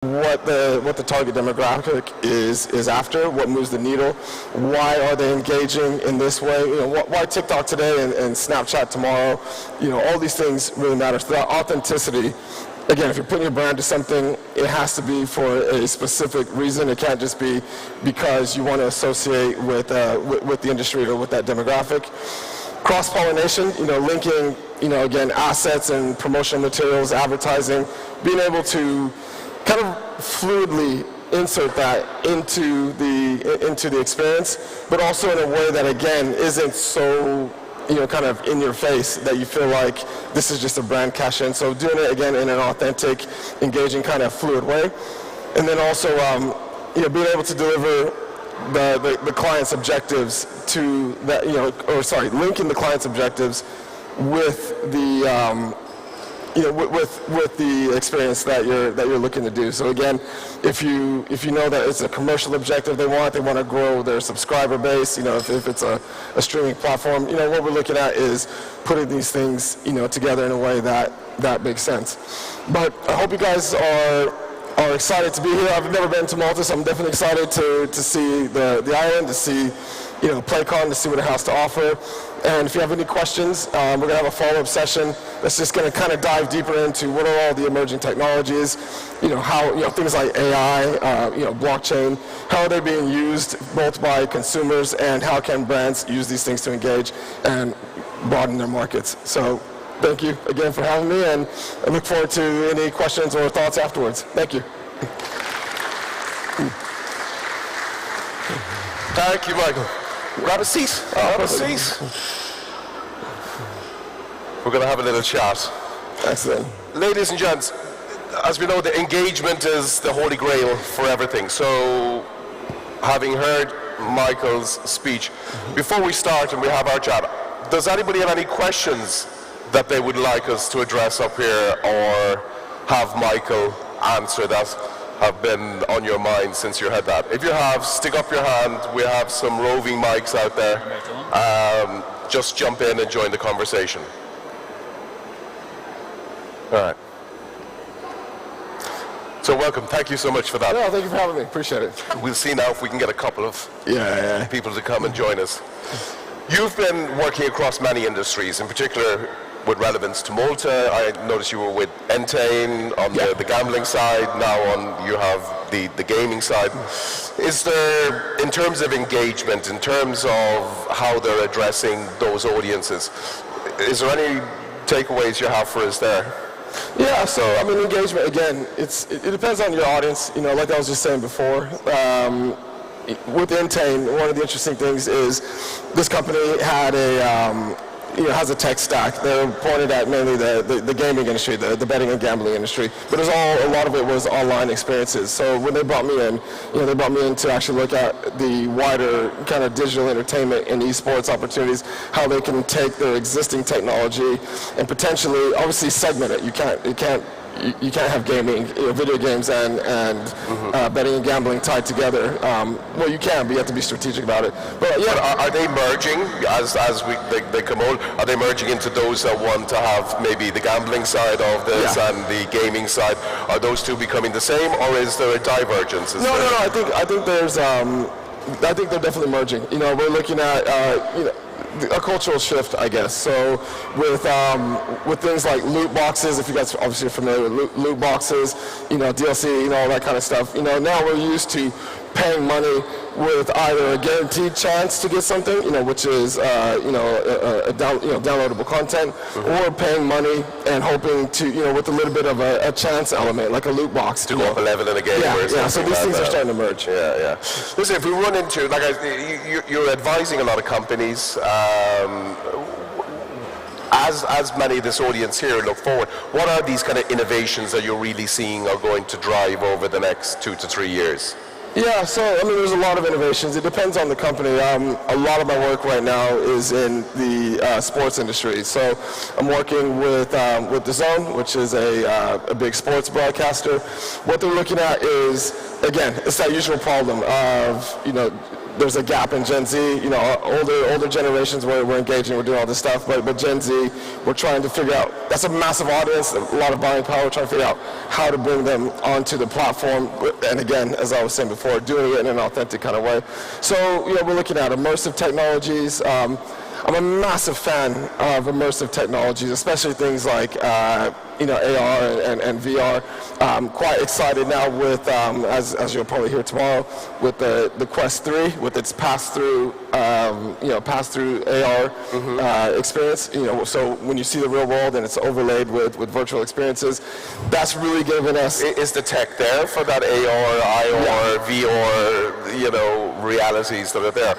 what the target demographic is after, what moves the needle, why are they engaging in this way, why TikTok today and Snapchat tomorrow, all these things really matter. So that authenticity, again, if you're putting your brand to something, it has to be for a specific reason. It can't just be because you want to associate with the industry or with that demographic. Cross-pollination, linking, again, assets and promotional materials, advertising, being able to kind of fluidly insert that into the experience, but also in a way that, again, isn't so kind of in your face that you feel like this is just a brand cash-in. So doing it, again, in an authentic, engaging, kind of fluid way. And then also, being able to deliver the client's objectives to that, linking the client's objectives with the with the experience that you're looking to do. So again, if you know that it's a commercial objective they want to grow their subscriber base, if it's a streaming platform, what we're looking at is putting these things, together in a way that makes sense. But I hope you guys are excited to be here. I've never been to Malta, so I'm definitely excited to see the island, to see PLAYCON, to see what it has to offer. And if you have any questions, we're going to have a follow-up session that's just going to kind of dive deeper into what are all the emerging technologies, how things like AI, blockchain, how are they being used both by consumers and how can brands use these things to engage and broaden their markets. So thank you again for having me, and I look forward to any questions or thoughts afterwards. Thank you. Thank you, Michael. Grab a seat. Grab a seat. We're going to have a little chat. Excellent. Ladies and gents, as we know, the engagement is the holy grail for everything. So, having heard Michael's speech, before we start and we have our chat, does anybody have any questions that they would like us to address up here or have Michael answer that have been on your mind since you had that? If you have, stick up your hand. We have some roving mics out there. Just jump in and join the conversation. All right. So welcome. Thank you so much for that. No, thank you for having me. Appreciate it. We'll see now if we can get a couple of people to come and join us. You've been working across many industries, in particular with relevance to Malta. I noticed you were with Entain on the gambling side. Now you have the gaming side. Is there, in terms of engagement, in terms of how they're addressing those audiences, is there any takeaways you have for us there? Yeah, so I mean, engagement, again, it depends on your audience. Like I was just saying before, with Entain, one of the interesting things is this company had has a tech stack. They're pointed at mainly the gaming industry, the betting and gambling industry, but a lot of it was online experiences. So when they brought me in, they brought me in to actually look at the wider kind of digital entertainment and esports opportunities, how they can take their existing technology and potentially, obviously, segment it. You can't have gaming, video games and betting and gambling tied together. Well, you can, but you have to be strategic about it. But yeah, but are they merging as they come on? Are they merging into those that want to have maybe the gambling side of this and the gaming side? Are those two becoming the same, or is there a divergence? No. I think there's. I think they're definitely merging. We're looking at a cultural shift, I guess. So with things like loot boxes, if you guys are obviously familiar with loot boxes, DLC, all that kind of stuff. Now we're used to paying money with either a guaranteed chance to get something, which is downloadable content, or paying money and hoping to, with a little bit of a chance element, like a loot box. To go up a level in a game. So these things are starting to merge. Yeah. Listen, if we run into, you're advising a lot of companies, as many of this audience here look forward, what are these kind of innovations that you're really seeing are going to drive over the next 2 to 3 years? Yeah, so I mean, there's a lot of innovations. It depends on the company. A lot of my work right now is in the sports industry. So I'm working with DAZN, which is a big sports broadcaster. What they're looking at is again, it's that usual problem of, there's a gap in Gen Z. Older generations we're engaging, we're doing all this stuff, but Gen Z, we're trying to figure out, that's a massive audience, a lot of buying power, trying to figure out how to bring them onto the platform, and again, as I was saying before, doing it in an authentic kind of way. So, we're looking at immersive technologies. I'm a massive fan of immersive technologies, especially things like AR and VR. I'm quite excited now with, as you'll probably hear tomorrow, with the Quest 3, with its pass-through AR experience. So when you see the real world and it's overlaid with virtual experiences, that's really giving us. Is the tech there for that AR, IR, VR, realities that are there?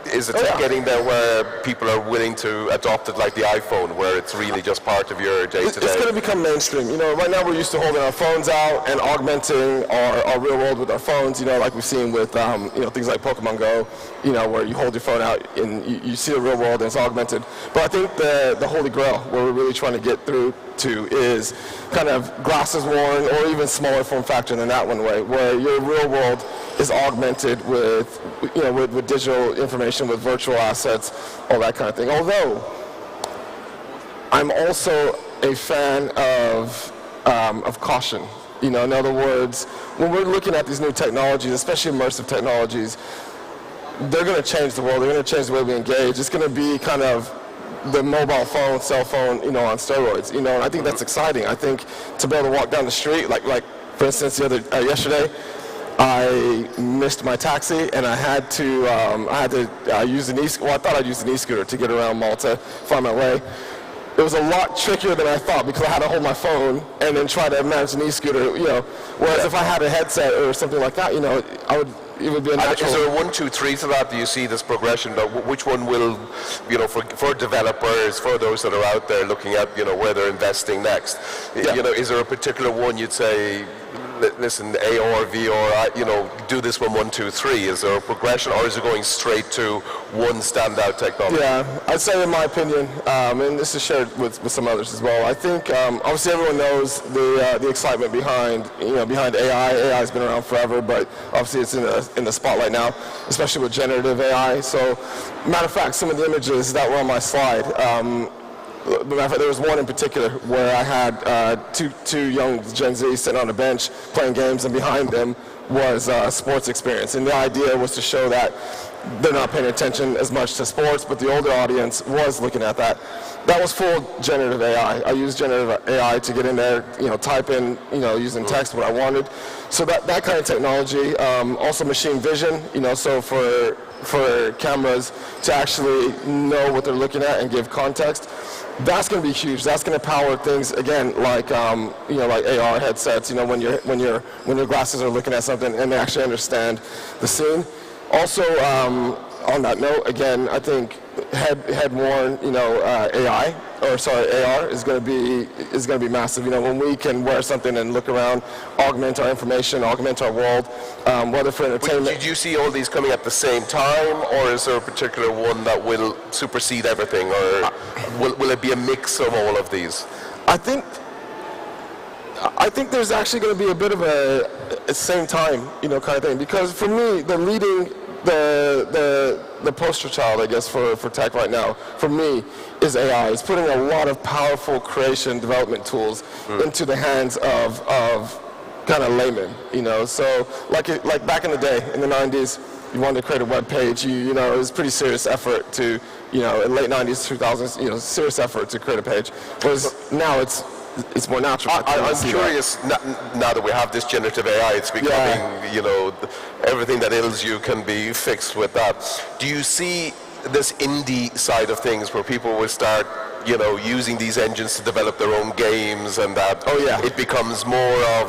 Is the tech getting there where people are willing to adopt it like the iPhone, where it's really just part of your day-to-day? It's going to become mainstream. Right now we're used to holding our phones out and augmenting our real world with our phones, like we've seen with, things like Pokemon Go, where you hold your phone out and you see the real world and it's augmented. But I think the holy grail, where we're really trying to get through to, is kind of glasses worn or even smaller form factor than that one way, where your real world is augmented with digital information, with virtual assets, all that kind of thing. Although I'm also a fan of caution. In other words, when we're looking at these new technologies, especially immersive technologies, they're going to change the world. They're going to change the way we engage. It's going to be kind of the mobile phone, cell phone, on steroids. And I think that's exciting. I think to be able to walk down the street, like for instance, yesterday, I missed my taxi and I had to use an I thought I'd use an e-scooter to get around Malta, find my way. It was a lot trickier than I thought because I had to hold my phone and then try to manage an e-scooter. Whereas if I had a headset or something like that, it would be a natural. Is there a 1, 2, 3 to that? Do you see this progression? Which one will, for developers, for those that are out there looking at, where they're investing next? Yeah. Is there a particular one you'd say, listen, AR, VR, do this one, 1, 2, 3? Is there a progression, or is it going straight to one standout technology? Yeah, I'd say in my opinion, and this is shared with some others as well. I think obviously everyone knows the excitement behind AI. AI has been around forever, but obviously it's in the spotlight now, especially with generative AI. So, matter of fact, some of the images that were on my slide. There was one in particular where I had two young Gen Z sitting on a bench playing games, and behind them was a sports experience. And the idea was to show that they're not paying attention as much to sports, but the older audience was looking at that. That was full generative AI. I used generative AI to get in there, type in, using text what I wanted. So that kind of technology, also machine vision, so for cameras to actually know what they're looking at and give context. That's going to be huge. That's going to power things again, like like AR headsets. When your glasses are looking at something and they actually understand the scene. Also, on that note, again, I think head-worn, AR is going to be massive. When we can wear something and look around, augment our information, augment our world, whether for entertainment. Did you see all these coming at the same time, or is there a particular one that will supersede everything, or will it be a mix of all of these? I think there's actually going to be a bit of a same time, kind of thing. Because for me, the poster child, I guess, for tech right now, for me, is AI. It's putting a lot of powerful creation development tools into the hands of kind of laymen, So like back in the day, in the 90s, you wanted to create a web page, it was a pretty serious effort to, in late 90s, 2000s, serious effort to create a page. Whereas now it's more natural. I'm curious, now that we have this generative AI, it's becoming, everything that ails you can be fixed with that. Do you see this indie side of things where people will start, using these engines to develop their own games, and that it becomes more of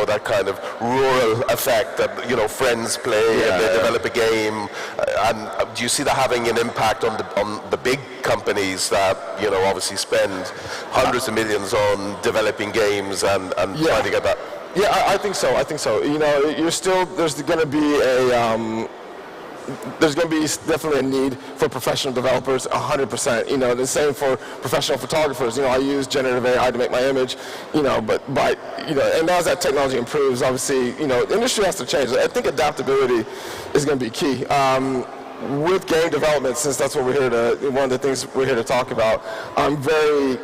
that kind of rural effect that, friends play and they develop a game? And do you see that having an impact on the big companies that, obviously spend hundreds of millions on developing games and trying to get that? Yeah, I think so. There's going to be there's going to be definitely a need for professional developers, 100%. You know, the same for professional photographers. You know, I use generative AI to make my image. You know, but you know, and as that technology improves, obviously, you know, the industry has to change. I think adaptability is going to be key. With game development, since that's what we're here to, one of the things we're here to talk about, I'm very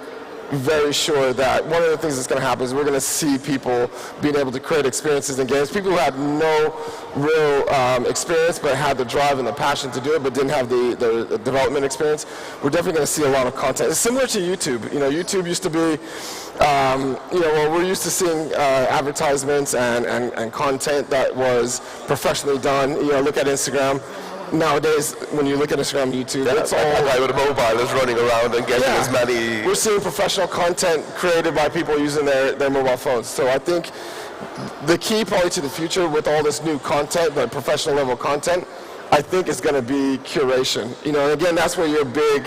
sure that one of the things that's going to happen is we're going to see people being able to create experiences in games. People who had no real experience but had the drive and the passion to do it but didn't have the development experience. We're definitely going to see a lot of content. It's similar to YouTube. You know, YouTube used to be, you know, well, we're used to seeing advertisements and content that was professionally done. You know, look at Instagram. Nowadays, when you look at Instagram, YouTube, it's all... A guy with a mobile is running around and getting as many... We're seeing professional content created by people using their mobile phones. So I think the key probably to the future with all this new content, but professional level content, I think is going to be curation. You know, and again, that's where your big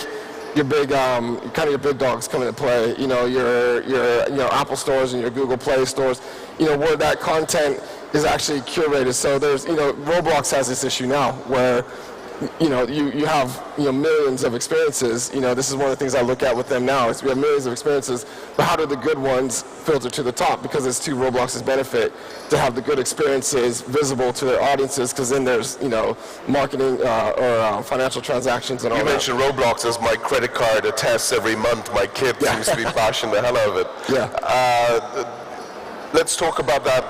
dogs come into play. You know, your Apple stores and your Google Play stores. You know, where that content is actually curated. So there's, you know, Roblox has this issue now where, you know, you have, you know, millions of experiences. You know, this is one of the things I look at with them now is we have millions of experiences, but how do the good ones filter to the top? Because it's to Roblox's benefit to have the good experiences visible to their audiences, because then there's, you know, marketing or financial transactions and all that. You mentioned Roblox as my credit card attests every month. My kid seems to be bashing the hell out of it. Yeah. Let's talk about that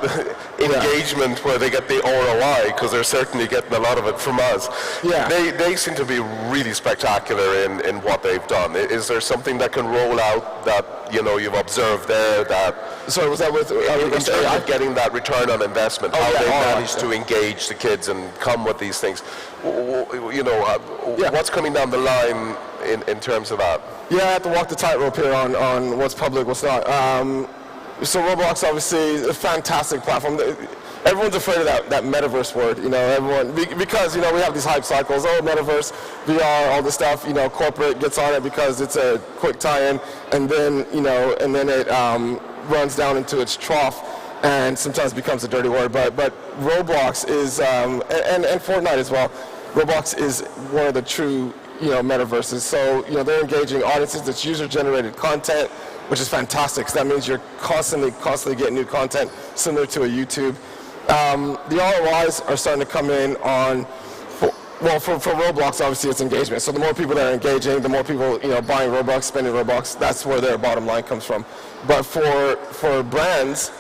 engagement where they get the ROI, because they're certainly getting a lot of it from us. Yeah. They seem to be really spectacular in what they've done. Is there something that can roll out that, you know, you've observed there that... So was that with... in terms of getting that return on investment, how they managed to engage the kids and come with these things. You know, what's coming down the line in terms of that? Yeah, I have to walk the tightrope here on what's public, what's not. So Roblox, obviously, a fantastic platform. Everyone's afraid of that metaverse word, you know, everyone, because, you know, we have these hype cycles, oh, metaverse, VR, all this stuff, you know, corporate gets on it because it's a quick tie-in, and then, you know, and then it runs down into its trough and sometimes becomes a dirty word. But Roblox is, and Fortnite as well, Roblox is one of the true, you know, metaverses. So, you know, they're engaging audiences, it's user-generated content, which is fantastic, because that means you're constantly getting new content, similar to a YouTube. The ROIs are starting to come in on, for Roblox, obviously it's engagement. So the more people that are engaging, the more people, you know, buying Robux, spending Robux, that's where their bottom line comes from. But for brands,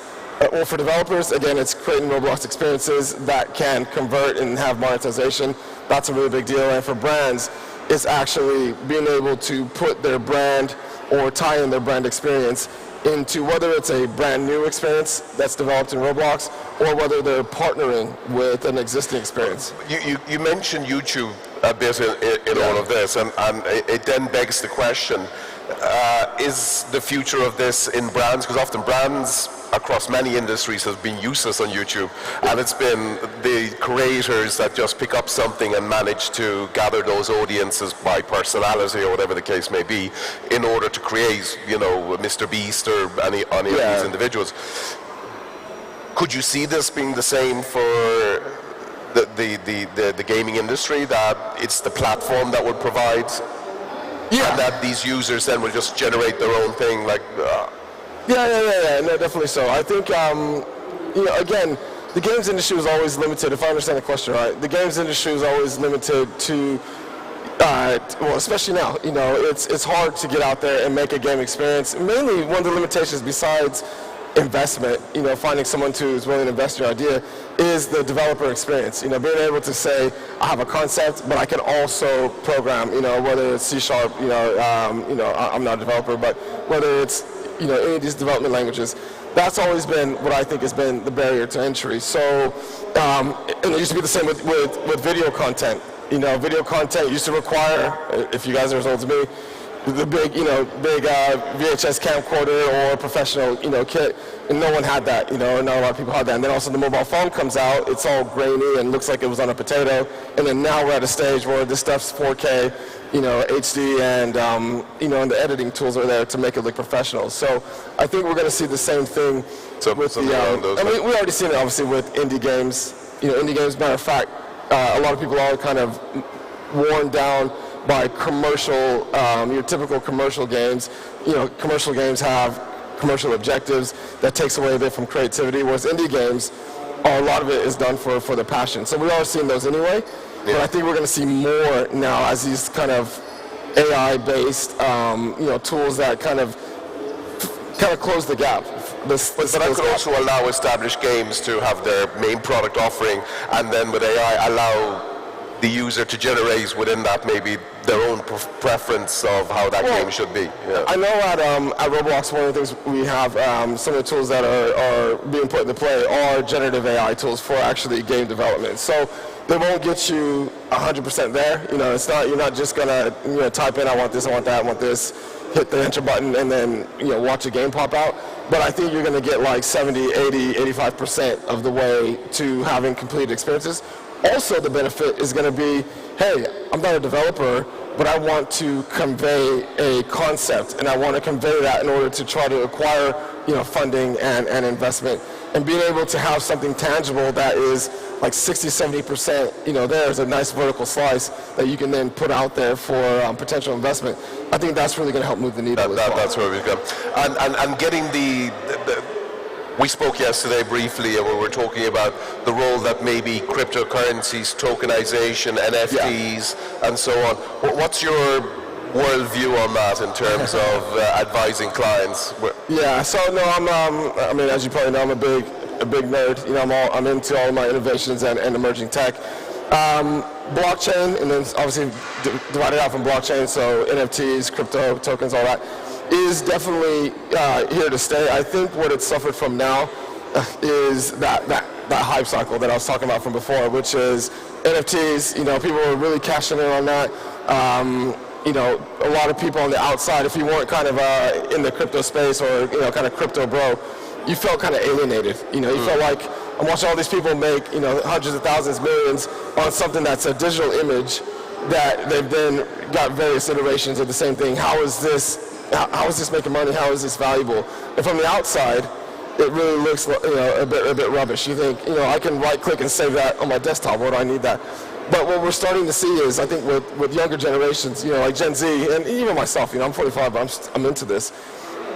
or for developers, again, it's creating Roblox experiences that can convert and have monetization. That's a really big deal. And for brands, it's actually being able to put their brand or tie in their brand experience into whether it's a brand new experience that's developed in Roblox or whether they're partnering with an existing experience. You mentioned YouTube a bit in all of this, and it then begs the question, is the future of this in brands, because often brands across many industries have been useless on YouTube, and it's been the creators that just pick up something and manage to gather those audiences by personality or whatever the case may be in order to create, you know, Mr. Beast or any of these individuals. Could you see this being the same for the gaming industry, that it's the platform that would provide and that these users then will just generate their own thing, like... Yeah, no, definitely so. I think, you know, again, the games industry was always limited, if I understand the question right, the games industry was always limited to, well, especially now, you know, it's hard to get out there and make a game experience. Mainly, one of the limitations besides investment, you know, finding someone who's willing to invest in your idea, is the developer experience. You know, being able to say, I have a concept, but I can also program, you know, whether it's C#, you know, I'm not a developer, but whether it's, you know, any of these development languages, that's always been what I think has been the barrier to entry. So, and it used to be the same with video content. You know, video content used to require, if you guys are as old as me, the big VHS camcorder or professional, you know, kit, and no one had that, you know, not a lot of people had that. And then also the mobile phone comes out, it's all grainy and looks like it was on a potato, and then now we're at a stage where this stuff's 4K, you know, HD, and, you know, and the editing tools are there to make it look professional. So I think we're going to see the same thing with the, I mean, we already seen it obviously with indie games. You know, indie games, matter of fact, a lot of people are kind of worn down by commercial, your typical commercial games. Commercial games have commercial objectives that takes away a bit from creativity, whereas indie games, a lot of it is done for the passion. So we are seeing those anyway, but I think we're going to see more now as these kind of AI-based, tools that kind of close the gap. But that could also allow established games to have their main product offering, and then with AI allow the user to generate within that maybe their own preference of how that game should be. Yeah. I know at Roblox, one of the things we have, some of the tools that are being put into play are generative AI tools for actually game development. So they won't get you 100% there. It's not, you're not just gonna type in, I want this, I want that, I want this, hit the enter button, and then watch a game pop out. But I think you're gonna get like 70, 80, 85% of the way to having complete experiences. Also, the benefit is going to be, hey, I'm not a developer, but I want to convey a concept, and I want to convey that in order to try to acquire, funding and investment, and being able to have something tangible that is like 60, 70%, there's a nice vertical slice that you can then put out there for potential investment. I think that's really going to help move the needle. That's where we go. And getting we spoke yesterday briefly, and we were talking about the role that maybe cryptocurrencies, tokenization, NFTs, and so on. What's your worldview on that in terms of advising clients? Yeah, so no, I'm, as you probably know, I'm a big nerd. I'm into all of my innovations and emerging tech. Blockchain, and then obviously divided out from blockchain, so NFTs, crypto, tokens, all that, is definitely here to stay. I think what it's suffered from now is that hype cycle that I was talking about from before, which is NFTs. People are really cashing in on that. A lot of people on the outside, if you weren't kind of in the crypto space or kind of crypto bro, you felt kind of alienated. You felt like I'm watching all these people make hundreds of thousands, millions on something that's a digital image that they've then got various iterations of the same thing. How is this making money? How is this valuable? And from the outside, it really looks a bit rubbish. You think, I can right-click and save that on my desktop. Why do I need that? But what we're starting to see is, I think, with younger generations, like Gen Z, and even myself, I'm 45, but I'm into this.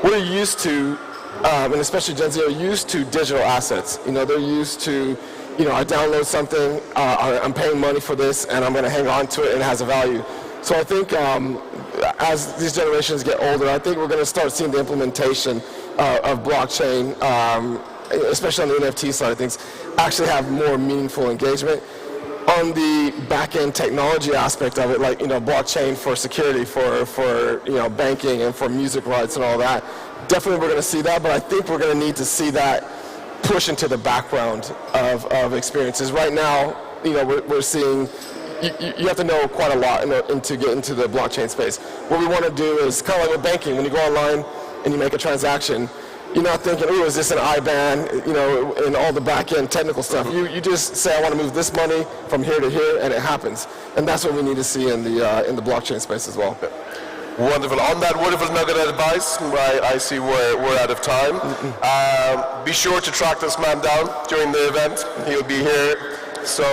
We're used to, and especially Gen Z, are used to digital assets. They're used to, I download something, I'm paying money for this, and I'm going to hang on to it, and it has a value. So I think as these generations get older, I think we're going to start seeing the implementation of blockchain, especially on the NFT side of things, actually have more meaningful engagement. On the back-end technology aspect of it, like blockchain for security, for banking, and for music rights and all that, definitely we're going to see that. But I think we're going to need to see that push into the background of experiences. Right now, we're seeing. You have to know quite a lot to get into the blockchain space. What we want to do is kind of like with banking. When you go online and you make a transaction, you're not thinking, oh, is this an IBAN, and all the back-end technical stuff. You just say, I want to move this money from here to here, and it happens. And that's what we need to see in the blockchain space as well. Wonderful. On that wonderful nugget of advice, I see we're out of time. Be sure to track this man down during the event. He'll be here. So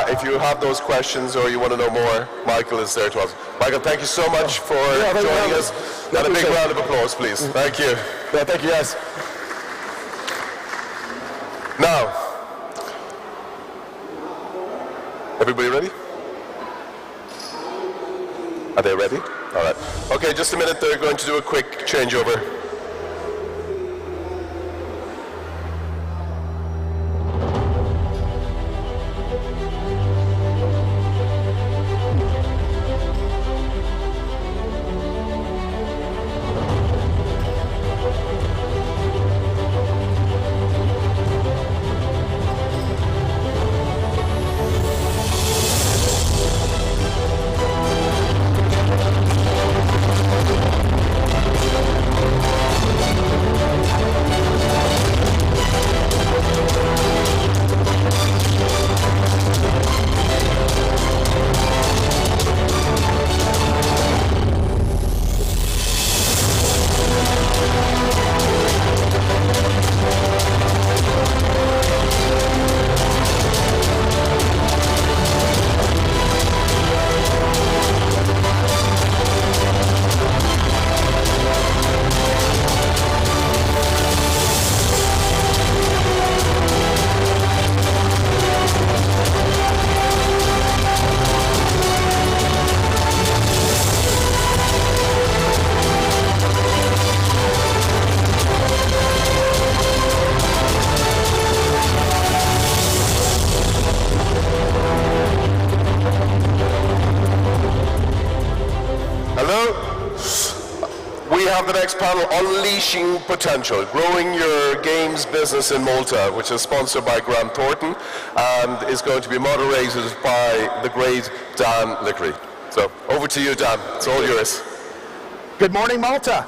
if you have those questions or you want to know more, Michael is there to answer. Michael, thank you so much for joining us. And a big round of applause, please. Thank you. Yeah, thank you, guys. Now, everybody ready? Are they ready? All right. Okay, just a minute. They're going to do a quick changeover. have the next panel, Unleashing Potential, Growing Your Games Business in Malta, which is sponsored by Grant Thornton and is going to be moderated by the great Dan Lickery. So over to you, Dan. It's all yours. Good morning, Malta,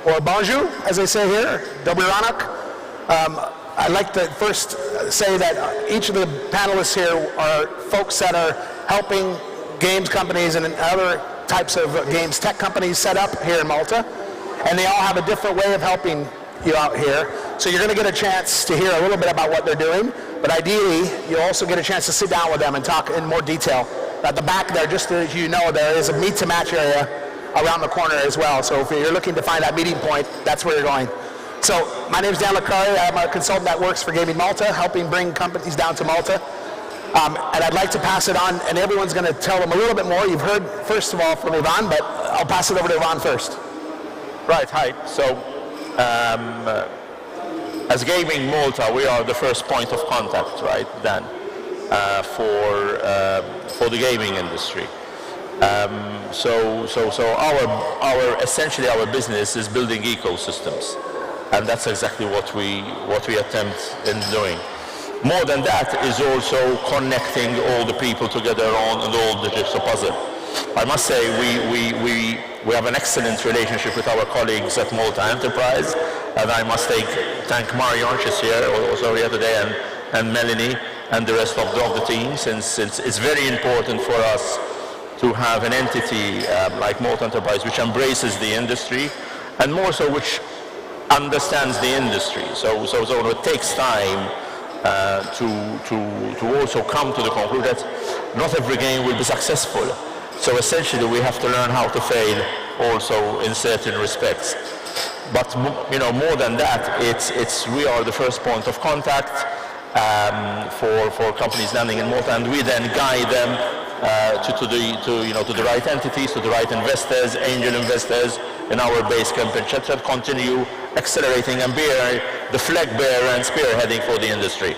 or bonjour, as they say here, Dobry ranak. I'd like to first say that each of the panelists here are folks that are helping games companies and other types of games tech companies set up here in Malta, and they all have a different way of helping you out here. So you're going to get a chance to hear a little bit about what they're doing, but ideally you'll also get a chance to sit down with them and talk in more detail. At the back there, just as you know, there is a meet to match area around the corner as well. So if you're looking to find that meeting point, that's where you're going. So my name is Dan Lickery. I'm a consultant that works for Gaming Malta, helping bring companies down to Malta. And I'd like to pass it on, and everyone's going to tell them a little bit more. You've heard, first of all, from Ivan, but I'll pass it over to Ivan first. Right, hi. So, as Gaming Malta, we are the first point of contact, right, Dan, for the gaming industry. So essentially our business is building ecosystems, and that's exactly what we attempt in doing. More than that is also connecting all the people together on all the jigsaw puzzle. I must say we have an excellent relationship with our colleagues at Malta Enterprise, and I must thank Marion, she's here also here today, and Melanie and the rest of the team, since it's very important for us to have an entity like Malta Enterprise which embraces the industry, and more so which understands the industry. So it takes time to also come to the conclusion that not every game will be successful. So essentially we have to learn how to fail also in certain respects. But more than that, we are the first point of contact for companies landing in Malta, and we then guide them to the right entities, to the right investors, angel investors in our base camp, etc. Continue accelerating and be the flag bearer and spearheading for the industry.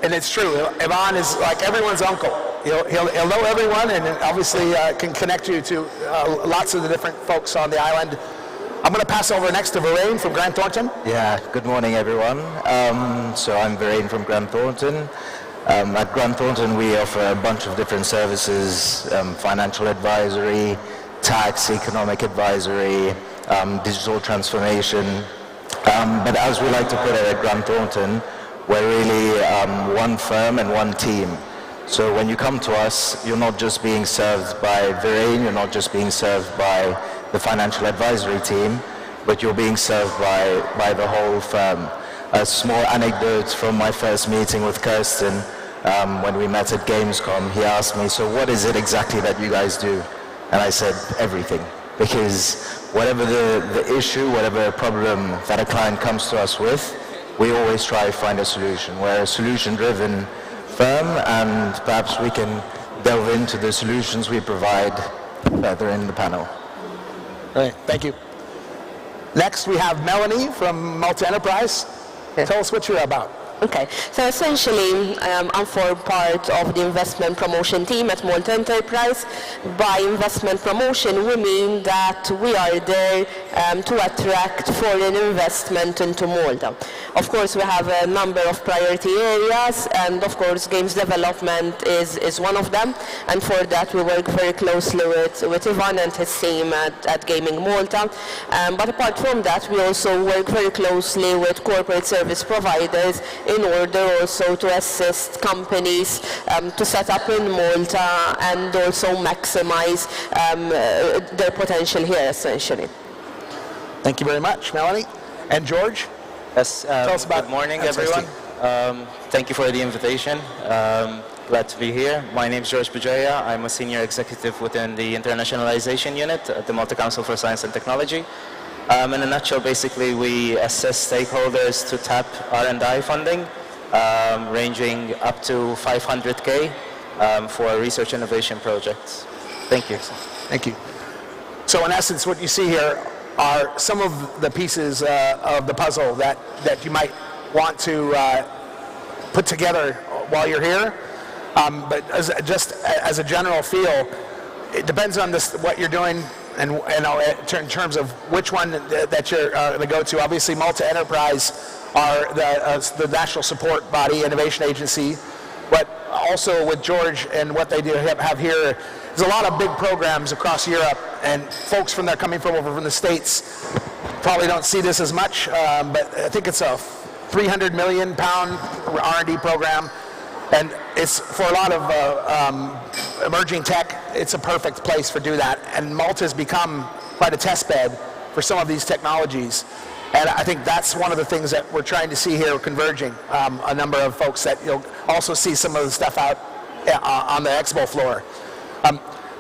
And it's true. Ivan is like everyone's uncle. He'll know everyone, and obviously can connect you to lots of the different folks on the island. I'm going to pass over next to Varane from Grant Thornton. Yeah, good morning everyone. So I'm Varane from Grant Thornton. At Grant Thornton we offer a bunch of different services, financial advisory, tax, economic advisory, digital transformation. But as we like to put it at Grant Thornton, we're really one firm and one team. So when you come to us, you're not just being served by Varane, you're not just being served by the financial advisory team, but you're being served by the whole firm. A small anecdote from my first meeting with Kirsten, when we met at Gamescom, he asked me, so what is it exactly that you guys do? And I said, everything. Because whatever the issue, whatever problem that a client comes to us with, we always try to find a solution. We're a solution-driven firm, and perhaps we can delve into the solutions we provide further in the panel. Right, thank you. Next we have Melanie from Malta Enterprise. Tell us what you're about. Okay, so essentially I'm for part of the investment promotion team at Malta Enterprise. By investment promotion we mean that we are there to attract foreign investment into Malta. Of course we have a number of priority areas, and of course games development is one of them, and for that we work very closely with Ivan and his team at Gaming Malta. But apart from that we also work very closely with corporate service providers in order also to assist companies to set up in Malta and also maximize their potential here essentially. Thank you very much, Melanie. And George? Yes, Tell us about good morning MFCC. everyone. Thank you for the invitation. Glad to be here. My name is George Bujoya. I'm a senior executive within the internationalization unit at the Malta Council for Science and Technology. In a nutshell, basically, we assess stakeholders to tap R&I funding, ranging up to 500K for research innovation projects. Thank you. Thank you. So in essence, what you see here are some of the pieces of the puzzle that you might want to put together while you're here. But just as a general feel, it depends on what you're doing and in terms of which one that you're going to go to, obviously Malta Enterprise are the national support body, innovation agency, but also with George and what they do have here, there's a lot of big programs across Europe, and folks coming from over from the States probably don't see this as much, but I think it's a £300 million R&D program, and it's for a lot of emerging tech. It's a perfect place for do that, and Malta has become quite a test bed for some of these technologies. And I think that's one of the things that we're trying to see here converging. A number of folks that you'll also see some of the stuff out on the expo floor.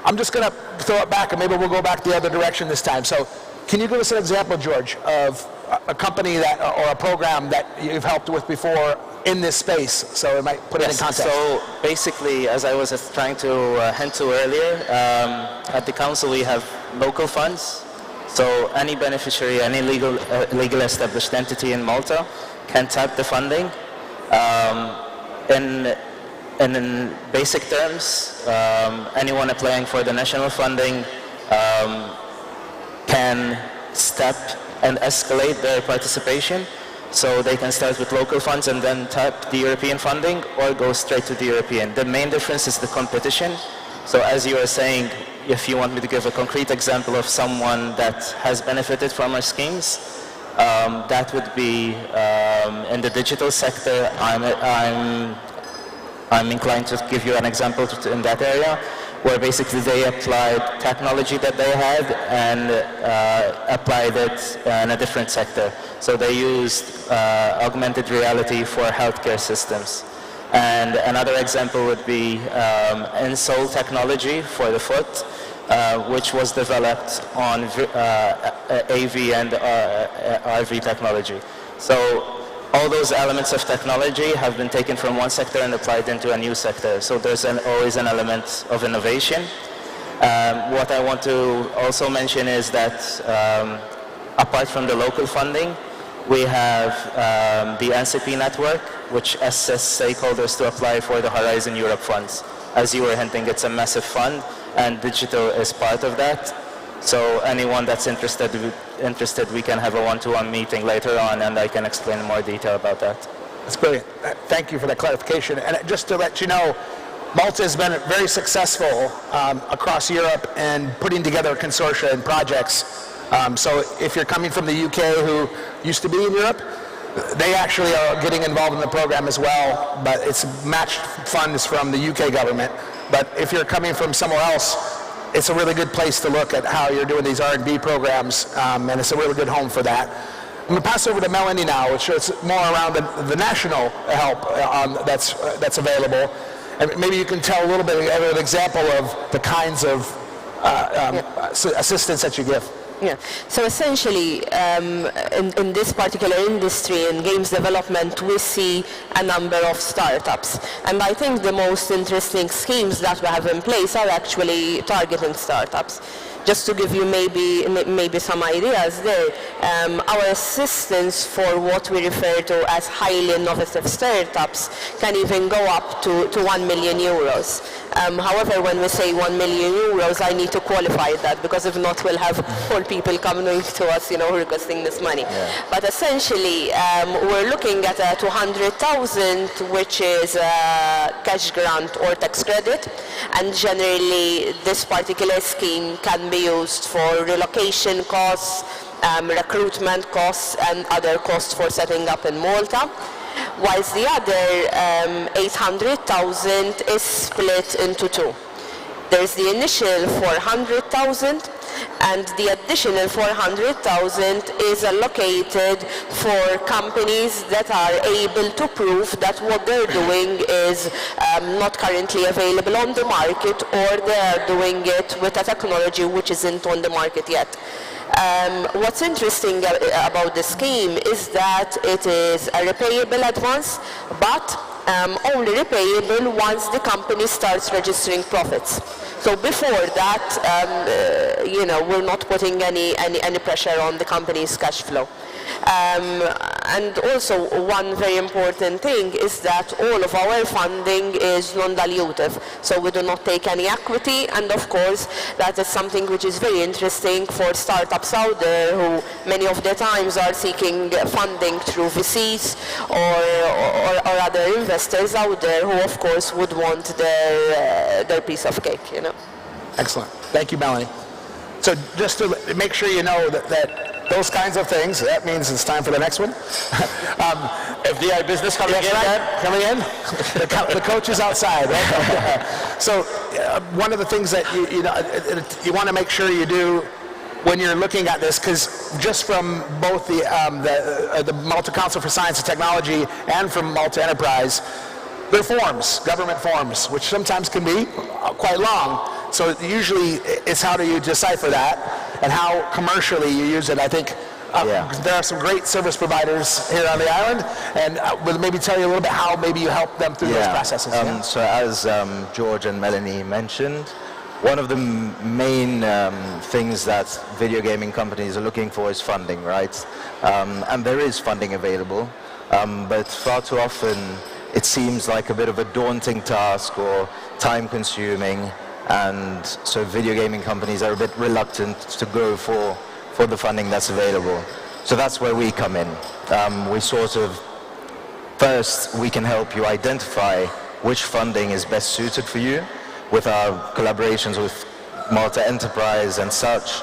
I'm just going to throw it back, and maybe we'll go back the other direction this time. So can you give us an example, George, of a company that, or a program that you've helped with before in this space? So it might put it in context. So basically, as I was trying to hint to earlier, at the council we have local funds. So any beneficiary, any legal established entity in Malta can tap the funding. In basic terms, anyone applying for the national funding can step and escalate their participation. So they can start with local funds and then tap the European funding, or go straight to the European. The main difference is the competition. So as you were saying, if you want me to give a concrete example of someone that has benefited from our schemes, that would be in the digital sector. I'm inclined to give you an example in that area, where basically they applied technology that they had and applied it in a different sector. So they used augmented reality for healthcare systems. And another example would be insole technology for the foot, which was developed on AV and RV technology. So all those elements of technology have been taken from one sector and applied into a new sector. So there's always an element of innovation. What I want to also mention is that apart from the local funding, we have the NCP network, which assists stakeholders to apply for the Horizon Europe funds. As you were hinting, it's a massive fund, and digital is part of that. So anyone that's interested, we can have a one-to-one meeting later on, and I can explain in more detail about that. That's brilliant. Thank you for that clarification. And just to let you know, Malta has been very successful across Europe in putting together consortia and projects. So if you're coming from the UK who used to be in Europe, they actually are getting involved in the program as well, but it's matched funds from the UK government. But if you're coming from somewhere else, it's a really good place to look at how you're doing these R&D programs, and it's a really good home for that. I'm going to pass over to Melanie now, which is more around the national help that's available. And maybe you can tell a little bit of an example of the kinds of assistance that you give. Yeah. So essentially, in this particular industry, in games development, we see a number of startups. And I think the most interesting schemes that we have in place are actually targeting startups. Just to give you maybe some ideas there, our assistance for what we refer to as highly innovative startups can even go up to 1 million euros. However, when we say 1 million euros, I need to qualify that, because if not, we'll have all people coming to us, requesting this money. Yeah. But essentially, we're looking at a 200,000, which is a cash grant or tax credit, and generally this particular scheme can be used for relocation costs, recruitment costs, and other costs for setting up in Malta. Whilst the other 800,000 is split into two. There's the initial 400,000, and the additional 400,000 is allocated for companies that are able to prove that what they're doing is not currently available on the market, or they are doing it with a technology which isn't on the market yet. What's interesting about the scheme is that it is a repayable advance, but only repayable once the company starts registering profits. So before that, we're not putting any pressure on the company's cash flow. And also one very important thing is that all of our funding is non-dilutive, so we do not take any equity, and of course that is something which is very interesting for startups out there who many of the times are seeking funding through VCs or other investors out there who of course would want their piece of cake, you know. Excellent. Thank you, Melanie. So just to make sure you know that those kinds of things, that means it's time for the next one. FDI business coming in, right? Coming in. The coach is outside, right? So one of the things that you want to make sure you do when you're looking at this, because just from both the Malta Council for Science and Technology and from Malta Enterprise, there are forms, government forms, which sometimes can be quite long. So usually it's how do you decipher that and how commercially you use it. I think there are some great service providers here on the island, and we'll maybe tell you a little bit how maybe you help them through those processes. So as George and Melanie mentioned, one of the main things that video gaming companies are looking for is funding, right? And there is funding available, but far too often it seems like a bit of a daunting task or time-consuming, and so video gaming companies are a bit reluctant to go for the funding that's available. So that's where we come in. We sort of, first we can help you identify which funding is best suited for you. With our collaborations with Malta Enterprise and such,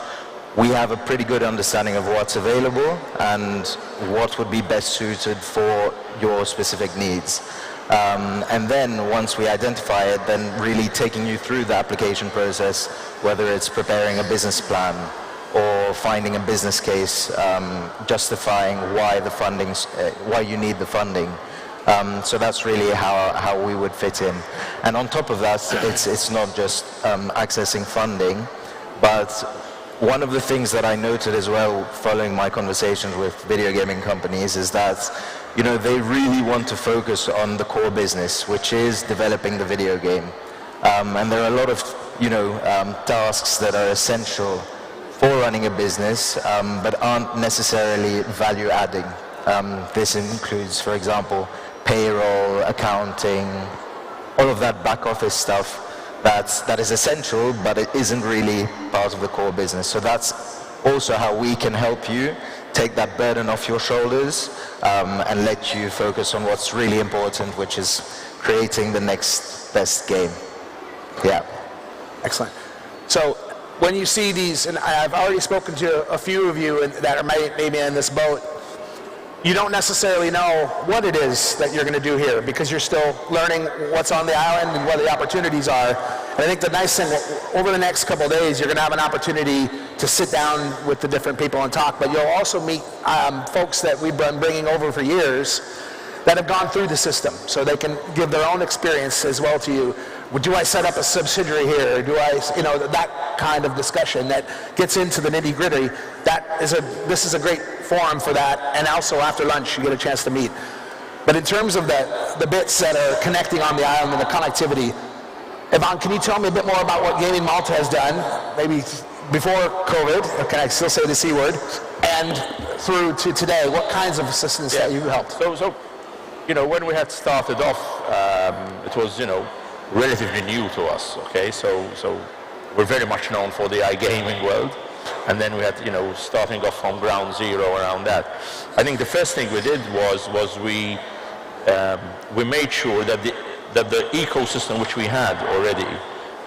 we have a pretty good understanding of what's available and what would be best suited for your specific needs. And then once we identify it, then really taking you through the application process, whether it's preparing a business plan or finding a business case, justifying why the funding's, why you need the funding. So that's really how we would fit in. And on top of that, it's not just accessing funding, but one of the things that I noted as well following my conversations with video gaming companies is that, you know, they really want to focus on the core business, which is developing the video game. And there are a lot of, you know, tasks that are essential for running a business, but aren't necessarily value adding. This includes, for example, payroll, accounting, all of that back office stuff that is essential, but it isn't really part of the core business. So that's also how we can help you take that burden off your shoulders and let you focus on what's really important, which is creating the next best game. Yeah. Excellent. So when you see these, and I've already spoken to a few of you that are maybe in this boat, you don't necessarily know what it is that you're going to do here because you're still learning what's on the island and what the opportunities are. And I think the nice thing, over the next couple of days, you're going to have an opportunity to sit down with the different people and talk, but you'll also meet folks that we've been bringing over for years that have gone through the system, so they can give their own experience as well to you. Do I set up a subsidiary here? Do I, you know, that kind of discussion that gets into the nitty-gritty. This is a great forum for that, and also after lunch you get a chance to meet. But in terms of the bits that are connecting on the island and the connectivity, Yvonne, can you tell me a bit more about what Gaming Malta has done, maybe before COVID, or can I still say the C word, and through to today, what kinds of assistance that you've helped? So, you know, when we had started off, it was, you know, relatively new to us, okay? So we're very much known for the iGaming world. And then we had, you know, starting off from ground zero around that. I think the first thing we did was we made sure that the ecosystem which we had already,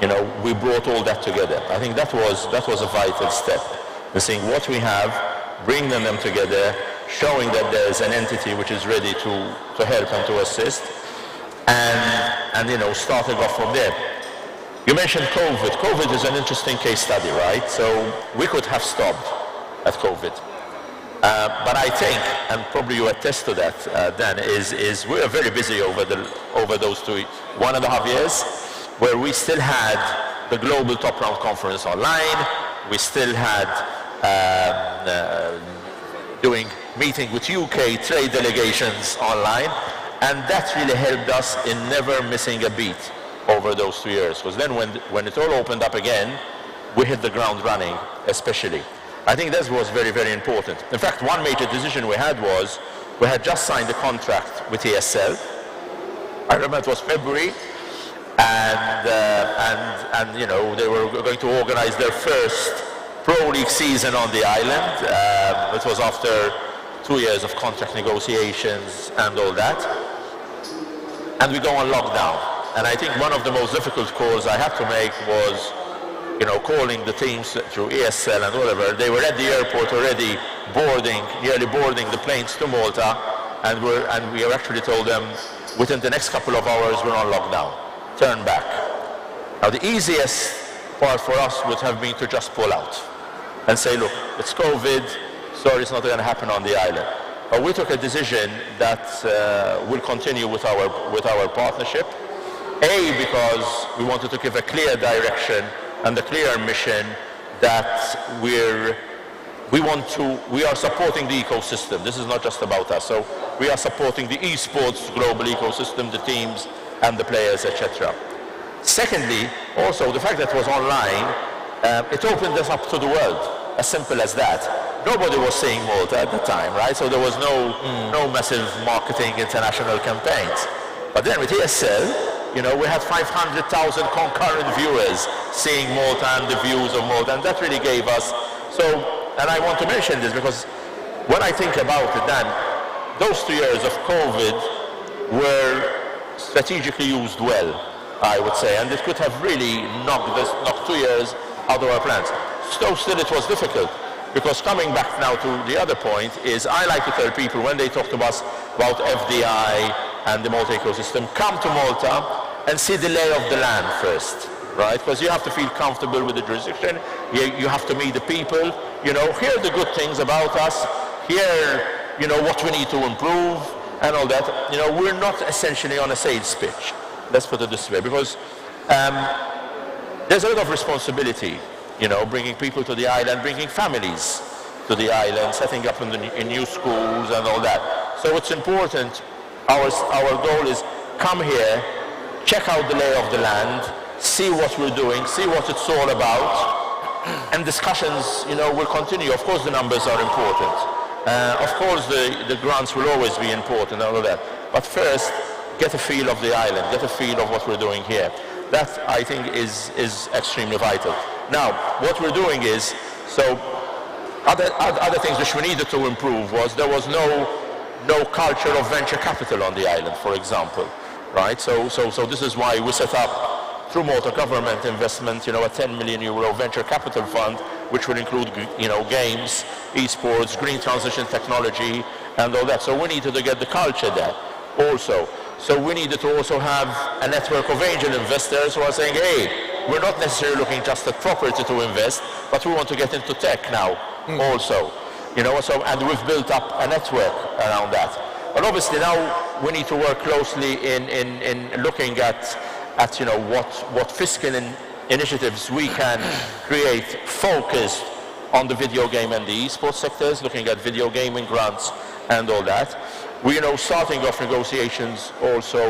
you know, we brought all that together. I think that was a vital step. We're seeing what we have, bringing them together, showing that there's an entity which is ready to help and to assist, and you know, starting off from there. You mentioned COVID. COVID is an interesting case study, right? So we could have stopped at COVID. But I think, and probably you attest to that, Dan, is we were very busy over those 1.5 years, where we still had the Global Top Round Conference online. We still had doing meeting with UK trade delegations online, and that really helped us in never missing a beat over those 2 years. Because then when it all opened up again, we hit the ground running, especially. I think that was very, very important. In fact, one major decision we had was, we had just signed a contract with ESL. I remember it was February, and you know, they were going to organize their first Pro League season on the island. It was after 2 years of contract negotiations and all that. And we go on lockdown. And I think one of the most difficult calls I had to make was, you know, calling the teams through ESL and whatever. They were at the airport already nearly boarding the planes to Malta, and we actually told them, within the next couple of hours, we're on lockdown. Turn back. Now, the easiest part for us would have been to just pull out and say, look, it's COVID, sorry, it's not going to happen on the island. But we took a decision that will continue with our partnership. A, because we wanted to give a clear direction and a clear mission that we are supporting the ecosystem. This is not just about us. So we are supporting the esports global ecosystem, the teams and the players, etc. Secondly, also the fact that it was online, it opened us up to the world, as simple as that. Nobody was saying Malta at the time, right? So there was no massive marketing international campaigns. But then with ESL, you know, we had 500,000 concurrent viewers seeing Malta and the views of Malta, and that really gave us, and I want to mention this because when I think about it, Dan, those 2 years of COVID were strategically used well, I would say, and it could have really knocked 2 years out of our plans. So still it was difficult, because coming back now to the other point is, I like to tell people when they talk to us about FDI and the Malta ecosystem, come to Malta and see the lay of the land first, right? Because you have to feel comfortable with the jurisdiction, you have to meet the people, you know, hear the good things about us, hear, you know, what we need to improve and all that. You know, we're not essentially on a sales pitch, let's put it this way, because there's a lot of responsibility, you know, bringing people to the island, bringing families to the island, setting up in new schools and all that. So it's important, our goal is come here, check out the lay of the land, see what we're doing, see what it's all about, and discussions, you know, will continue. Of course the numbers are important. Of course the grants will always be important and all of that. But first, get a feel of the island, get a feel of what we're doing here. That, I think, is extremely vital. Now, what we're doing is, so other things which we needed to improve was there was no culture of venture capital on the island, for example, right? So this is why we set up, through Malta government investment, you know, a 10 million euro venture capital fund, which will include, you know, games, esports, green transition technology, and all that. So we needed to get the culture there also. So we needed to also have a network of angel investors who are saying, hey, we're not necessarily looking just at property to invest, but we want to get into tech now also. You know, so, and we've built up a network around that. But obviously now we need to work closely in looking at you know, what fiscal initiatives we can create focused on the video game and the esports sectors, looking at video gaming grants and all that. We, you know, starting off negotiations also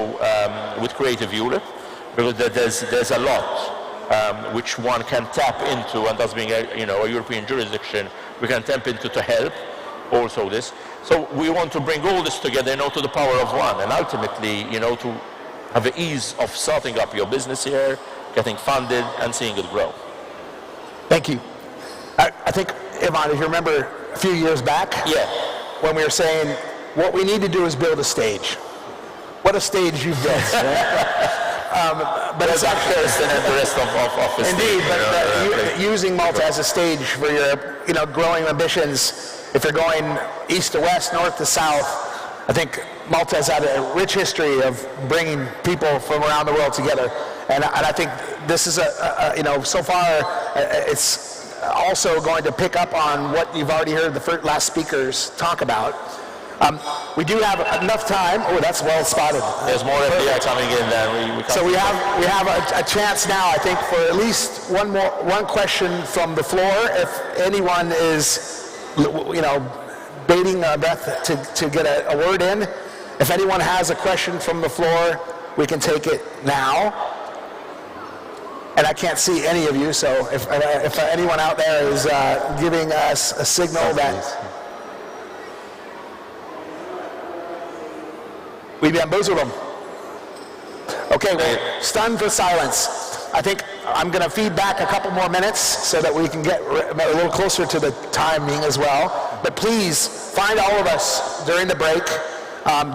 with Creative Europe, because there's a lot which one can tap into, and that's being a European jurisdiction, we can tap into to help also this. So we want to bring all this together, you know, to the power of one, and ultimately, you know, to have the ease of starting up your business here, getting funded, and seeing it grow. Thank you. I think, Ivan, if you remember a few years back, when we were saying, what we need to do is build a stage. What a stage you've built. But it's actually and the rest of the indeed, stage, but using Malta as a stage for your, you know, growing ambitions. If you're going east to west, north to south, I think Malta has had a rich history of bringing people from around the world together, and I think this is you know, so far it's also going to pick up on what you've already heard the last speakers talk about. We do have enough time. Oh, that's well spotted. There's more FDI coming in there. So we have a chance now, I think, for at least one question from the floor. If anyone is, you know, baiting our breath to get a word in. If anyone has a question from the floor, we can take it now. And I can't see any of you, so if anyone out there is giving us a signal that we bamboozled them. Okay, well, stunned for silence. I think I'm going to feed back a couple more minutes so that we can get a little closer to the timing as well. But please find all of us during the break,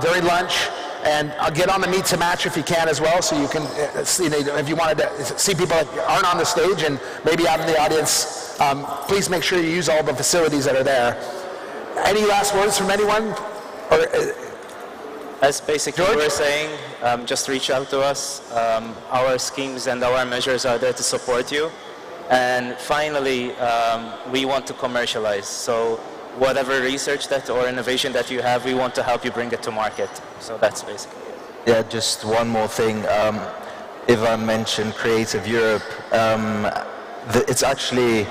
during lunch, and get on the Meet to Match if you can as well, so you can, if you wanted to see people that aren't on the stage and maybe out in the audience, please make sure you use all the facilities that are there. Any last words from anyone? Or, As basically George? we're saying, just reach out to us. Our schemes and our measures are there to support you. And finally, we want to commercialize. So whatever research that or innovation that you have, we want to help you bring it to market. So that's basically it. Yeah, just one more thing. Ivan mentioned Creative Europe. It's actually,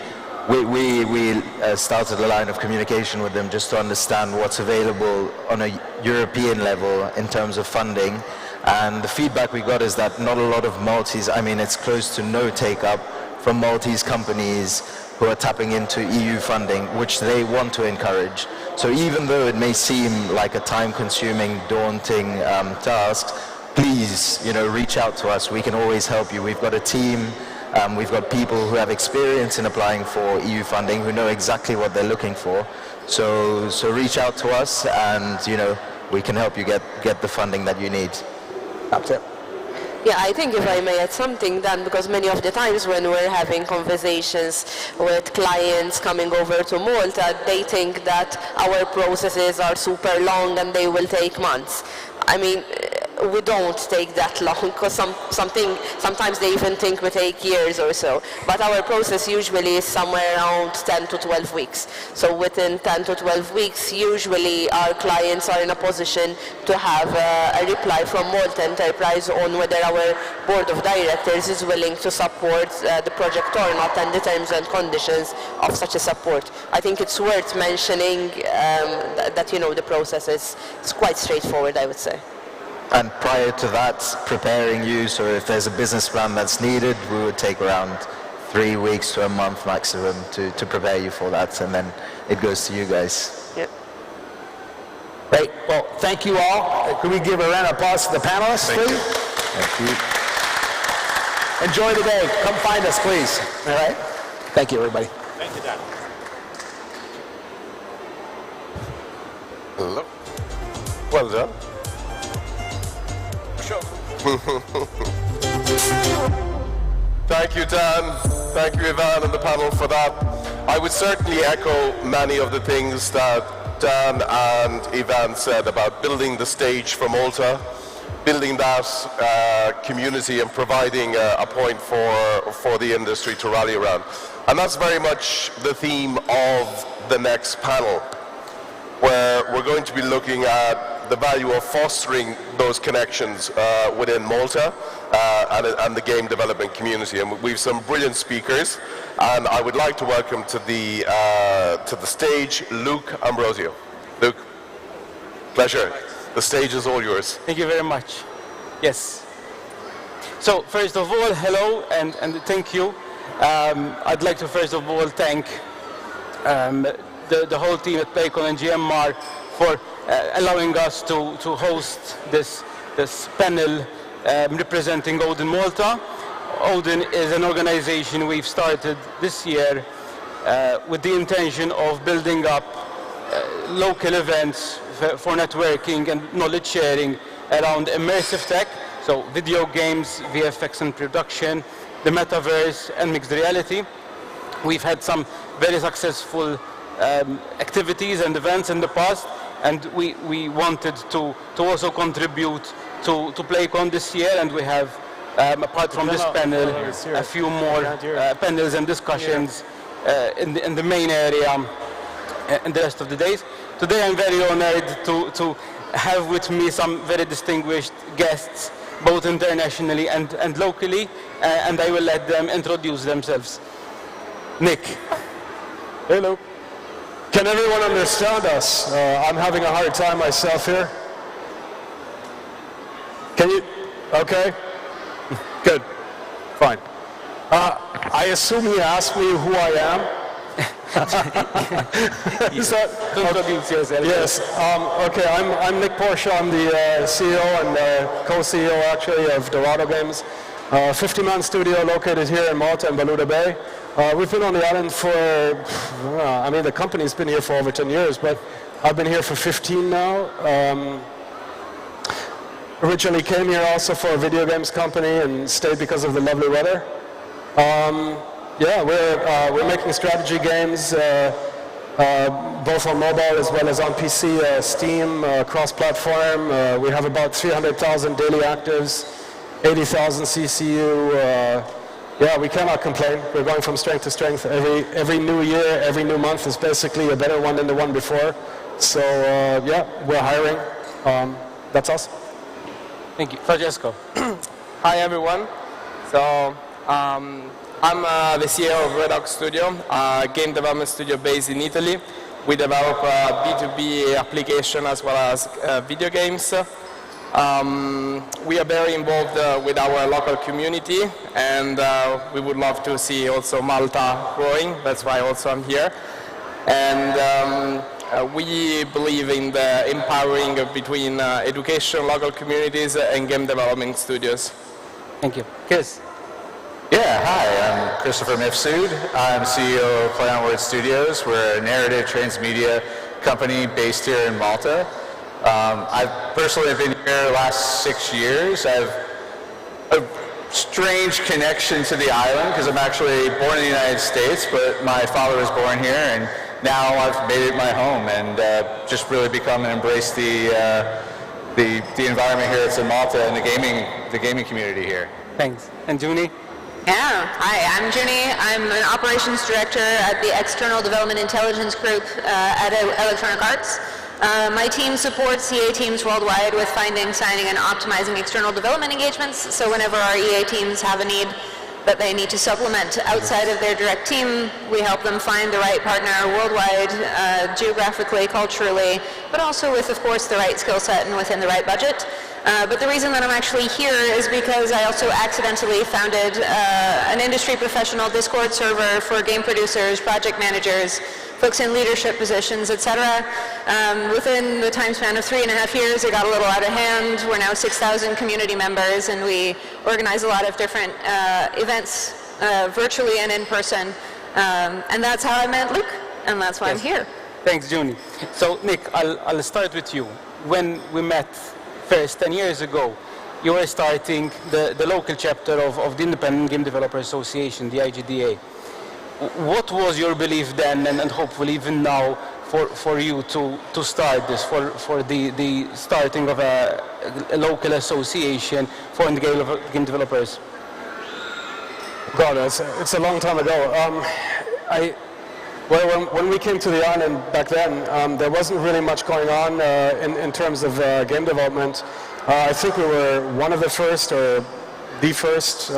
we started a line of communication with them just to understand what's available on a European level in terms of funding. And the feedback we got is that not a lot of Maltese, I mean, it's close to no take-up from Maltese companies who are tapping into EU funding, which they want to encourage. So even though it may seem like a time-consuming, daunting task, please, reach out to us. We can always help you. We've got a team. We've got people who have experience in applying for EU funding, who know exactly what they're looking for. So reach out to us, and we can help you get the funding that you need. that's it. Yeah, I think if I may add something then, because many of the times when we're having conversations with clients coming over to Malta, they think that our processes are super long and they will take months. I mean, we don't take that long, because sometimes they even think we take years or so. But our process usually is somewhere around 10 to 12 weeks. So within 10 to 12 weeks, usually our clients are in a position to have a reply from Malta Enterprise on whether our board of directors is willing to support the project or not, and the terms and conditions of such a support. I think it's worth mentioning that the process is quite straightforward, I would say. And prior to that, preparing you, so if there's a business plan that's needed, we would take around 3 weeks to a month maximum to prepare you for that, and then it goes to you guys. Yep. Great. Well, thank you all. Could we give a round of applause to the panelists, please? Thank you. Enjoy the day. Come find us, please. All right? Thank you, everybody. Thank you, Dan. Hello. Well done. Thank you, Dan. Thank you, Ivan, and the panel for that. I would certainly echo many of the things that Dan and Ivan said about building the stage for Malta, building that community and providing a point for the industry to rally around. And that's very much the theme of the next panel, where we're going to be looking at the value of fostering those connections within Malta and the game development community. And we've some brilliant speakers, and I would like to welcome to the stage Luke Ambrosio. Luke, pleasure. The stage is all yours. Thank you very much. Yes. So first of all, hello and thank you. I'd like to first of all thank the whole team at PLAYCON and GMR for allowing us to host this panel representing Odin Malta. Odin is an organization we've started this year with the intention of building up local events for networking and knowledge sharing around immersive tech, so video games, VFX and production, the metaverse and mixed reality. We've had some very successful activities and events in the past, and we wanted to also contribute to PLAYCON this year, and we have, apart from this panel, a few more panels and discussions in the main area in the rest of the days. Today I'm very honored to have with me some very distinguished guests, both internationally and locally, and I will let them introduce themselves. Nick. Hello. Can everyone understand us? I'm having a hard time myself here. Can you? Okay. Good. Fine. I assume he asked me who I am. Is that? Don't introduce yourself. Yes. Okay. I'm Nick Porsche. I'm the CEO and co-CEO actually of Dorado Games, 50-man studio located here in Malta in Baluda Bay. We've been on the island for, I mean, the company's been here for over 10 years, but I've been here for 15 now. Originally came here also for a video games company and stayed because of the lovely weather. Yeah, we're making strategy games, both on mobile as well as on PC, Steam, cross-platform. We have about 300,000 daily actives, 80,000 CCU. Yeah, we cannot complain. We're going from strength to strength. Every new year, every new month is basically a better one than the one before. So yeah, we're hiring. That's us. Thank you. Francesco. Hi everyone. So I'm the CEO of Redox Studio, a game development studio based in Italy. We develop B2B application as well as video games. We are very involved with our local community, and we would love to see also Malta growing. That's why also I'm here. And we believe in the empowering between education, local communities, and game development studios. Thank you. Chris. Yeah, hi, I'm Christopher Mifsud. I'm CEO of PLAYCON.mt Studios. We're a narrative transmedia company based here in Malta. I've personally been here the last 6 years. I have a strange connection to the island because I'm actually born in the United States, but my father was born here, and now I've made it my home and just really become and embrace the environment here in Malta and the gaming community here. Thanks. And Junie? Yeah, hi, I'm Junie. I'm an operations director at the External Development Intelligence Group at Electronic Arts. My team supports EA teams worldwide with finding, signing, and optimizing external development engagements. So whenever our EA teams have a need that they need to supplement outside of their direct team, we help them find the right partner worldwide, geographically, culturally, but also with, of course, the right skill set and within the right budget. But the reason that I'm actually here is because I also accidentally founded an industry professional Discord server for game producers, project managers, folks in leadership positions, etc. Within the time span of 3.5 years, it got a little out of hand. We're now 6,000 community members, and we organize a lot of different events, virtually and in person. And that's how I met Luke, and that's why I'm here. Thanks, Junie. So, Nick, I'll start with you. When we met first 10 years ago, you were starting the local chapter of the Independent Game Developer Association, the IGDA. What was your belief then, and hopefully even now, for you to start this, for the starting of a local association for game developers? God, it's a long time ago. When we came to the island back then, there wasn't really much going on in terms of game development. I think we were one of the first, or the first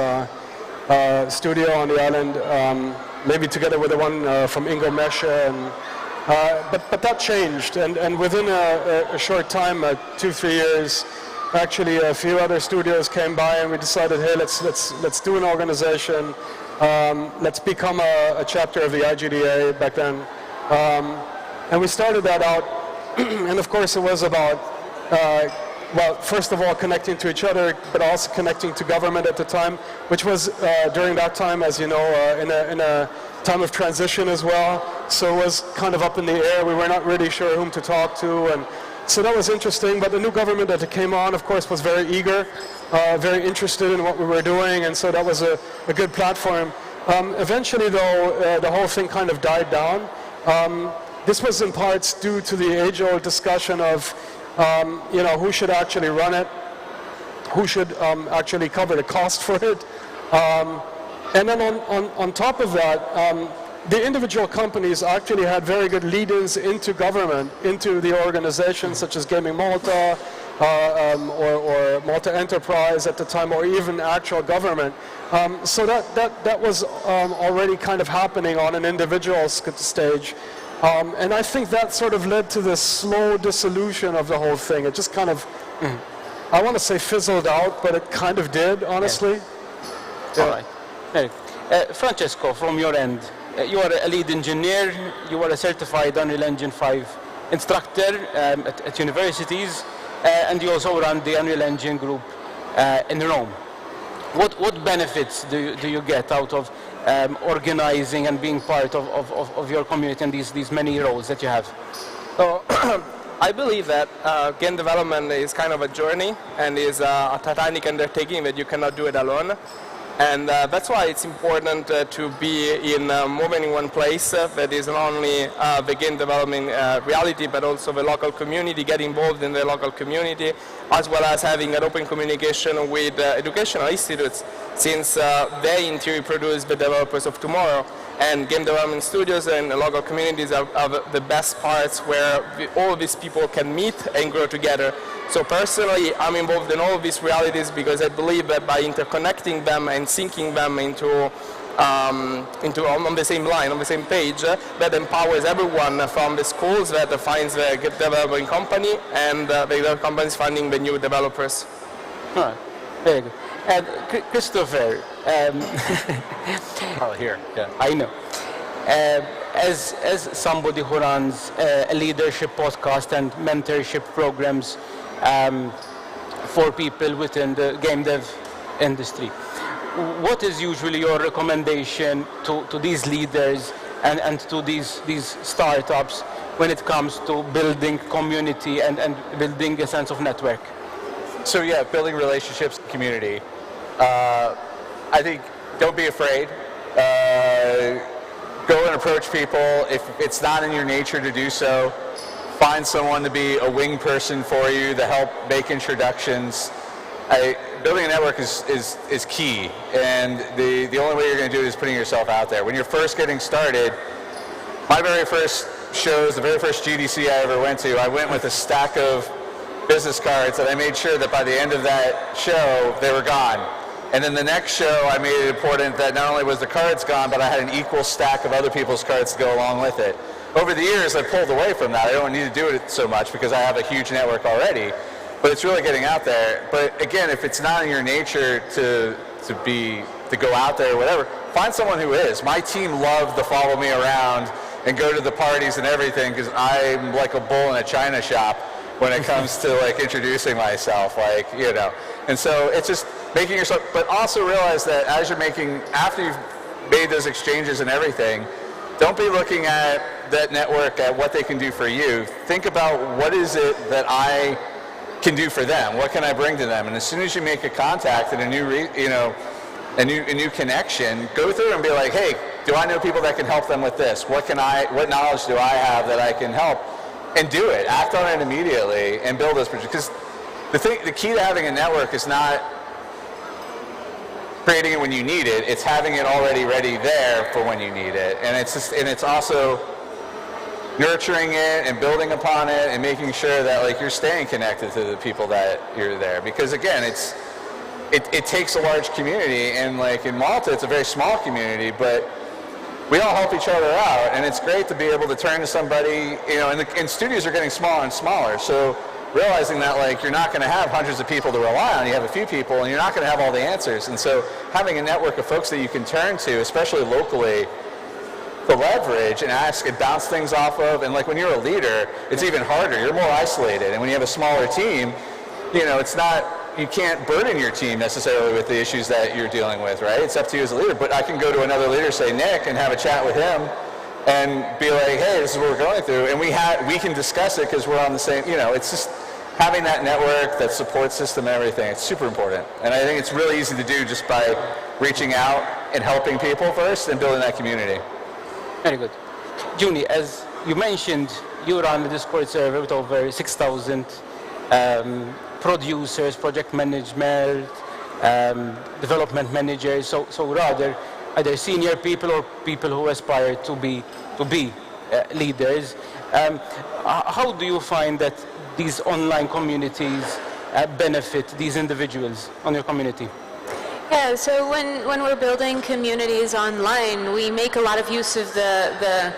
studio on the island, maybe together with the one from Ingo Mesche. But that changed, and within a short time, 2-3 years, actually a few other studios came by, and we decided, hey, let's do an organization. Let's become a chapter of the IGDA back then. And we started that out, and of course it was about, well, first of all, connecting to each other, but also connecting to government at the time, which was during that time, as you know, in a time of transition as well. So it was kind of up in the air. We were not really sure whom to talk to, and so that was interesting. But the new government that came on, of course, was very eager, very interested in what we were doing, and so that was a good platform. Eventually, though, the whole thing kind of died down. This was in parts due to the age-old discussion of, you know, who should actually run it, who should actually cover the cost for it. And then on top of that, the individual companies actually had very good lead-ins into government, into the organizations such as Gaming Malta, or Malta Enterprise at the time, or even actual government. So that was already kind of happening on an individual stage. And I think that sort of led to this slow dissolution of the whole thing. It just kind of, I want to say fizzled out, but it kind of did, honestly. Yeah. All right. Hey. Francesco, from your end, you are a lead engineer, you are a certified Unreal Engine 5 instructor at universities, and you also run the Unreal Engine group in Rome. What benefits do you get out of organizing and being part of your community and these many roles that you have? So I believe that game development is kind of a journey and is a titanic undertaking that you cannot do it alone. And that's why it's important to be in more than one place that is not only the game development reality, but also the local community, get involved in the local community, as well as having an open communication with educational institutes, since they in theory produce the developers of tomorrow. And game development studios and local communities are the best parts where all these people can meet and grow together. So personally, I'm involved in all of these realities because I believe that by interconnecting them and syncing them into on the same line, on the same page, that empowers everyone from the schools that finds the developing company and the companies finding the new developers. All right, very good. And Christopher, Oh, here, yeah. I know. As somebody who runs a leadership podcast and mentorship programs for people within the game dev industry, what is usually your recommendation to these leaders and to these startups when it comes to building community and building a sense of network? So yeah, building relationships, community. I think don't be afraid. Go and approach people. If it's not in your nature to do so, find someone to be a wing person for you to help make introductions. Building a network is key, and the only way you're going to do it is putting yourself out there. When you're first getting started, my very first shows, the very first GDC I ever went to, I went with a stack of business cards, and I made sure that by the end of that show, they were gone. And then the next show, I made it important that not only was the cards gone, but I had an equal stack of other people's cards to go along with it. Over the years, I pulled away from that. I don't need to do it so much because I have a huge network already. But it's really getting out there. But again, if it's not in your nature to go out there or whatever, find someone who is. My team loved to follow me around and go to the parties and everything because I'm like a bull in a china shop when it comes to like introducing myself, like, you know. And so it's just making yourself, but also realize that as you're after you've made those exchanges and everything, don't be looking at that network at what they can do for you. Think about what is it that I can do for them? What can I bring to them? And as soon as you make a contact and a new connection, go through and be like, hey, do I know people that can help them with this? What knowledge do I have that I can help? And do it. Act on it immediately and build those bridges. Because the key to having a network is not creating it when you need it. It's having it already ready there for when you need it. And it's also nurturing it and building upon it and making sure that like you're staying connected to the people that you're there. Because again, it takes a large community, and like in Malta, it's a very small community, but we all help each other out, and it's great to be able to turn to somebody, you know, and studios are getting smaller and smaller, so realizing that like you're not going to have hundreds of people to rely on, you have a few people, and you're not going to have all the answers, and so having a network of folks that you can turn to, especially locally, to leverage and ask and bounce things off of, and like when you're a leader, it's even harder, you're more isolated, and when you have a smaller team, you know, you can't burden your team necessarily with the issues that you're dealing with, right? It's up to you as a leader, but I can go to another leader, say Nick, and have a chat with him and be like, hey, this is what we're going through, and we can discuss it because we're on the same, you know, it's just having that network, that support system and everything, it's super important. And I think it's really easy to do just by reaching out and helping people first and building that community. Very good. Juni, as you mentioned, you run the Discord server with over 6,000 producers, project management, development managers, so rather either senior people or people who aspire to be leaders. How do you find that these online communities benefit these individuals on your community? Yeah, so when we're building communities online, we make a lot of use of the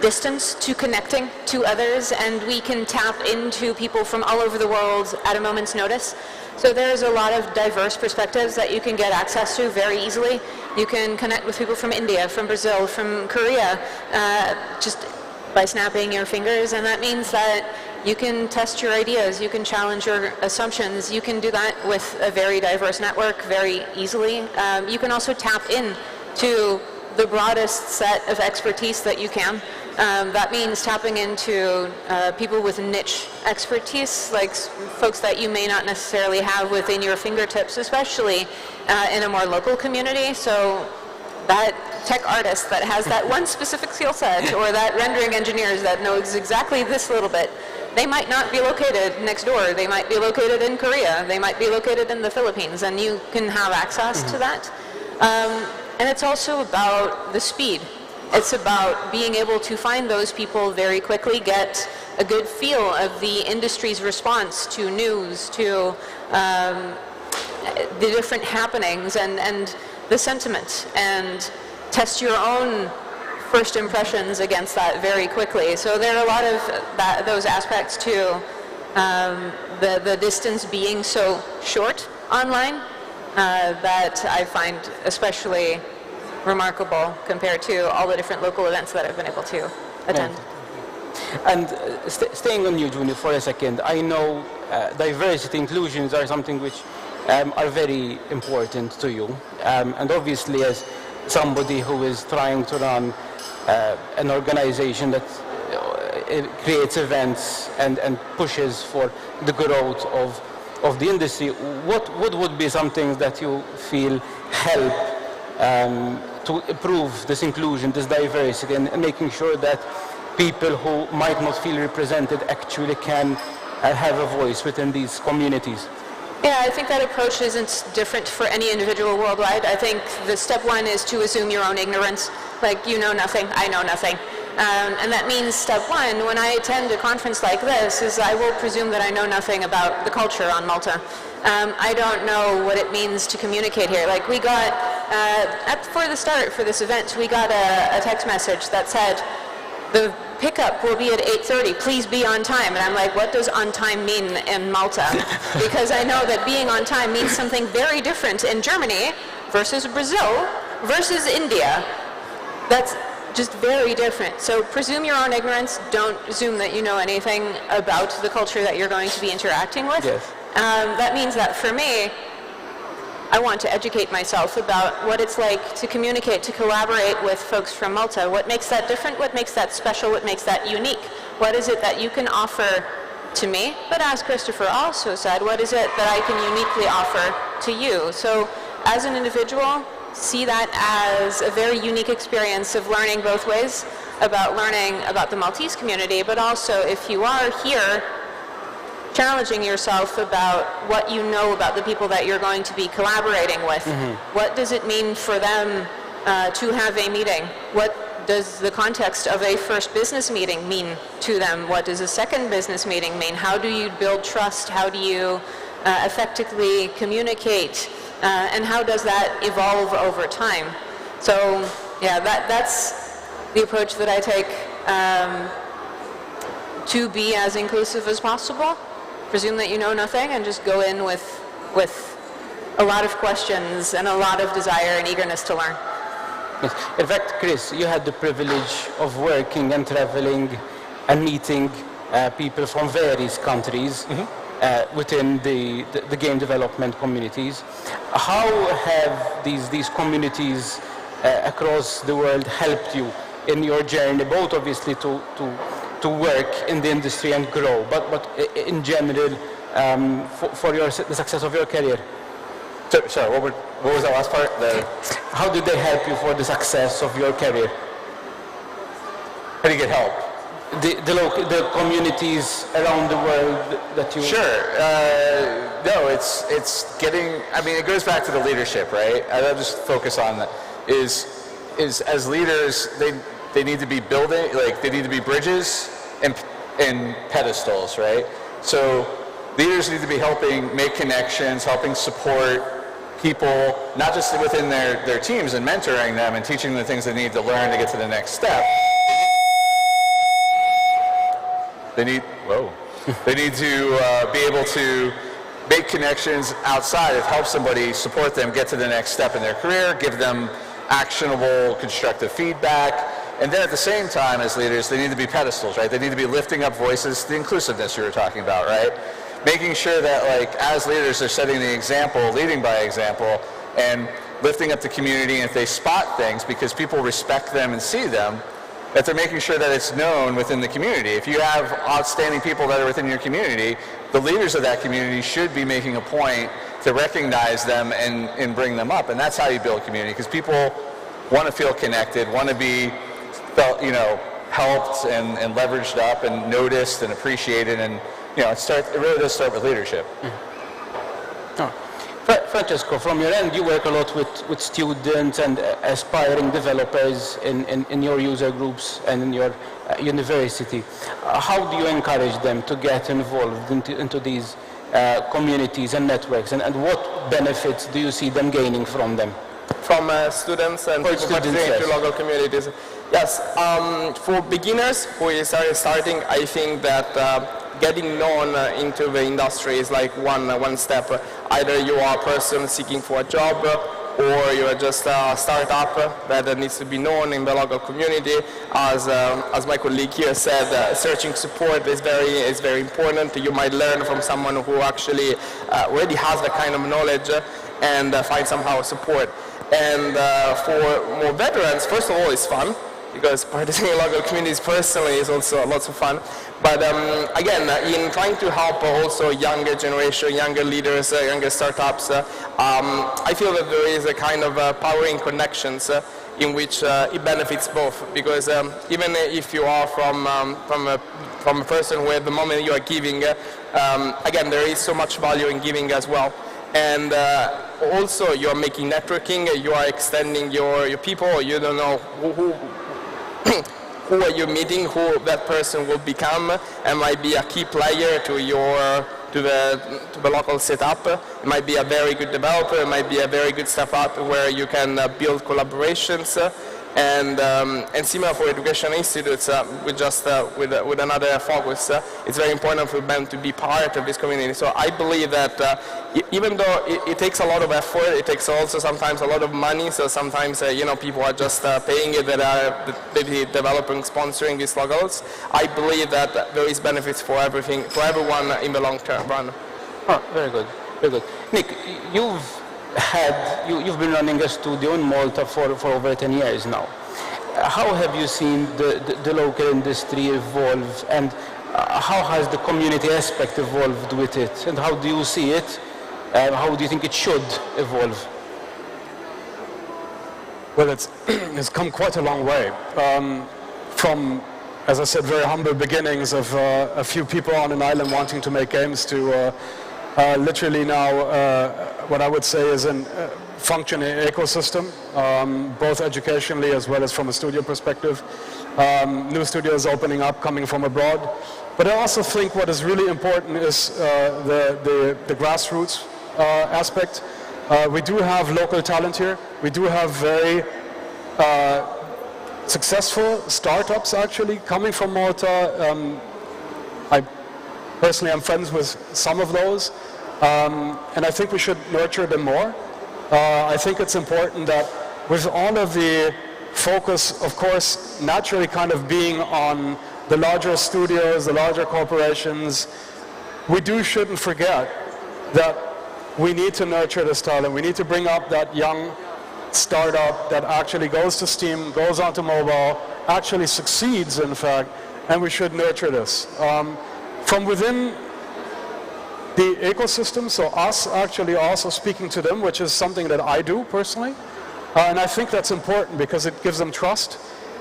distance to connecting to others, and we can tap into people from all over the world at a moment's notice. So there's a lot of diverse perspectives that you can get access to very easily. You can connect with people from India, from Brazil, from Korea, just by snapping your fingers, and that means that you can test your ideas, you can challenge your assumptions, you can do that with a very diverse network very easily. You can also tap in to the broadest set of expertise that you can. That means tapping into people with niche expertise, like folks that you may not necessarily have within your fingertips, especially in a more local community. So that tech artist that has that one specific skill set, or that rendering engineers that knows exactly this little bit, they might not be located next door. They might be located in Korea. They might be located in the Philippines, and you can have access to that. And it's also about the speed. It's about being able to find those people very quickly, get a good feel of the industry's response to news, to the different happenings and the sentiment, and test your own first impressions against that very quickly. So there are a lot of those aspects to the distance being so short online that I find especially remarkable compared to all the different local events that I've been able to attend. And staying on you, Juni, for a second, I know diversity inclusions are something which are very important to you. And obviously, as somebody who is trying to run an organization that creates events and pushes for the growth of the industry, what would be something that you feel help to improve this inclusion, this diversity, and making sure that people who might not feel represented actually can have a voice within these communities? Yeah, I think that approach isn't different for any individual worldwide. I think the step one is to assume your own ignorance. Like, you know nothing, I know nothing. And that means step one, when I attend a conference like this, is I will presume that I know nothing about the culture on Malta. I don't know what it means to communicate here. Like, we got, for the start for this event, we got a text message that said, the pickup will be at 8:30, please be on time. And I'm like, what does on time mean in Malta? Because I know that being on time means something very different in Germany versus Brazil versus India. That's just very different. So presume your own ignorance. Don't assume that you know anything about the culture that you're going to be interacting with. Yes. That means that for me, I want to educate myself about what it's like to communicate, to collaborate with folks from Malta. What makes that different? What makes that special? What makes that unique? What is it that you can offer to me? But as Christopher also said, what is it that I can uniquely offer to you? So as an individual, see that as a very unique experience of learning both ways, about learning about the Maltese community, but also if you are here, challenging yourself about what you know about the people that you're going to be collaborating with. What does it mean for them to have a meeting? What does the context of a first business meeting mean to them? What does a second business meeting mean? How do you build trust? How do you effectively communicate? And how does that evolve over time? So yeah, that's the approach that I take to be as inclusive as possible. Presume that you know nothing and just go in with a lot of questions and a lot of desire and eagerness to learn. Yes. In fact, Chris, you had the privilege of working and traveling and meeting people from various countries within the game development communities. How have these communities across the world helped you in your journey, both obviously to work in the industry and grow, but in general for the success of your career? Sorry, what was that last part? How did they help you for the success of your career? How do you get help? The communities around the world that you... Sure. No, it's getting... I mean, it goes back to the leadership, right? I'll just focus on that. Is as leaders, they need to be building, like they need to be bridges and pedestals, right? So leaders need to be helping make connections, helping support people, not just within their teams and mentoring them and teaching them the things they need to learn to get to the next step. They need they need to be able to make connections outside. It helps somebody, support them, get to the next step in their career, give them actionable, constructive feedback. And then at the same time, as leaders, they need to be pedestals, right? They need to be lifting up voices, the inclusiveness you were talking about, right? Making sure that, like, as leaders, they're setting the example, leading by example, and lifting up the community. And if they spot things, because people respect them and see them, that they're making sure that it's known within the community. If you have outstanding people that are within your community, the leaders of that community should be making a point to recognize them and bring them up. And that's how you build community, because people want to feel connected, want to be felt, you know, helped and leveraged up and noticed and appreciated. And, you know, it really does start with leadership. Francesco, from your end, you work a lot with students and aspiring developers in your user groups and in your university. How do you encourage them to get involved into these communities and networks, and what benefits do you see them gaining from them? From students and people participating to local communities. Yes, for beginners who is starting, I think that getting known into the industry is like one step. Either you are a person seeking for a job, or you are just a startup that needs to be known in the local community. As my colleague here said, searching support is very important. You might learn from someone who actually already has the kind of knowledge and find somehow support. And for more veterans, first of all, it's fun, because participating in local communities personally is also lots of fun. But again, in trying to help also younger generation, younger leaders, younger startups, I feel that there is a kind of power in connections in which it benefits both. Because even if you are from a person who at the moment you are giving, again, there is so much value in giving as well. And also you are making networking, you are extending your people. You don't know who are you meeting, who that person will become, and might be a key player to the local setup. It might be a very good developer, it might be a very good startup where you can build collaborations. And similar for education institutes, with another focus, it's very important for them to be part of this community. So I believe that even though it takes a lot of effort, it takes also sometimes a lot of money. So sometimes people are just paying it, that are maybe developing, sponsoring these locals. I believe that there is benefits for everyone in the long term run. Oh, very good, very good. Nick, you've been running a studio in Malta for over 10 years now. How have you seen the local industry evolve, and how has the community aspect evolved with it, and how do you see it? How do you think it should evolve? Well, it's come quite a long way. From, as I said, very humble beginnings of a few people on an island wanting to make games to literally now what I would say is a functioning ecosystem, both educationally as well as from a studio perspective. New studios opening up, coming from abroad. But I also think what is really important is the grassroots aspect. We do have local talent here. We do have very successful startups actually coming from Malta. Personally, I'm friends with some of those, and I think we should nurture them more. I think it's important that with all of the focus, of course, naturally kind of being on the larger studios, the larger corporations, we shouldn't forget that we need to nurture this talent. We need to bring up that young startup that actually goes to Steam, goes onto mobile, actually succeeds, in fact, and we should nurture this. From within the ecosystem, so us actually also speaking to them, which is something that I do personally. And I think that's important because it gives them trust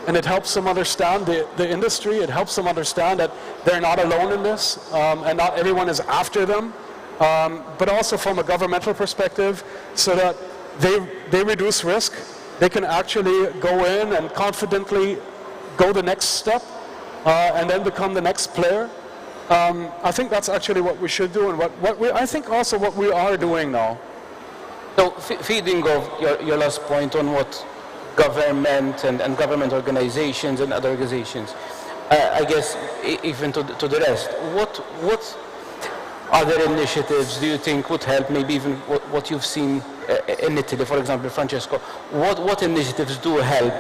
and it helps them understand the industry. It helps them understand that they're not alone in this and not everyone is after them. But also from a governmental perspective, so that they reduce risk. They can actually go in and confidently go the next step and then become the next player. I think that's actually what we should do, and I think also what we are doing now. So feeding off your last point on what government and government organizations and other organizations, I guess even to the rest, what other initiatives do you think would help, maybe even what you've seen in Italy, for example, Francesco? What initiatives do help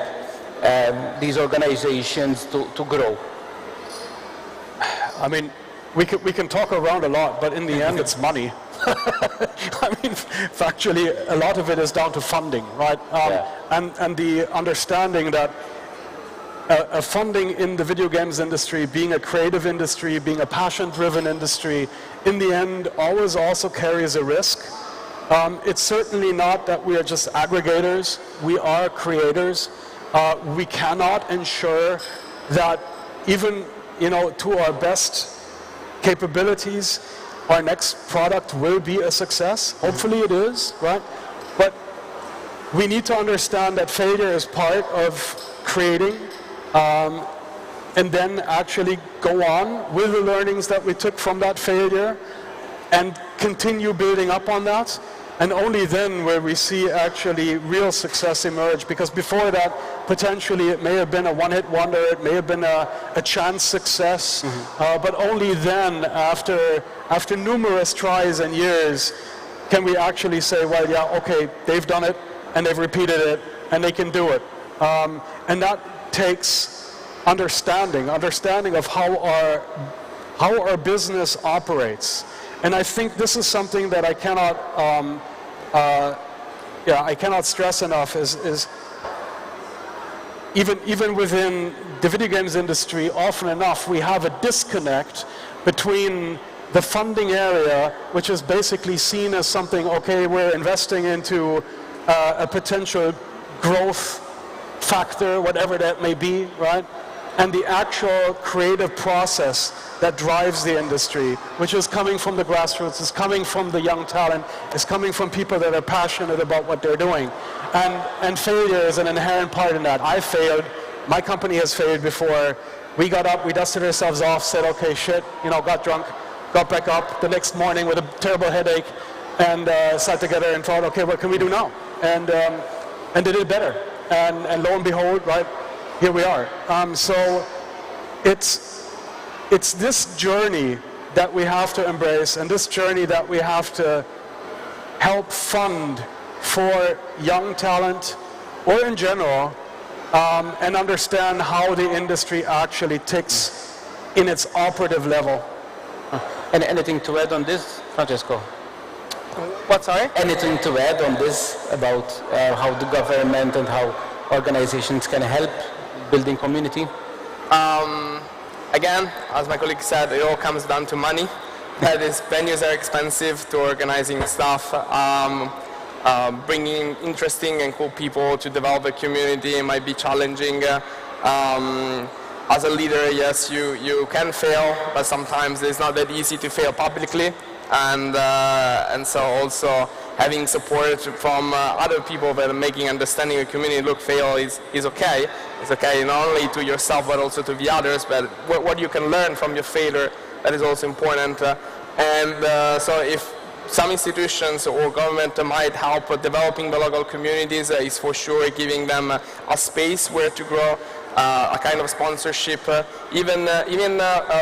these organizations to grow? I mean, we can talk around a lot, but in the end, it's money. I mean, factually, a lot of it is down to funding, right? And the understanding that funding in the video games industry, being a creative industry, being a passion-driven industry, in the end, always also carries a risk. It's certainly not that we are just aggregators. We are creators. We cannot ensure that even, to our best capabilities, our next product will be a success. Hopefully it is, right? But we need to understand that failure is part of creating, and then actually go on with the learnings that we took from that failure and continue building up on that. And only then will we see actually real success emerge, because before that, potentially it may have been a one-hit wonder, it may have been a chance success, but only then, after numerous tries and years, can we actually say, well, yeah, okay, they've done it, and they've repeated it, and they can do it. And that takes understanding of how our business operates. And I think this is something that I cannot stress enough. Is even within the video games industry, often enough we have a disconnect between the funding area, which is basically seen as something, okay, we're investing into a potential growth factor, whatever that may be, right? And the actual creative process that drives the industry, which is coming from the grassroots, is coming from the young talent, is coming from people that are passionate about what they're doing. And failure is an inherent part in that. I failed. My company has failed before. We got up, we dusted ourselves off, said, okay, shit, got drunk, got back up the next morning with a terrible headache, and sat together and thought, okay, what can we do now? And did it better. And lo and behold, right, here we are. So it's this journey that we have to embrace, and this journey that we have to help fund for young talent, or in general, and understand how the industry actually ticks in its operative level. And anything to add on this, Francesco? What, sorry? Anything to add on this about how the government and how organizations can help building community? Again, as my colleague said, it all comes down to money. That is, venues are expensive to organizing stuff. Bringing interesting and cool people to develop a community might be challenging. As a leader, yes, you can fail, but sometimes it's not that easy to fail publicly. And so also having support from other people that are making understanding a community look fail is okay. It's okay not only to yourself but also to the others, but what you can learn from your failure, that is also important. So if some institutions or government might help developing the local communities, is for sure giving them a space where to grow, a kind of sponsorship, even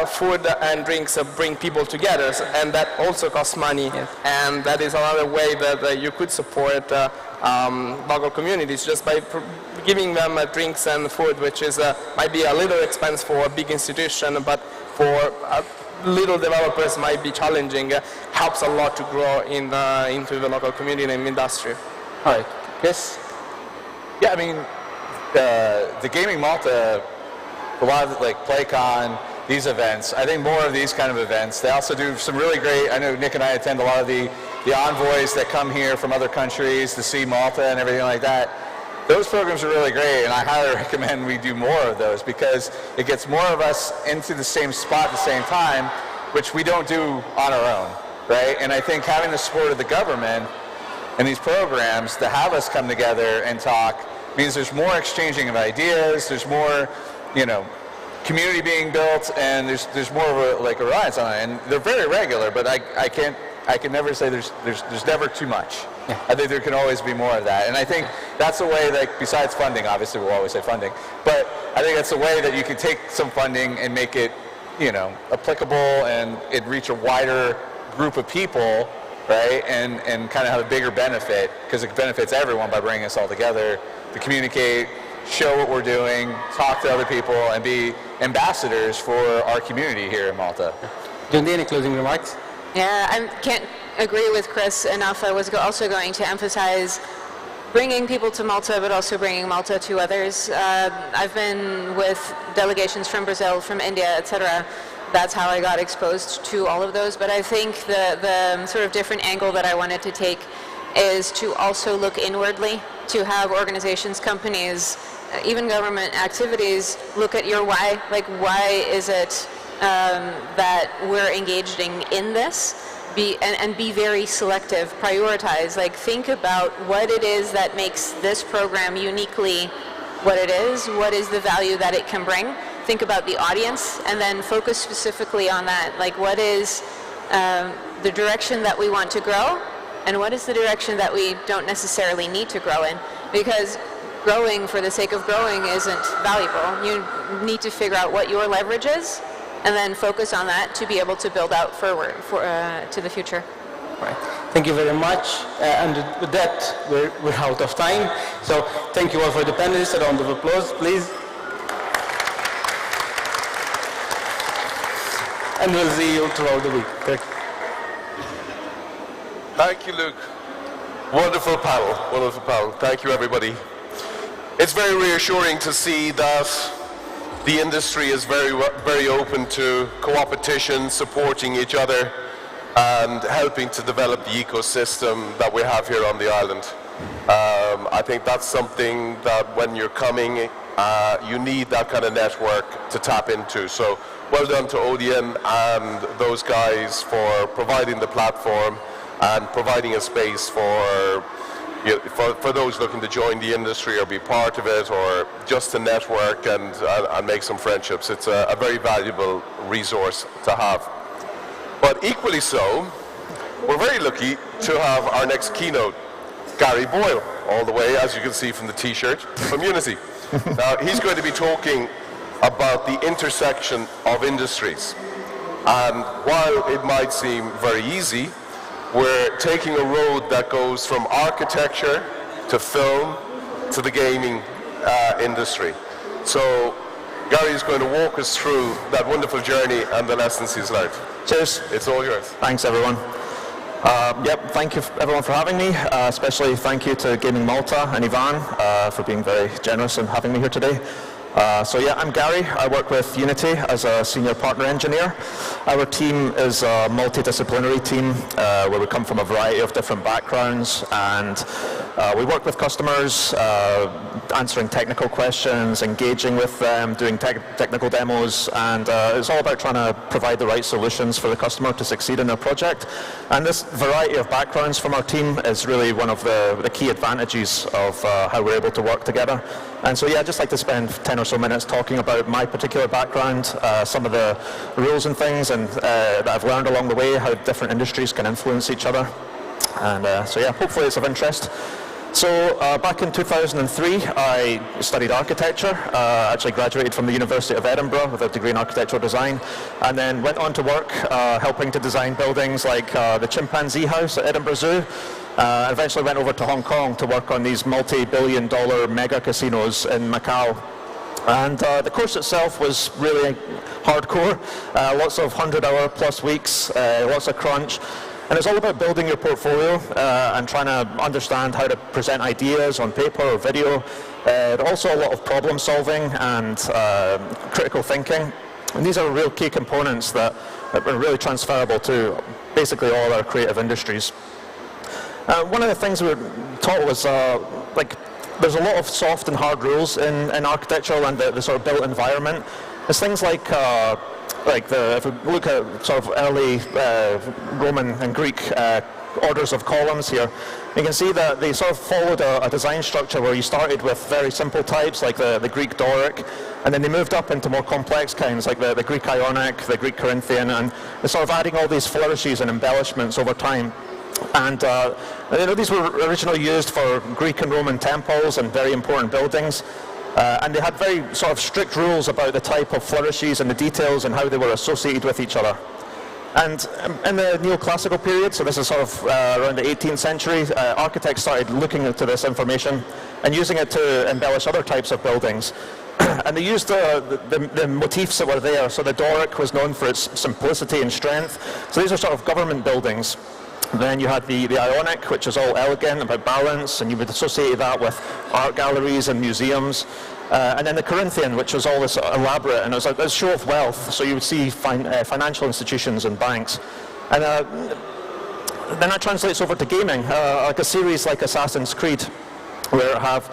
food and drinks bring people together, and that also costs money. Yes. And that is another way that you could support local communities, just by giving them drinks and food, which is might be a little expensive for a big institution, but for little developers might be challenging, helps a lot to grow into the local community and industry. All right. Yes? Yeah, I mean, the Gaming Malta, a lot of like PlayCon, these events, I think more of these kind of events. They also do some really great, I know Nick and I attend a lot of the envoys that come here from other countries to see Malta and everything like that. Those programs are really great, and I highly recommend we do more of those, because it gets more of us into the same spot at the same time, which we don't do on our own, right? And I think having the support of the government and these programs to have us come together and talk means there's more exchanging of ideas, there's more, community being built, and there's more of a reliance on it. And they're very regular, but I can never say there's never too much. I think there can always be more of that. And I think that's a way, like, besides funding, obviously we'll always say funding, but I think that's a way that you can take some funding and make it, you know, applicable and it reach a wider group of people, right? And kind of have a bigger benefit, because it benefits everyone by bringing us all together to communicate, show what we're doing, talk to other people, and be ambassadors for our community here in Malta. Jundi, any closing remarks? Yeah, I can't agree with Chris enough. I was also going to emphasize bringing people to Malta, but also bringing Malta to others. I've been with delegations from Brazil, from India, etc. That's how I got exposed to all of those. But I think the sort of different angle that I wanted to take is to also look inwardly, to have organizations, companies, even government activities look at your why. Like, why is it that we're engaging in this? And be very selective, prioritize, like think about what it is that makes this program uniquely what it is the value that it can bring, think about the audience, and then focus specifically on that, like what is the direction that we want to grow, and what is the direction that we don't necessarily need to grow in, because growing for the sake of growing isn't valuable. You need to figure out what your leverage is, and then focus on that to be able to build out forward to the future. Right. Thank you very much. And with that, we're out of time. So thank you all for the panelists. A round of applause, please. And we'll see you throughout the week. Thank you, Luke. Wonderful panel, wonderful panel. Thank you, everybody. It's very reassuring to see that the industry is very open to co-opetition, supporting each other, and helping to develop the ecosystem that we have here on the island. I think that's something that when you're coming, you need that kind of network to tap into. So well done to Odeon and those guys for providing the platform and providing a space for those looking to join the industry or be part of it, or just to network and make some friendships. It's a very valuable resource to have. But equally so, we're very lucky to have our next keynote, Gary Boyle, all the way, as you can see from the t-shirt, from Unity. Now, he's going to be talking about the intersection of industries. And while it might seem very easy, we're taking a road that goes from architecture to film to the gaming industry. So Gary is going to walk us through that wonderful journey and the lessons he's learned. Cheers. It's all yours. Thanks, everyone. Thank you everyone for having me. Especially thank you to Gaming Malta and Ivan for being very generous and having me here today. I'm Gary. I work with Unity as a senior partner engineer. Our team is a multidisciplinary team where we come from a variety of different backgrounds, and we work with customers, answering technical questions, engaging with them, doing technical demos, and it's all about trying to provide the right solutions for the customer to succeed in their project. And this variety of backgrounds from our team is really one of the key advantages of how we're able to work together. And so I'd just like to spend 10 or so minutes talking about my particular background, some of the rules and things that I've learned along the way, how different industries can influence each other. And hopefully it's of interest. So back in 2003, I studied architecture, actually graduated from the University of Edinburgh with a degree in architectural design, and then went on to work helping to design buildings like the Chimpanzee House at Edinburgh Zoo. Eventually went over to Hong Kong to work on these multi-billion-dollar mega casinos in Macau. And the course itself was really hardcore, lots of 100-hour plus weeks, lots of crunch. And it's all about building your portfolio and trying to understand how to present ideas on paper or video. Also a lot of problem solving and critical thinking. And these are real key components that are really transferable to basically all our creative industries. One of the things we were taught was there's a lot of soft and hard rules in architecture and the sort of built environment. There's things like if we look at sort of early Roman and Greek orders of columns here, you can see that they sort of followed a design structure where you started with very simple types like the Greek Doric, and then they moved up into more complex kinds like the Greek Ionic, the Greek Corinthian, and they're sort of adding all these flourishes and embellishments over time. And these were originally used for Greek and Roman temples and very important buildings. And they had very sort of strict rules about the type of flourishes and the details and how they were associated with each other. And in the neoclassical period, so this is sort of around the 18th century, architects started looking into this information and using it to embellish other types of buildings. And they used the motifs that were there. So the Doric was known for its simplicity and strength. So these are sort of government buildings. Then you had the Ionic, which is all elegant, about balance, and you would associate that with art galleries and museums. And then the Corinthian, which was all this elaborate, and it was a show of wealth, so you would see financial institutions and banks. And then that translates over to gaming, like a series like Assassin's Creed, where it have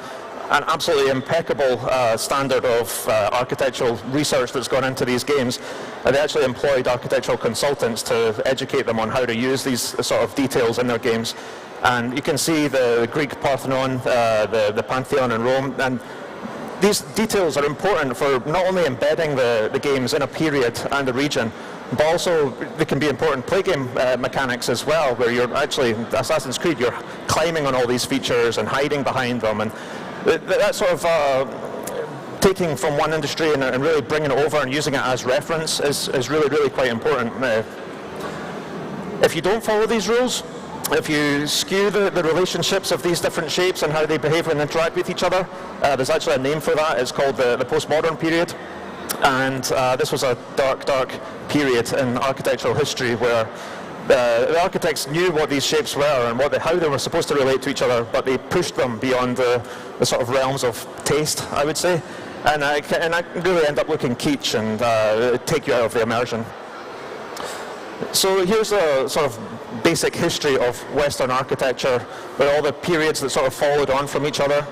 an absolutely impeccable standard of architectural research that's gone into these games. And they actually employed architectural consultants to educate them on how to use these sort of details in their games. And you can see the Greek Parthenon, the Pantheon in Rome, and these details are important for not only embedding the games in a period and a region, but also they can be important play game mechanics as well, where you're actually, Assassin's Creed, you're climbing on all these features and hiding behind them. And that sort of taking from one industry and really bringing it over and using it as reference is really, really quite important. If you don't follow these rules, if you skew the relationships of these different shapes and how they behave and interact with each other, there's actually a name for that. It's called the postmodern period. And this was a dark, dark period in architectural history where the architects knew what these shapes were and how they were supposed to relate to each other, but they pushed them beyond the sort of realms of taste, I would say. And I really end up looking kitsch and take you out of the immersion. So here's a sort of basic history of Western architecture, with all the periods that sort of followed on from each other.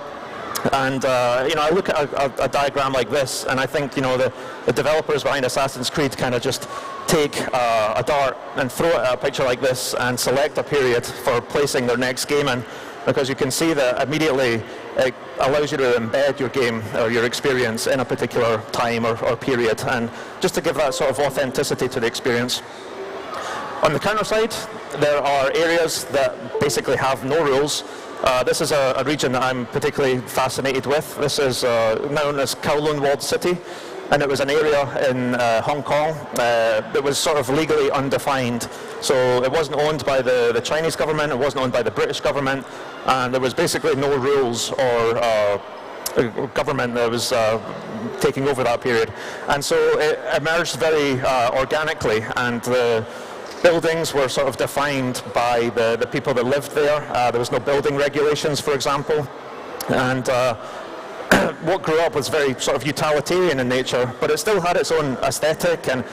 And I look at a diagram like this, and I think the developers behind Assassin's Creed kind of just take a dart and throw it at a picture like this and select a period for placing their next game in, because you can see that immediately it allows you to embed your game or your experience in a particular time or period, and just to give that sort of authenticity to the experience. On the counter side, there are areas that basically have no rules. This is a region that I'm particularly fascinated with. This is known as Kowloon Walled City, and it was an area in Hong Kong that was sort of legally undefined. So it wasn't owned by the Chinese government, it wasn't owned by the British government, and there was basically no rules or government that was taking over that period. And so it emerged very organically, and the buildings were sort of defined by the people that lived there. There was no building regulations, for example. And what grew up was very sort of utilitarian in nature, but it still had its own aesthetic, and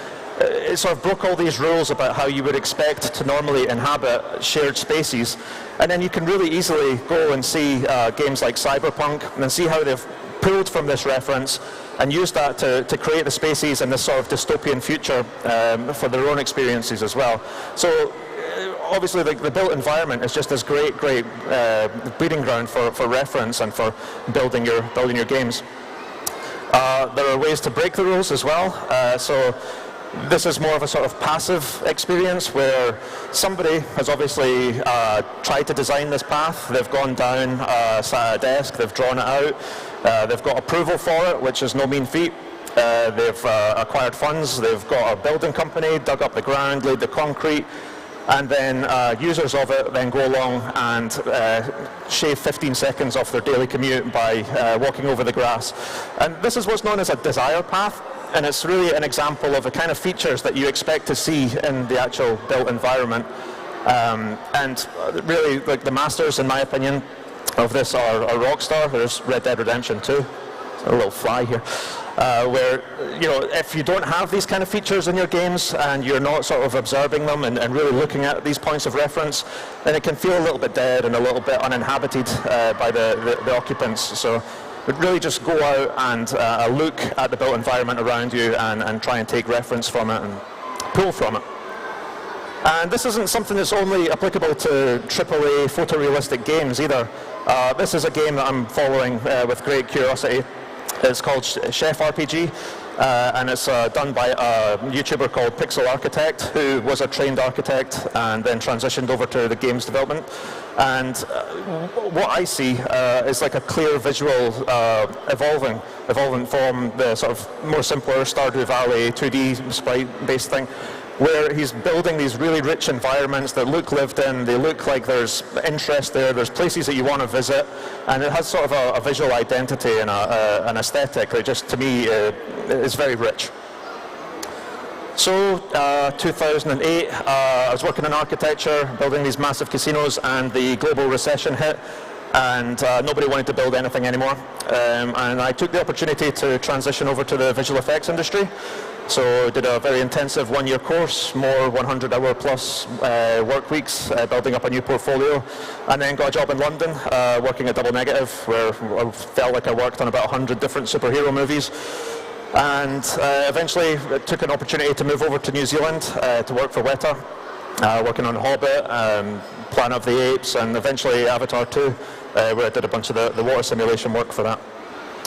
it sort of broke all these rules about how you would expect to normally inhabit shared spaces. And then you can really easily go and see games like Cyberpunk and see how they've pulled from this reference and used that to create the spaces and this sort of dystopian future for their own experiences as well. So obviously the built environment is just this great breeding ground for reference and for building your games. There are ways to break the rules as well. So this is more of a sort of passive experience where somebody has obviously tried to design this path. They've gone down, sat at a desk, they've drawn it out, they've got approval for it, which is no mean feat. They've acquired funds, they've got a building company, dug up the ground, laid the concrete, and then users of it then go along and shave 15 seconds off their daily commute by walking over the grass. And this is what's known as a desire path. And it's really an example of the kind of features that you expect to see in the actual built environment. And really, like, the masters, in my opinion, of this are Rockstar. There's Red Dead Redemption 2. A little fly here. Where, if you don't have these kind of features in your games and you're not sort of observing them and really looking at these points of reference, then it can feel a little bit dead and a little bit uninhabited by the occupants. So but really just go out and look at the built environment around you and try and take reference from it and pull from it. And this isn't something that's only applicable to AAA photorealistic games either. This is a game that I'm following with great curiosity. It's called Chef RPG. and it's done by a YouTuber called Pixel Architect, who was a trained architect and then transitioned over to the games development. And what I see is like a clear visual evolving from the sort of more simpler Stardew Valley 2D sprite-based thing, where he's building these really rich environments that look lived in, they look like there's interest there, there's places that you want to visit, and it has sort of a visual identity and an aesthetic that just, to me, is very rich. So, 2008, I was working in architecture, building these massive casinos, and the global recession hit, and nobody wanted to build anything anymore. And I took the opportunity to transition over to the visual effects industry. So I did a very intensive one-year course, more 100-hour plus work weeks, building up a new portfolio, and then got a job in London, working at Double Negative, where I felt like I worked on about 100 different superhero movies. And eventually took an opportunity to move over to New Zealand to work for Weta, working on Hobbit, Planet of the Apes, and eventually Avatar 2, where I did a bunch of the water simulation work for that.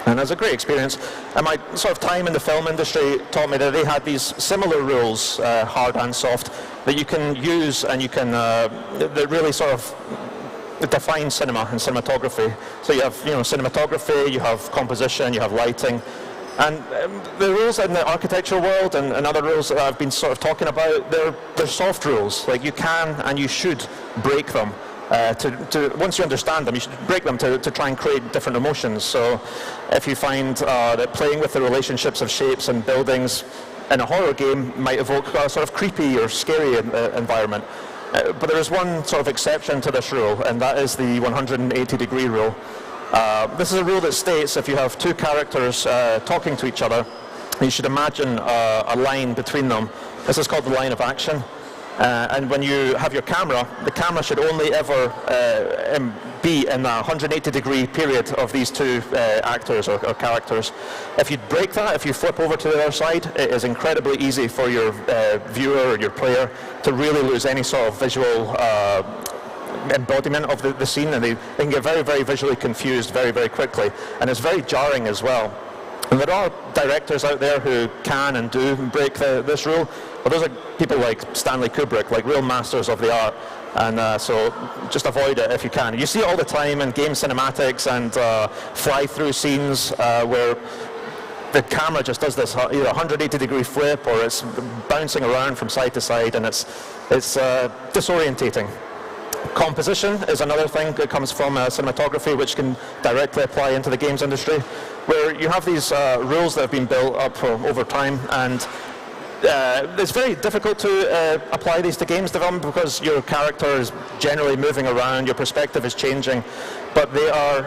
And it was a great experience. And my sort of time in the film industry taught me that they had these similar rules, hard and soft, that you can use and you can, that really sort of define cinema and cinematography. So you have, cinematography, you have composition, you have lighting. And the rules in the architectural world and other rules that I've been sort of talking about, they're soft rules. Like you can and you should break them. Once you understand them, you should break them to try and create different emotions. So if you find that playing with the relationships of shapes and buildings in a horror game might evoke a sort of creepy or scary environment. But there is one sort of exception to this rule, and that is the 180-degree rule. This is a rule that states if you have two characters talking to each other, you should imagine a line between them. This is called the line of action. And when you have your camera, the camera should only ever be in a 180-degree period of these two actors or characters. If you break that, if you flip over to the other side, it is incredibly easy for your viewer or your player to really lose any sort of visual embodiment of the scene, and they can get very, very visually confused very, very quickly. And it's very jarring as well. And there are directors out there who can and do break this rule, but those are people like Stanley Kubrick, like real masters of the art. And so just avoid it if you can. You see it all the time in game cinematics and fly-through scenes where the camera just does this either 180-degree flip or it's bouncing around from side to side, and it's disorientating. Composition is another thing that comes from cinematography, which can directly apply into the games industry, where you have these rules that have been built up over time, and it's very difficult to apply these to games development because your character is generally moving around, your perspective is changing, but they are,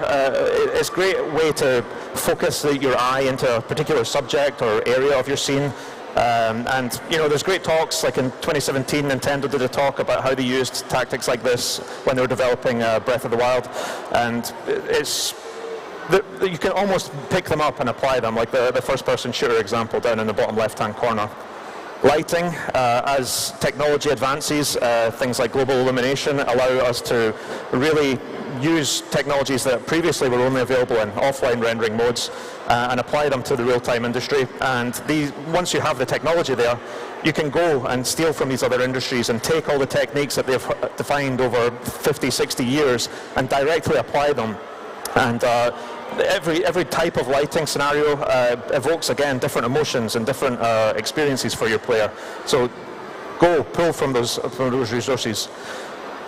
it's a great way to focus your eye into a particular subject or area of your scene. And there's great talks, like in 2017 Nintendo did a talk about how they used tactics like this when they were developing Breath of the Wild, and you can almost pick them up and apply them, like the first-person shooter example down in the bottom left-hand corner. Lighting, as technology advances, things like global illumination allow us to really use technologies that previously were only available in offline rendering modes and apply them to the real-time industry. And once you have the technology there, you can go and steal from these other industries and take all the techniques that they've defined over 50, 60 years and directly apply them. And every type of lighting scenario evokes, again, different emotions and different experiences for your player. So go pull from those resources.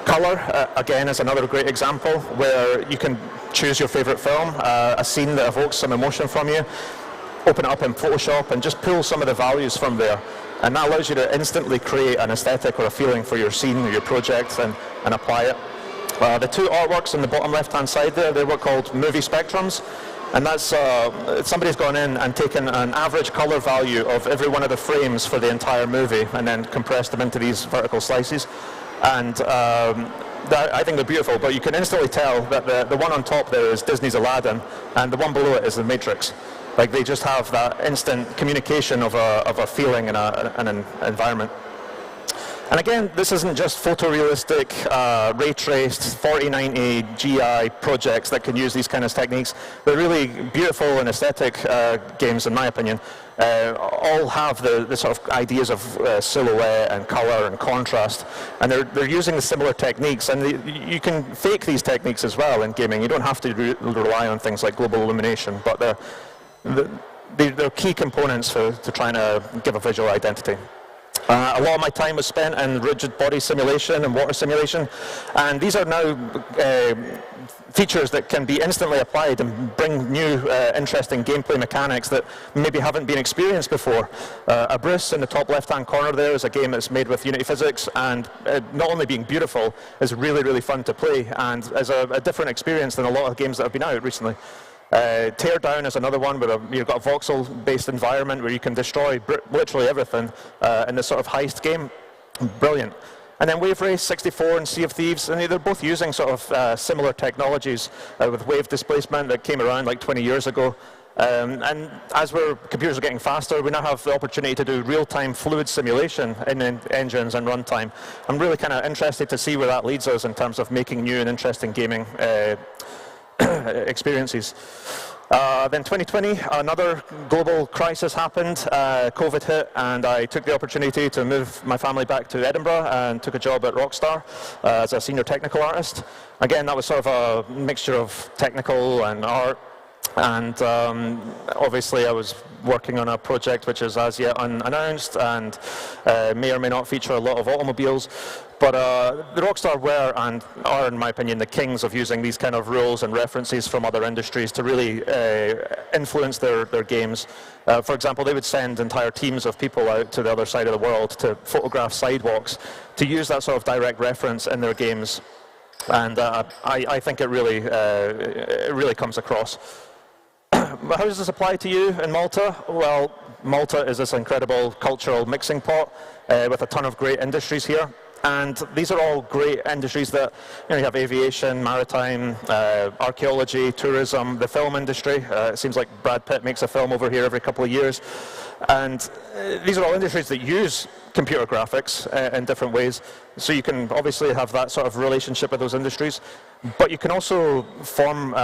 Color, again, is another great example where you can choose your favorite film, a scene that evokes some emotion from you, open it up in Photoshop and just pull some of the values from there. And that allows you to instantly create an aesthetic or a feeling for your scene or your project and apply it. The two artworks on the bottom left-hand side there, they were called movie spectrums. And that's, somebody's gone in and taken an average color value of every one of the frames for the entire movie and then compressed them into these vertical slices. And I think they're beautiful, but you can instantly tell that the one on top there is Disney's Aladdin, and the one below it is The Matrix. Like, they just have that instant communication of a feeling and an environment. And again, this isn't just photorealistic, ray-traced, 4090 GI projects that can use these kind of techniques. They're really beautiful and aesthetic games, in my opinion. All have the sort of ideas of silhouette and color and contrast, and they're using the similar techniques. And you can fake these techniques as well in gaming. You don't have to rely on things like global illumination, but they're key components to trying to give a visual identity. A lot of my time was spent in rigid body simulation and water simulation, and these are now features that can be instantly applied and bring new interesting gameplay mechanics that maybe haven't been experienced before. Abyss in the top left-hand corner there is a game that's made with Unity physics, and not only being beautiful, is really, really fun to play, and is a different experience than a lot of games that have been out recently. Teardown is another one where you've got a voxel-based environment where you can destroy literally everything in this sort of heist game. Brilliant. And then Wave Race 64 and Sea of Thieves, and they're both using sort of similar technologies with wave displacement that came around like 20 years ago. And as computers are getting faster, we now have the opportunity to do real-time fluid simulation in engines and runtime. I'm really kind of interested to see where that leads us in terms of making new and interesting gaming experiences. Then 2020, another global crisis happened. COVID hit, and I took the opportunity to move my family back to Edinburgh and took a job at Rockstar as a senior technical artist. Again, that was sort of a mixture of technical and art. And obviously I was working on a project which is as yet unannounced and may or may not feature a lot of automobiles. But the Rockstar were and are, in my opinion, the kings of using these kind of rules and references from other industries to really influence their games. For example, they would send entire teams of people out to the other side of the world to photograph sidewalks, to use that sort of direct reference in their games. And I think it really comes across. How does this apply to you in Malta? Well, Malta is this incredible cultural mixing pot with a ton of great industries here. And these are all great industries that, you have aviation, maritime, archaeology, tourism, the film industry. It seems like Brad Pitt makes a film over here every couple of years. And these are all industries that use computer graphics in different ways. So you can obviously have that sort of relationship with those industries, but you can also form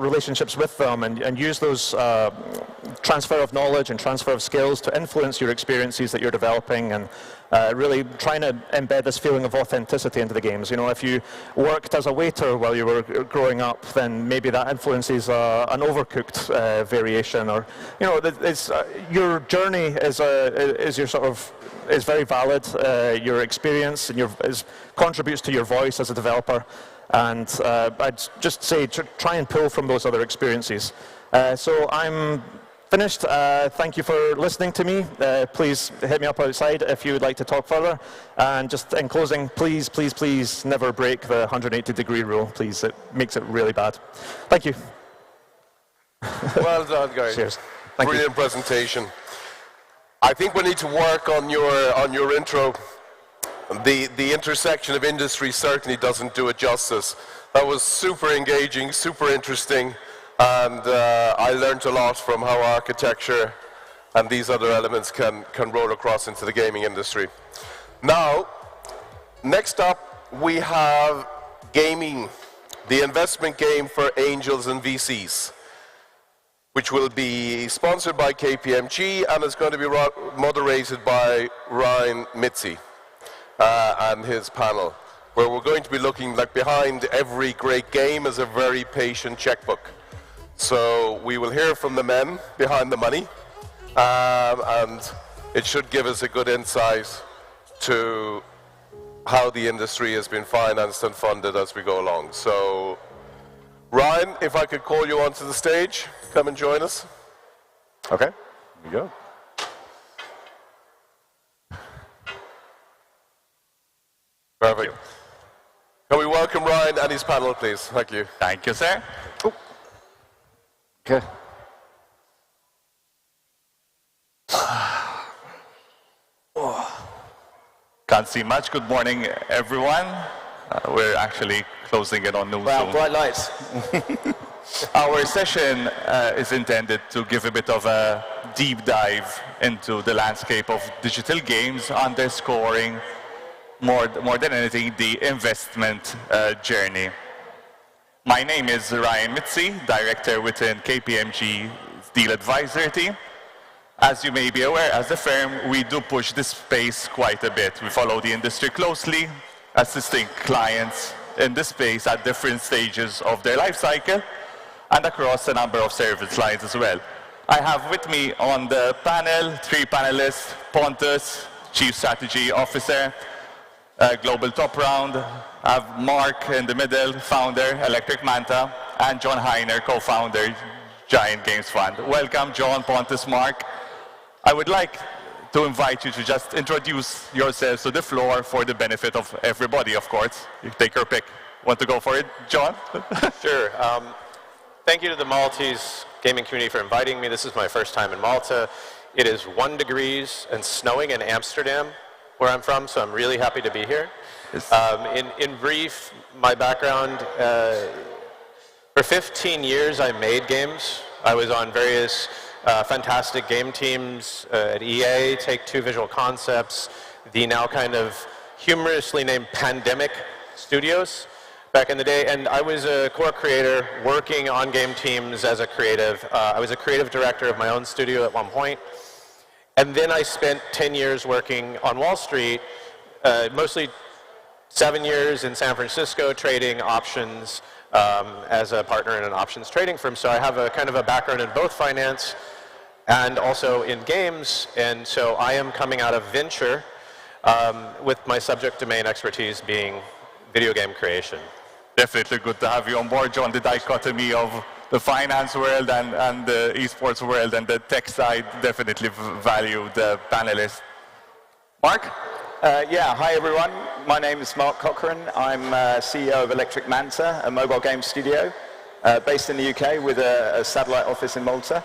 relationships with them and use those transfer of knowledge and transfer of skills to influence your experiences that you're developing, and really trying to embed this feeling of authenticity into the games. If you worked as a waiter while you were growing up, then maybe that influences an Overcooked variation, or your journey is very valid. Your experience and contributes to your voice as a developer, and I'd just say try and pull from those other experiences. So I'm finished. Thank you for listening to me. Please hit me up outside if you would like to talk further. And just in closing, please, please, please never break the 180-degree rule, please. It makes it really bad. Thank you. Well done, guys. Cheers. Brilliant presentation. I think we need to work on your intro. The intersection of industry certainly doesn't do it justice. That was super engaging, super interesting, and I learned a lot from how architecture and these other elements can roll across into the gaming industry. Now, next up we have gaming, the investment game for angels and VCs, which will be sponsored by KPMG and is going to be moderated by Ryan Mitzi and his panel, where we're going to be looking like behind every great game is a very patient checkbook. So we will hear from the men behind the money, and it should give us a good insight to how the industry has been financed and funded as we go along. So Ryan, if I could call you onto the stage, come and join us. Okay, here we go. Perfect. Can we welcome Ryan and his panel, please? Thank you. Thank you, sir. Oh. Okay. Can't see much. Good morning, everyone. We're actually closing it on noon. Wow, bright lights. Our session is intended to give a bit of a deep dive into the landscape of digital games, underscoring more than anything, the investment journey. My name is Ryan Mitzi, Director within KPMG Deal Advisory team. As you may be aware, as a firm, we do push this space quite a bit. We follow the industry closely, assisting clients in this space at different stages of their life cycle and across a number of service lines as well. I have with me on the panel 3 panelists: Pontus, Chief Strategy Officer, Global Top Round. I have Mark in the middle, Founder, Electric Manta, and John Heiner, Co-Founder, Giant Games Fund. Welcome, John, Pontus, Mark. I would like to invite you to just introduce yourselves to the floor for the benefit of everybody, of course. You take your pick. Want to go for it, John? Sure. Thank you to the Maltese gaming community for inviting me. This is my first time in Malta. It is 1 degree and snowing in Amsterdam, where I'm from, so I'm really happy to be here. In brief, my background, for 15 years I made games. I was on various fantastic game teams at EA, Take-Two Visual Concepts, the now kind of humorously named Pandemic Studios back in the day, and I was a core creator working on game teams as a creative. I was a creative director of my own studio at one point, and then I spent 10 years working on Wall Street, mostly 7 years in San Francisco trading options as a partner in an options trading firm. So I have a kind of a background in both finance and also in games, and so I am coming out of venture with my subject domain expertise being video game creation. Definitely good to have you on board, John. The dichotomy of the finance world and the esports world and the tech side definitely value the panelists. Mark? Yeah, hi everyone. My name is Mark Cochran. I'm CEO of Electric Manta, a mobile game studio based in the UK with a satellite office in Malta.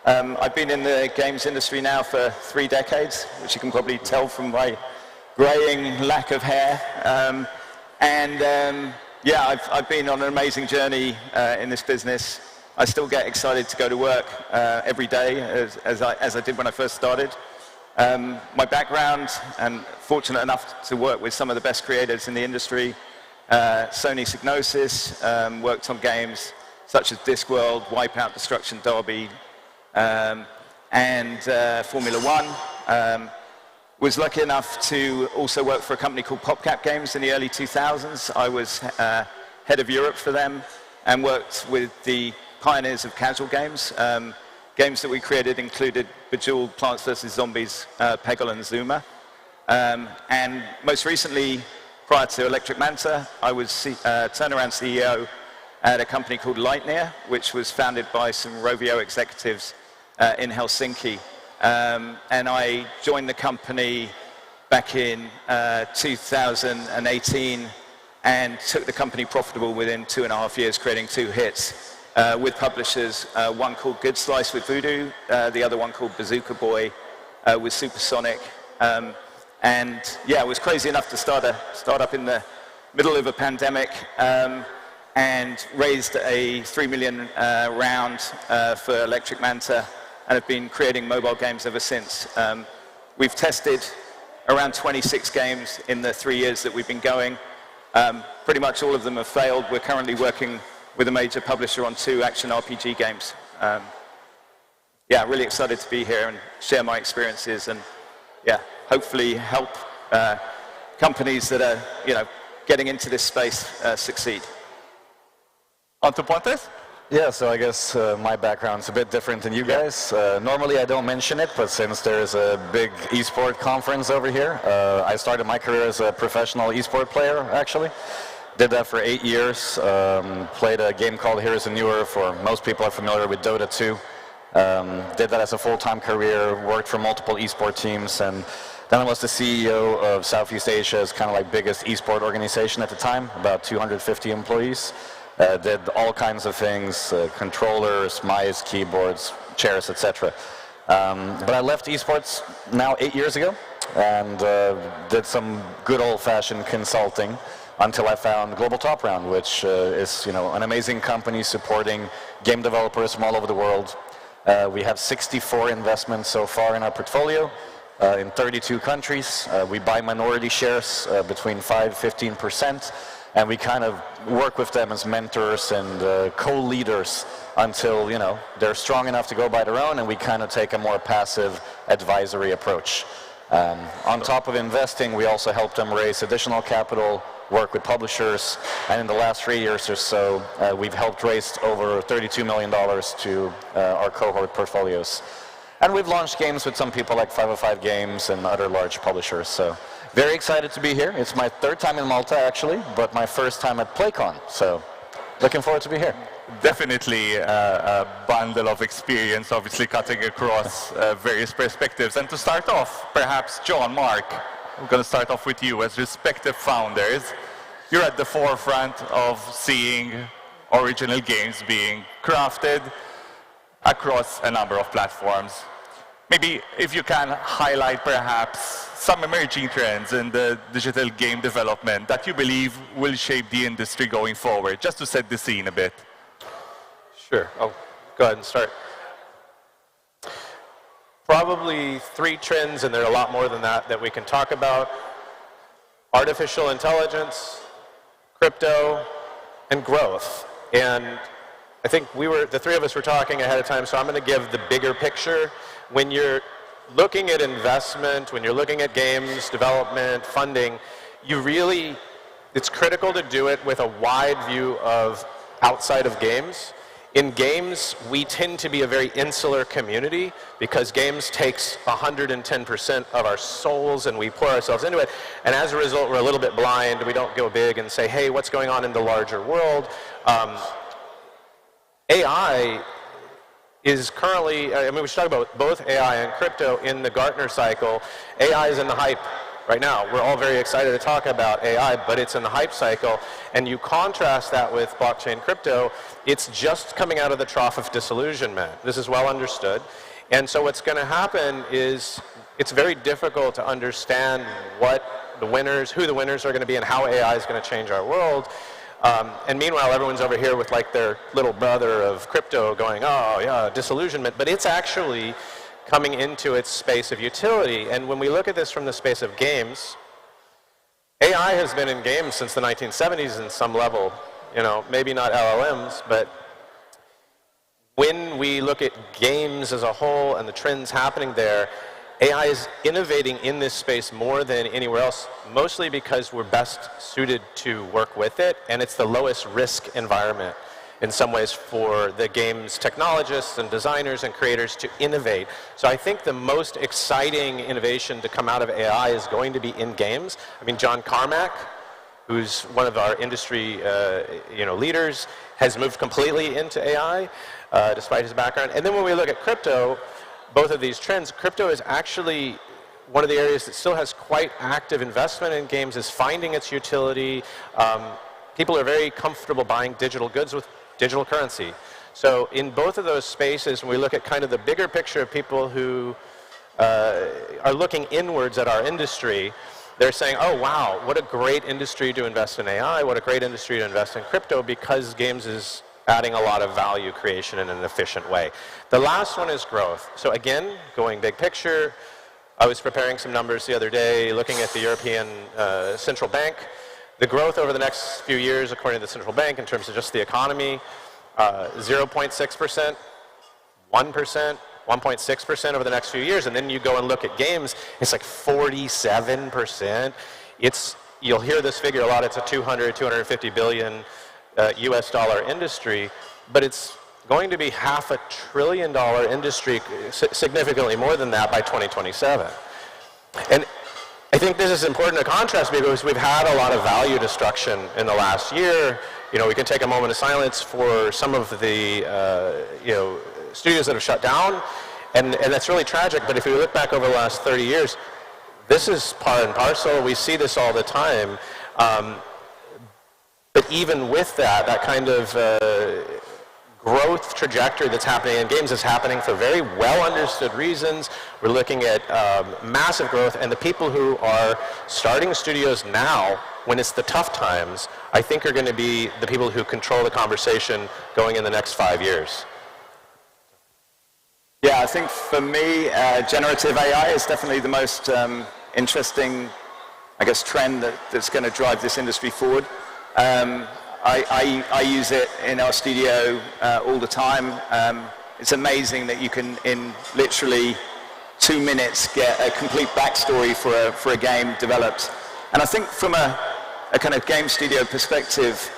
I've been in the games industry now for 3 decades, which you can probably tell from my greying lack of hair. Yeah, I've been on an amazing journey in this business. I still get excited to go to work every day as I did when I first started. My background, and fortunate enough to work with some of the best creators in the industry, Sony Psygnosis, worked on games such as Discworld, Wipeout, Destruction Derby, and Formula One. Was lucky enough to also work for a company called PopCap Games in the early 2000s. I was head of Europe for them and worked with the pioneers of casual games. Games that we created included Bejeweled, Plants vs. Zombies, Peggle and Zuma. And most recently, prior to Electric Manta, I was turnaround CEO at a company called Lightyear, which was founded by some Rovio executives in Helsinki. And I joined the company back in 2018 and took the company profitable within 2.5 years, creating 2 hits with publishers, one called Good Slice with Voodoo, the other one called Bazooka Boy with Supersonic. And yeah, I was crazy enough to start up in the middle of a pandemic and raised a 3 million round for Electric Manta, and have been creating mobile games ever since. We've tested around 26 games in the 3 years that we've been going. Pretty much all of them have failed. We're currently working with a major publisher on 2 action RPG games. Yeah, really excited to be here and share my experiences and yeah, hopefully help companies that are getting into this space succeed. On to Pontus? Yeah, so I guess my background's a bit different than you guys. Normally I don't mention it, but since there's a big esport conference over here, I started my career as a professional esport player, actually. Did that for 8 years, played a game called Heroes of New Earth, or most people are familiar with Dota 2. Did that as a full-time career, worked for multiple esport teams, and then I was the CEO of Southeast Asia's kind of like biggest esport organization at the time, about 250 employees. Did all kinds of things, controllers, mice, keyboards, chairs, etc. But I left esports now 8 years ago and did some good old-fashioned consulting until I found Global Top Round, which is an amazing company supporting game developers from all over the world. We have 64 investments so far in our portfolio, in 32 countries. We buy minority shares between 5-15%, and we kind of work with them as mentors and co-leaders until, you know, they're strong enough to go by their own, and we kind of take a more passive advisory approach. On top of investing, we also help them raise additional capital, work with publishers, and in the last 3 years or so, we've helped raise over $32 million to our cohort portfolios. And we've launched games with some people like 505 Games and other large publishers. So very excited to be here. It's my third time in Malta, actually, but my first time at PlayCon. So looking forward to be here. Definitely a bundle of experience, obviously cutting across various perspectives. And to start off, perhaps John, Mark, I'm going to start off with you as respective founders. You're at the forefront of seeing original games being crafted across a number of platforms. Maybe if you can highlight perhaps some emerging trends in the digital game development that you believe will shape the industry going forward, just to set the scene a bit. Sure, I'll go ahead and start. Probably 3 trends, and there are a lot more than that that we can talk about. Artificial intelligence, crypto, and growth. And I think the 3 of us were talking ahead of time, so I'm going to give the bigger picture. When you're looking at investment, when you're looking at games, development, funding, it's critical to do it with a wide view of outside of games. In games, we tend to be a very insular community because games takes 110% of our souls and we pour ourselves into it. And as a result, we're a little bit blind. We don't go big and say, hey, what's going on in the larger world? AI is currently, we should talk about both AI and crypto in the Gartner cycle. AI is in the hype right now. We're all very excited to talk about AI, but it's in the hype cycle. And you contrast that with blockchain crypto, it's just coming out of the trough of disillusionment. This is well understood. And so what's going to happen is it's very difficult to understand who the winners are going to be and how AI is going to change our world. And meanwhile, everyone's over here with like their little brother of crypto going, oh yeah, disillusionment. But it's actually coming into its space of utility. And when we look at this from the space of games, AI has been in games since the 1970s in some level. You know, maybe not LLMs, but when we look at games as a whole and the trends happening there, AI is innovating in this space more than anywhere else, mostly because we're best suited to work with it, and it's the lowest risk environment in some ways for the game's technologists and designers and creators to innovate. So I think the most exciting innovation to come out of AI is going to be in games. I mean, John Carmack, who's one of our industry leaders, has moved completely into AI despite his background. And then when we look at crypto, both of these trends, crypto is actually one of the areas that still has quite active investment in games, is finding its utility. People are very comfortable buying digital goods with digital currency. So in both of those spaces, when we look at kind of the bigger picture of people who are looking inwards at our industry, they're saying, oh wow, what a great industry to invest in AI, what a great industry to invest in crypto, because games is adding a lot of value creation in an efficient way. The last one is growth. So again, going big picture, I was preparing some numbers the other day, looking at the European Central Bank. The growth over the next few years, according to the Central Bank, in terms of just the economy, 0.6%, 1%, 1.6% over the next few years. And then you go and look at games, it's like 47%. You'll hear this figure a lot, it's a 250 billion US dollar industry, but it's going to be $500 billion industry, significantly more than that by 2027. And I think this is important to contrast because we've had a lot of value destruction in the last year. You know, we can take a moment of silence for some of the studios that have shut down, and that's really tragic. But if we look back over the last 30 years, this is par and parcel. We see this all the time. But even with that kind of growth trajectory that's happening in games is happening for very well understood reasons. We're looking at massive growth, and the people who are starting studios now, when it's the tough times, I think are going to be the people who control the conversation going in the next 5 years. Yeah, I think for me, generative AI is definitely the most interesting, I guess, trend that's going to drive this industry forward. I use it in our studio all the time. It's amazing that you can, in literally 2 minutes, get a complete backstory for a game developed. And I think from a kind of game studio perspective,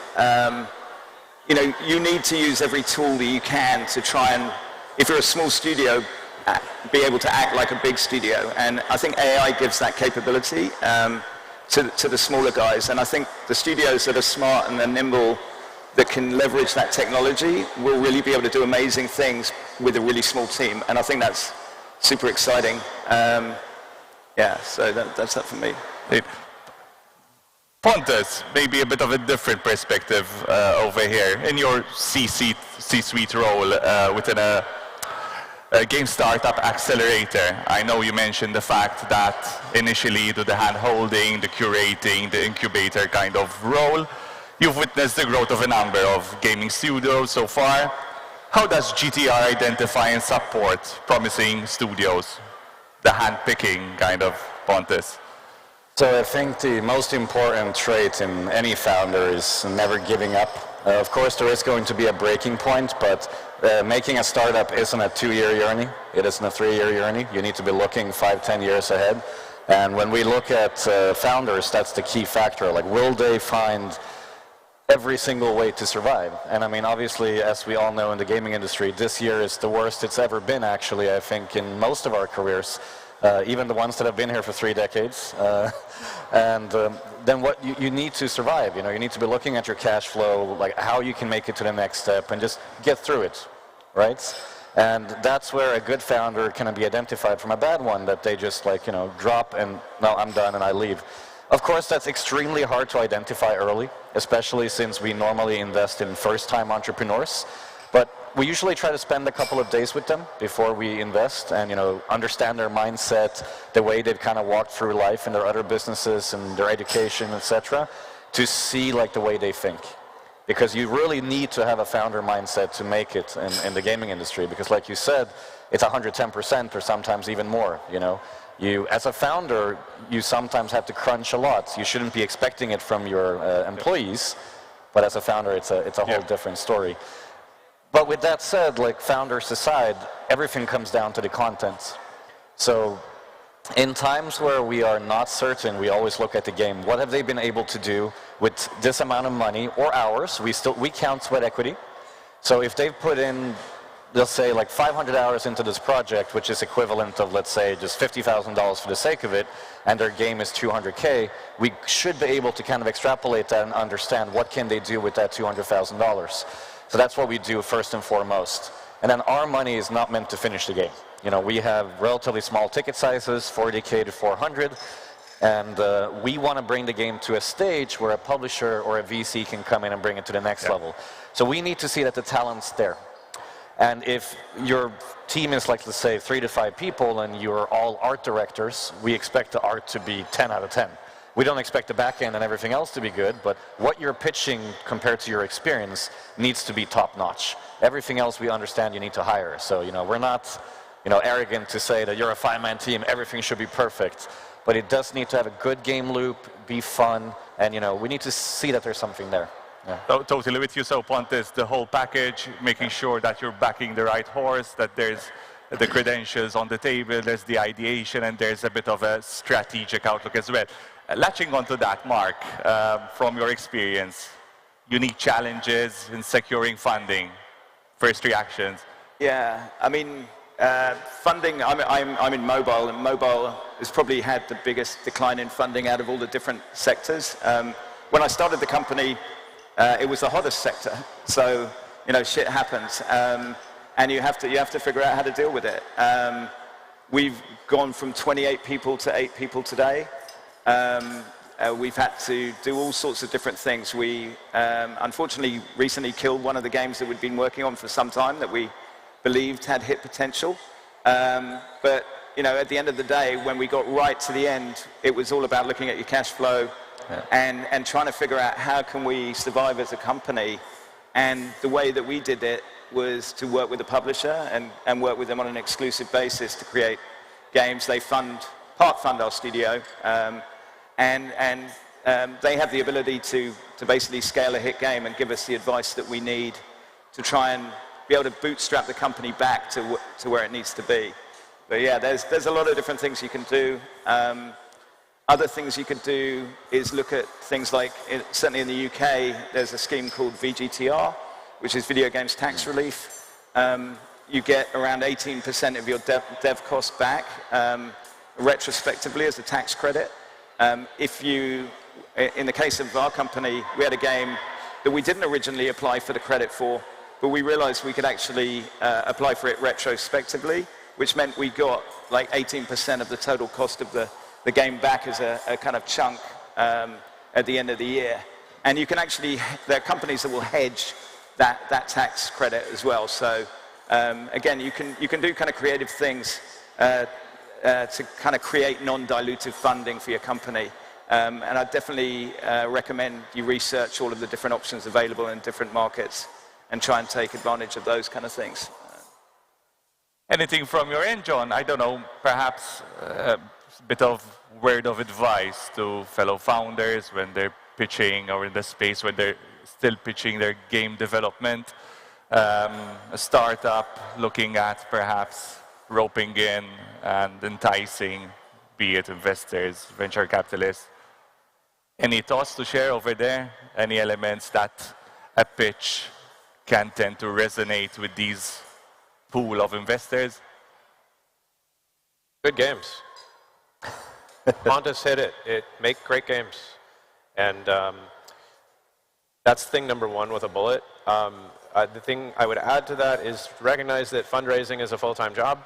you know, you need to use every tool that you can to try and, if you're a small studio, be able to act like a big studio. And I think AI gives that capability to the smaller guys. And I think the studios that are smart and are nimble, that can leverage that technology, will really be able to do amazing things with a really small team. And I think that's super exciting. Yeah, so that's that for me. Pontus, maybe a bit of a different perspective over here. In your C-suite role within a game startup accelerator, I know you mentioned the fact that initially you do the hand-holding, the curating, the incubator kind of role. You've witnessed the growth of a number of gaming studios so far. How does GTR identify and support promising studios? The hand-picking kind of, Pontus. So I think the most important trait in any founder is never giving up. Of course, there is going to be a breaking point, but making a startup isn't a 2-year journey. It isn't a 3-year journey. You need to be looking 5-10 years ahead. And when we look at founders, that's the key factor. Like, will they find every single way to survive? And I mean, obviously, as we all know in the gaming industry, this year is the worst it's ever been, actually, I think, in most of our careers. Even the ones that have been here for 3 decades. Then what you need to survive, you know, you need to be looking at your cash flow, like how you can make it to the next step and just get through it, right? And that's where a good founder can be identified from a bad one, that they just, like, you know, drop and, no, I'm done and I leave. Of course, that's extremely hard to identify early, especially since we normally invest in first-time entrepreneurs. But we usually try to spend a couple of days with them before we invest and, you know, understand their mindset, the way they've kind of walked through life in their other businesses and their education, etc., to see, like, the way they think. Because you really need to have a founder mindset to make it in the gaming industry, because, like you said, it's 110% or sometimes even more, you know. You, as a founder, you sometimes have to crunch a lot. You shouldn't be expecting it from your employees, but as a founder, it's a whole different story. But with that said, like, founders aside, everything comes down to the content. So in times where we are not certain, we always look at the game. What have they been able to do with this amount of money or hours? We count sweat equity. So if they've put in, let's say, like 500 hours into this project, which is equivalent of, let's say, just $50,000 for the sake of it, and their game is 200K, we should be able to kind of extrapolate that and understand what can they do with that $200,000. So that's what we do first and foremost. And then our money is not meant to finish the game. You know, we have relatively small ticket sizes, 40K to 400, and we want to bring the game to a stage where a publisher or a VC can come in and bring it to the next level. So we need to see that the talent's there. And if your team is, like, let's say, 3 to 5 people and you're all art directors, we expect the art to be 10 out of 10. We don't expect the back end and everything else to be good, but what you're pitching compared to your experience needs to be top notch. Everything else we understand you need to hire. So, you know, we're not, you know, arrogant to say that you're a 5-man team, everything should be perfect. But it does need to have a good game loop, be fun, and, you know, we need to see that there's something there. Yeah. Totally with you. So, Pontus, the whole package, making sure that you're backing the right horse, that there's the credentials on the table, there's the ideation, and there's a bit of a strategic outlook as well. Latching onto that, Mark, from your experience, unique challenges in securing funding, first reactions? Yeah, I mean, funding, I'm in mobile, and mobile has probably had the biggest decline in funding out of all the different sectors. When I started the company, it was the hottest sector, so, you know, shit happens, and you have to figure out how to deal with it. We've gone from 28 people to 8 people today. We've had to do all sorts of different things. We unfortunately recently killed one of the games that we'd been working on for some time that we believed had hit potential. But, you know, at the end of the day, when we got right to the end, it was all about looking at your cash flow and trying to figure out how can we survive as a company. And the way that we did it was to work with the publisher and work with them on an exclusive basis to create games. They part fund our studio, and they have the ability to basically scale a hit game and give us the advice that we need to try and be able to bootstrap the company back to where it needs to be. But yeah, there's a lot of different things you can do. Other things you could do is look at things like, certainly in the UK, there's a scheme called VGTR, which is Video Games Tax Relief. You get around 18% of your dev costs back retrospectively as a tax credit. If you, in the case of our company, we had a game that we didn't originally apply for the credit for, but we realized we could actually apply for it retrospectively, which meant we got like 18% of the total cost of the game back as a kind of chunk at the end of the year. And you can actually, there are companies that will hedge that tax credit as well. So again, you can do kind of creative things to kind of create non-dilutive funding for your company. And I definitely recommend you research all of the different options available in different markets and try and take advantage of those kind of things. Anything from your end, John? I don't know, perhaps a bit of word of advice to fellow founders when they're pitching, or in the space when they're still pitching their game development. A startup looking at perhaps roping in and enticing, be it investors, venture capitalists. Any thoughts to share over there? Any elements that a pitch can tend to resonate with these pool of investors? Good games. Pontus hit it. Make great games. And that's thing number one with a bullet. The thing I would add to that is recognize that fundraising is a full-time job.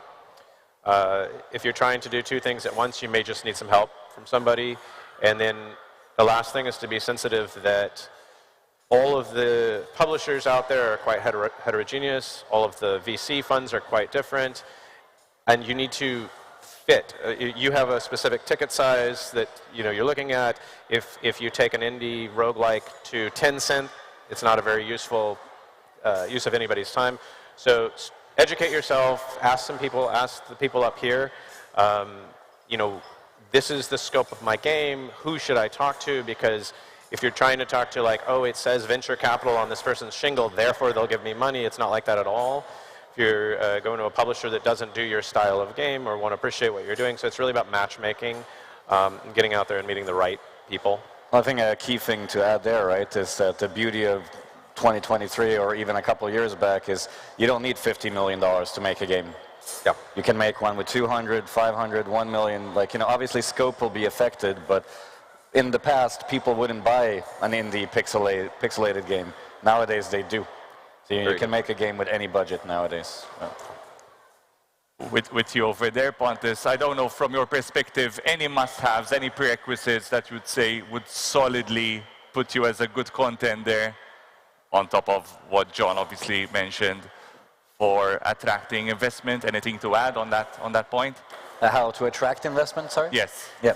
If you're trying to do two things at once, you may just need some help from somebody. And then the last thing is to be sensitive that all of the publishers out there are quite heterogeneous. All of the VC funds are quite different. And you need to fit. You have a specific ticket size that you're looking at. If you take an indie roguelike to 10 cents, it's not a very useful use of anybody's time. So educate yourself, ask some people, ask the people up here, this is the scope of my game, who should I talk to? Because if you're trying to talk to like, oh, it says venture capital on this person's shingle, therefore they'll give me money, it's not like that at all. If you're going to a publisher that doesn't do your style of game or want to appreciate what you're doing, so it's really about matchmaking, and getting out there and meeting the right people. I think a key thing to add there, right, is that the beauty of 2023 or even a couple of years back is you don't need $50 million to make a game. Yeah. You can make one with 200, 500, 1 million. Like, obviously scope will be affected, but in the past, people wouldn't buy an indie pixelated game. Nowadays, they do. So you can make a game with any budget nowadays. With you over there, Pontus, I don't know from your perspective, any must-haves, any prerequisites that you would say would solidly put you as a good contender, on top of what John obviously mentioned, for attracting investment. Anything to add on that point? How to attract investment, sorry? Yes. Yeah.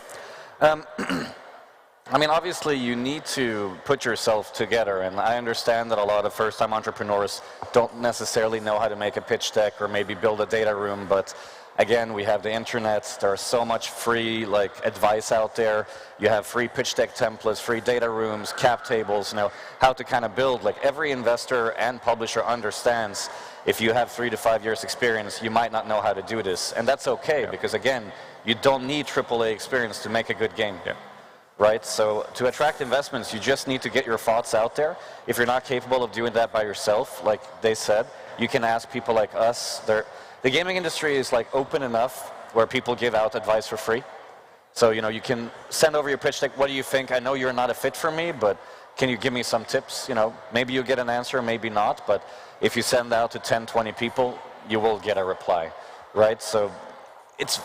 I mean, obviously, you need to put yourself together, and I understand that a lot of first-time entrepreneurs don't necessarily know how to make a pitch deck or maybe build a data room, but again, we have the internet. There's so much free advice out there. You have free pitch deck templates, free data rooms, cap tables, how to kind of build. Like, every investor and publisher understands if you have 3 to 5 years experience, you might not know how to do this, and that's okay, because again, you don't need AAA experience to make a good game. Yeah. Right? So to attract investments, you just need to get your thoughts out there. If you're not capable of doing that by yourself, like they said, you can ask people like us. The gaming industry is open enough where people give out advice for free. So, you can send over your pitch deck. What do you think? I know you're not a fit for me, but can you give me some tips? Maybe you get an answer, maybe not. But if you send out to 10, 20 people, you will get a reply, right? So it's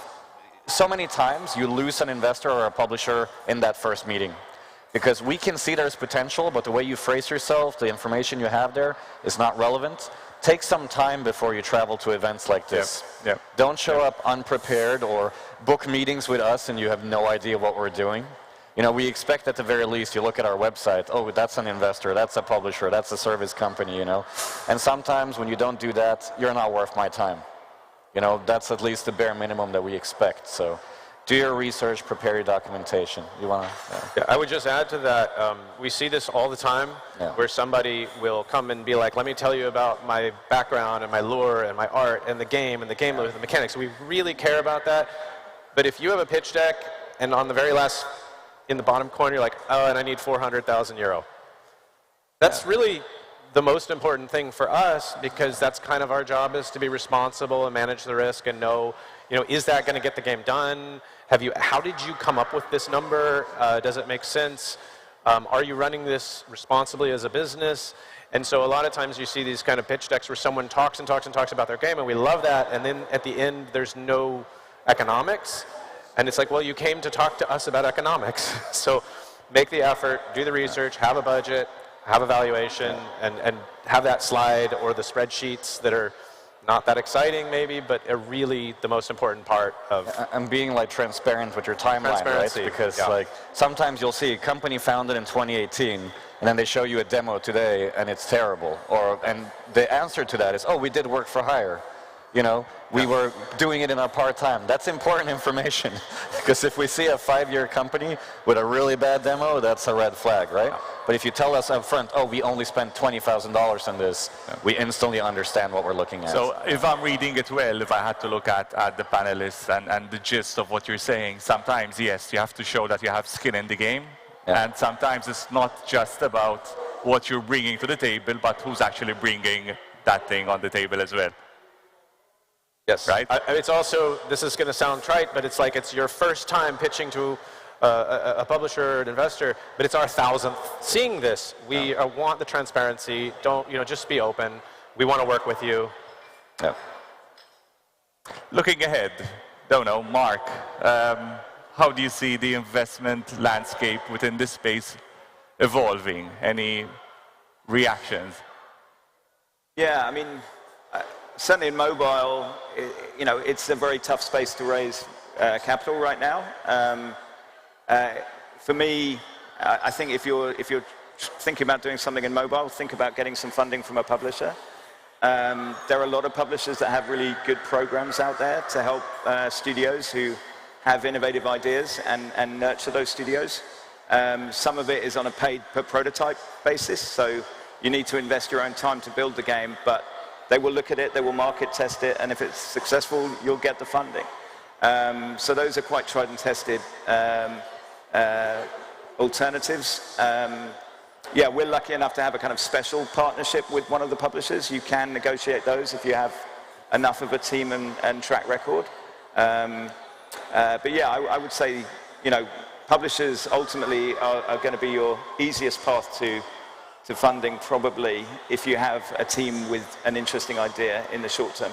so many times you lose an investor or a publisher in that first meeting, because we can see there's potential, but the way you phrase yourself, the information you have there is not relevant. Take some time before you travel to events like this. Yep. Don't show up unprepared or book meetings with us and you have no idea what we're doing. You know, we expect at the very least, you look at our website, oh, that's an investor, that's a publisher, that's a service company, you know. And sometimes when you don't do that, you're not worth my time. You know, that's at least the bare minimum that we expect. So do your research, prepare your documentation. You want to? Yeah, I would just add to that, we see this all the time, where somebody will come and be like, let me tell you about my background and my lore and my art and the game and the mechanics. We really care about that. But if you have a pitch deck and on the very last, in the bottom corner, you're like, oh, and I need 400,000 euro. That's really the most important thing for us, because that's kind of our job, is to be responsible and manage the risk and know, you know, is that going to get the game done? How did you come up with this number? Does it make sense? Are you running this responsibly as a business? And so a lot of times you see these kind of pitch decks where someone talks and talks and talks about their game, and we love that, and then at the end there's no economics. And it's like, well, you came to talk to us about economics. So make the effort, do the research, have a budget, have a valuation, and have that slide or the spreadsheets that are not that exciting maybe, but are really the most important part of... And being like transparent with your timeline, right? Because like sometimes you'll see a company founded in 2018, and then they show you a demo today and it's terrible. And the answer to that is, oh, we did work for hire. You know, we were doing it in our part-time. That's important information, because if we see a 5-year company with a really bad demo, that's a red flag, right? But if you tell us up front, oh, we only spent $20,000 on this, we instantly understand what we're looking at. So if I'm reading it well, if I had to look at the panelists and the gist of what you're saying, sometimes, yes, you have to show that you have skin in the game. And sometimes it's not just about what you're bringing to the table, but who's actually bringing that thing on the table as well. Yes, right. It's also, this is going to sound trite, but it's like it's your first time pitching to a publisher or an investor, but it's our 1,000th seeing this. We want the transparency. Don't, you know, just be open. We want to work with you. Yeah. Looking ahead, don't know, Mark, how do you see the investment landscape within this space evolving? Any reactions? Yeah, I mean, certainly in mobile, you know, it's a very tough space to raise capital right now. For me, I think if you're thinking about doing something in mobile, think about getting some funding from a publisher. There are a lot of publishers that have really good programs out there to help studios who have innovative ideas and nurture those studios. Some of it is on a paid per prototype basis, so you need to invest your own time to build the game, but they will look at it, they will market test it, and if it's successful, you'll get the funding. So those are quite tried and tested alternatives. Yeah, we're lucky enough to have a kind of special partnership with one of the publishers. You can negotiate those if you have enough of a team and track record. But yeah, I would say, you know, publishers ultimately are going to be your easiest path to funding, probably, if you have a team with an interesting idea in the short term.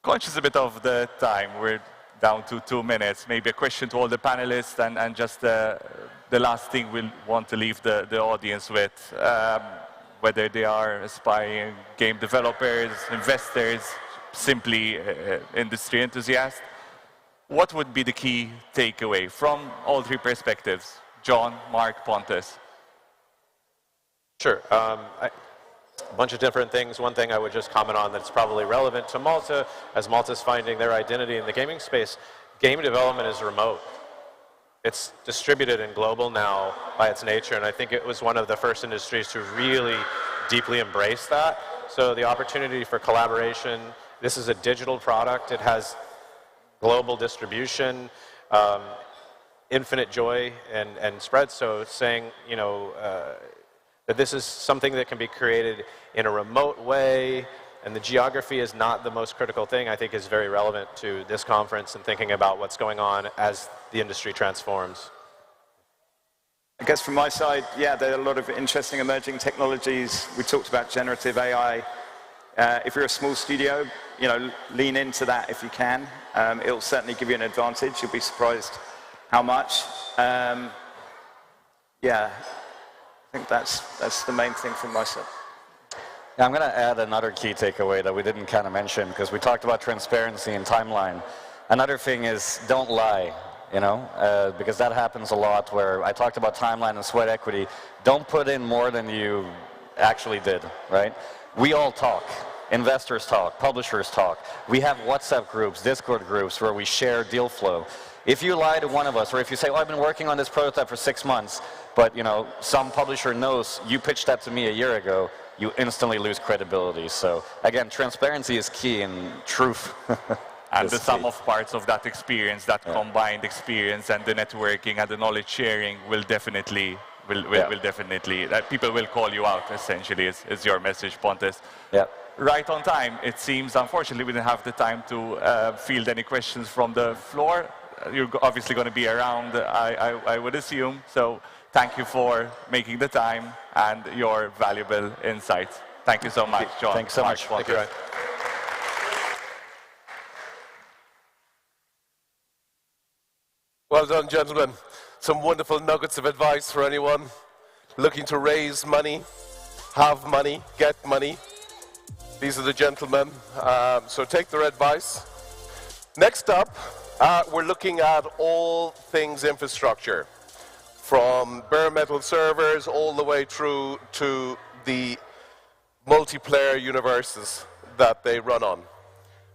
Conscious a bit of the time, we're down to 2 minutes. Maybe a question to all the panelists, and just the last thing we'll want to leave the audience with, whether they are aspiring game developers, investors, simply industry enthusiasts. What would be the key takeaway from all three perspectives? John, Mark, Pontus. Sure. A bunch of different things. One thing I would just comment on that's probably relevant to Malta, as Malta's finding their identity in the gaming space, game development is remote. It's distributed and global now by its nature, and I think it was one of the first industries to really deeply embrace that. So the opportunity for collaboration, this is a digital product. It has global distribution, infinite joy and spread. So it's saying, you know, that this is something that can be created in a remote way, and the geography is not the most critical thing, I think is very relevant to this conference and thinking about what's going on as the industry transforms. I guess from my side, yeah, there are a lot of interesting emerging technologies. We talked about generative AI. If you're a small studio, you know, lean into that if you can. It'll certainly give you an advantage. You'll be surprised how much. Yeah. I think that's the main thing from my side. Yeah, I'm going to add another key takeaway that we didn't kind of mention, because we talked about transparency and timeline. Another thing is, don't lie. you know, because that happens a lot where I talked about timeline and sweat equity. Don't put in more than you actually did, right? We all talk. Investors talk, publishers talk. We have WhatsApp groups, Discord groups where we share deal flow. If you lie to one of us, or if you say, oh, I've been working on this prototype for 6 months, but you know, some publisher knows you pitched that to me a year ago, you instantly lose credibility. So again, transparency is key, and truth. And the sum of parts of that experience, that combined experience and the networking and the knowledge sharing will definitely, people will call you out, essentially, is your message, Pontus. Yeah. Right on time, it seems. Unfortunately, we didn't have the time to field any questions from the floor. You're obviously going to be around, I would assume. So thank you for making the time and your valuable insights. Thank you so much, John. Thanks so much. Thank you, Ryan. Well done, gentlemen. Some wonderful nuggets of advice for anyone looking to raise money, have money, get money. These are the gentlemen, so take their advice. Next up, we're looking at all things infrastructure, from bare metal servers all the way through to the multiplayer universes that they run on.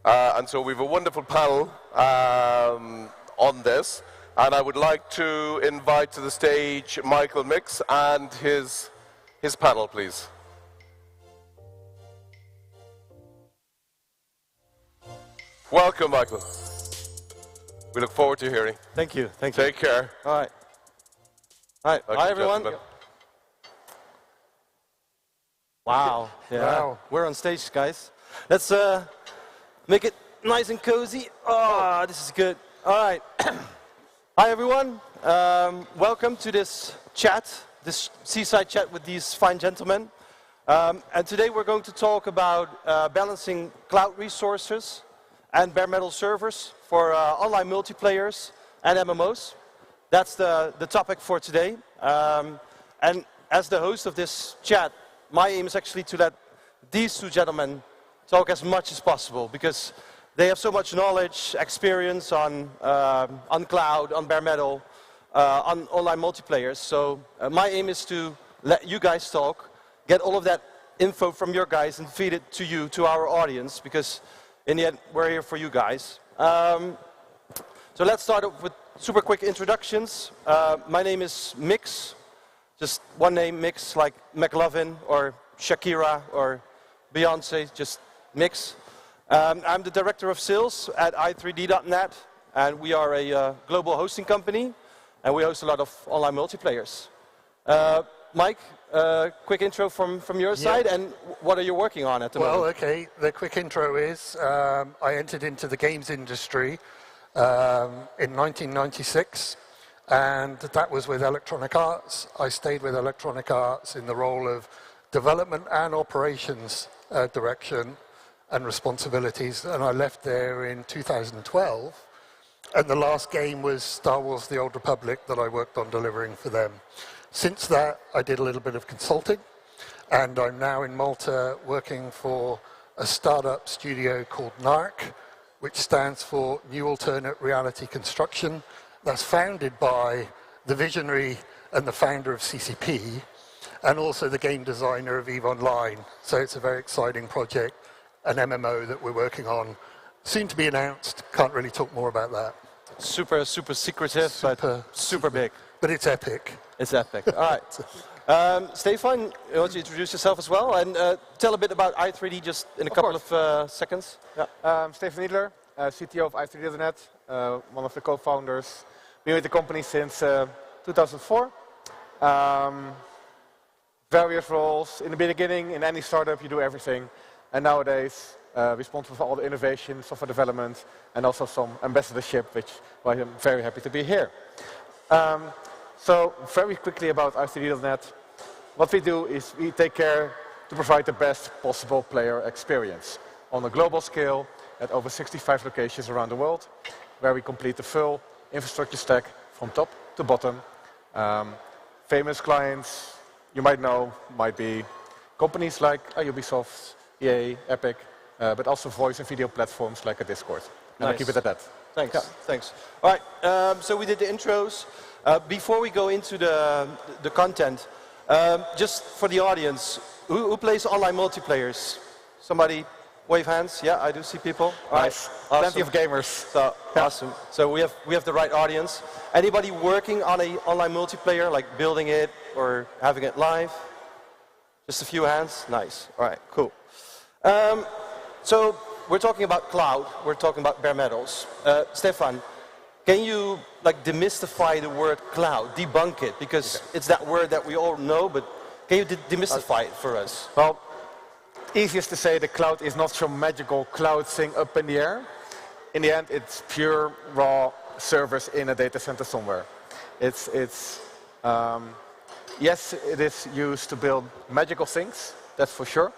And so we have a wonderful panel on this, and I would like to invite to the stage Michael Mix and his panel, please. Welcome, Michael. We look forward to hearing. Thank you. Thank you. Take care. All right. All right. Hi, everyone. Gentlemen. Wow. Yeah. Wow. We're on stage, guys. Let's make it nice and cozy. Oh, this is good. All right. Hi, everyone. Welcome to this chat, this seaside chat with these fine gentlemen. And today we're going to talk about balancing cloud resources and bare metal servers for online multiplayers and MMOs. That's the topic for today. And as the host of this chat, my aim is actually to let these two gentlemen talk as much as possible, because they have so much knowledge, experience on cloud, on bare metal, on online multiplayers. So my aim is to let you guys talk, get all of that info from your guys and feed it to you, to our audience, because in the end, we're here for you guys. So let's start off with super quick introductions. My name is Mix, just one name, Mix, like McLovin or Shakira or Beyonce, just Mix. I'm the director of sales at i3d.net, and we are a global hosting company, and we host a lot of online multiplayers. Mike, quick intro from your side, and what are you working on at the moment? Well, okay, the quick intro is I entered into the games industry in 1996, and that was with Electronic Arts. I stayed with Electronic Arts in the role of development and operations direction and responsibilities, and I left there in 2012, and the last game was Star Wars The Old Republic that I worked on delivering for them. Since that, I did a little bit of consulting, and I'm now in Malta working for a startup studio called NARC, which stands for New Alternate Reality Construction. That's founded by the visionary and the founder of CCP, and also the game designer of EVE Online. So it's a very exciting project, an MMO that we're working on, soon to be announced. Can't really talk more about that. Super secretive, but super big. But it's epic. It's epic. All right. Stefan, you want to introduce yourself as well, and tell a bit about i3D just in a couple of seconds. Yeah. Stefan Niedler, CTO of i3D.net, one of the co-founders. Been with the company since 2004. Various roles. In the beginning, in any startup, you do everything. And nowadays, responsible for all the innovation, software development, and also some ambassadorship, which why I'm very happy to be here. So very quickly about i3D.net. What we do is we take care to provide the best possible player experience on a global scale at over 65 locations around the world, where we complete the full infrastructure stack from top to bottom. Famous clients you might know might be companies like Ubisoft, EA, Epic, but also voice and video platforms like a Discord. And I'll keep it at that. Thanks. Yeah. Thanks. All right. So we did the intros. Before we go into the content, just for the audience, who plays online multiplayers? Somebody wave hands. Yeah, I do see people. All nice. Right. Awesome. Plenty of gamers. So, yeah. Awesome. So we have the right audience. Anybody working on an online multiplayer, like building it or having it live? Just a few hands. Nice. All right. Cool. So we're talking about cloud. We're talking about bare metals. Stefan, can you like demystify the word cloud, debunk it, because it's that word that we all know, but can you demystify it for us? Well, easiest to say, the cloud is not some magical cloud thing up in the air. In the end, it's pure raw servers in a data center somewhere. Yes, it is used to build magical things, that's for sure.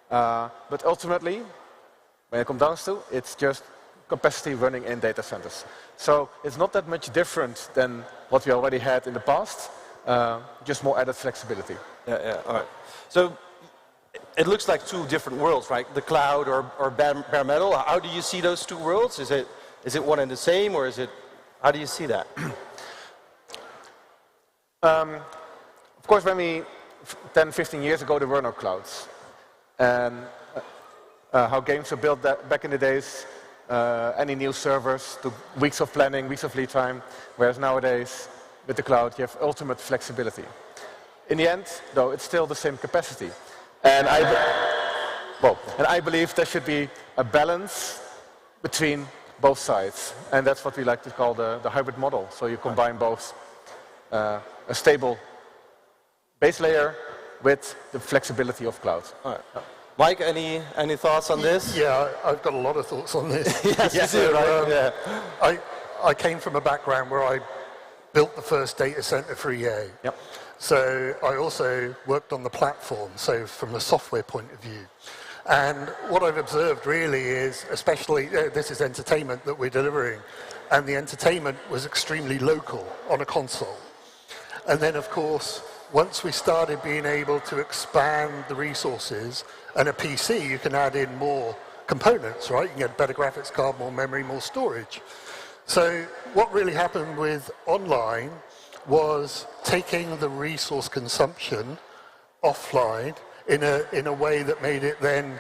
But ultimately, when it comes down to, it's just capacity running in data centers. So it's not that much different than what we already had in the past, just more added flexibility. Yeah, all right. So it looks like two different worlds, right? The cloud or bare metal. How do you see those two worlds? Is it one and the same, or is it? How do you see that? Of course, when 10, 15 years ago, there were no clouds. And how games were built back in the days, any new servers took weeks of planning, weeks of lead time, whereas nowadays, with the cloud, you have ultimate flexibility. In the end, though, it's still the same capacity. And I believe there should be a balance between both sides. And that's what we like to call the hybrid model. So you combine both a stable base layer with the flexibility of cloud. All right. Mike, any thoughts on this? Yeah, I've got a lot of thoughts on this. Yes, you do, right? Yeah. I came from a background where I built the first data center for EA. Yep. So I also worked on the platform, so from a software point of view. And what I've observed really is, especially, this is entertainment that we're delivering, and the entertainment was extremely local on a console. And then, of course, once we started being able to expand the resources, and a PC, you can add in more components, right? You can get a better graphics card, more memory, more storage. So what really happened with online was taking the resource consumption offline in a way that made it then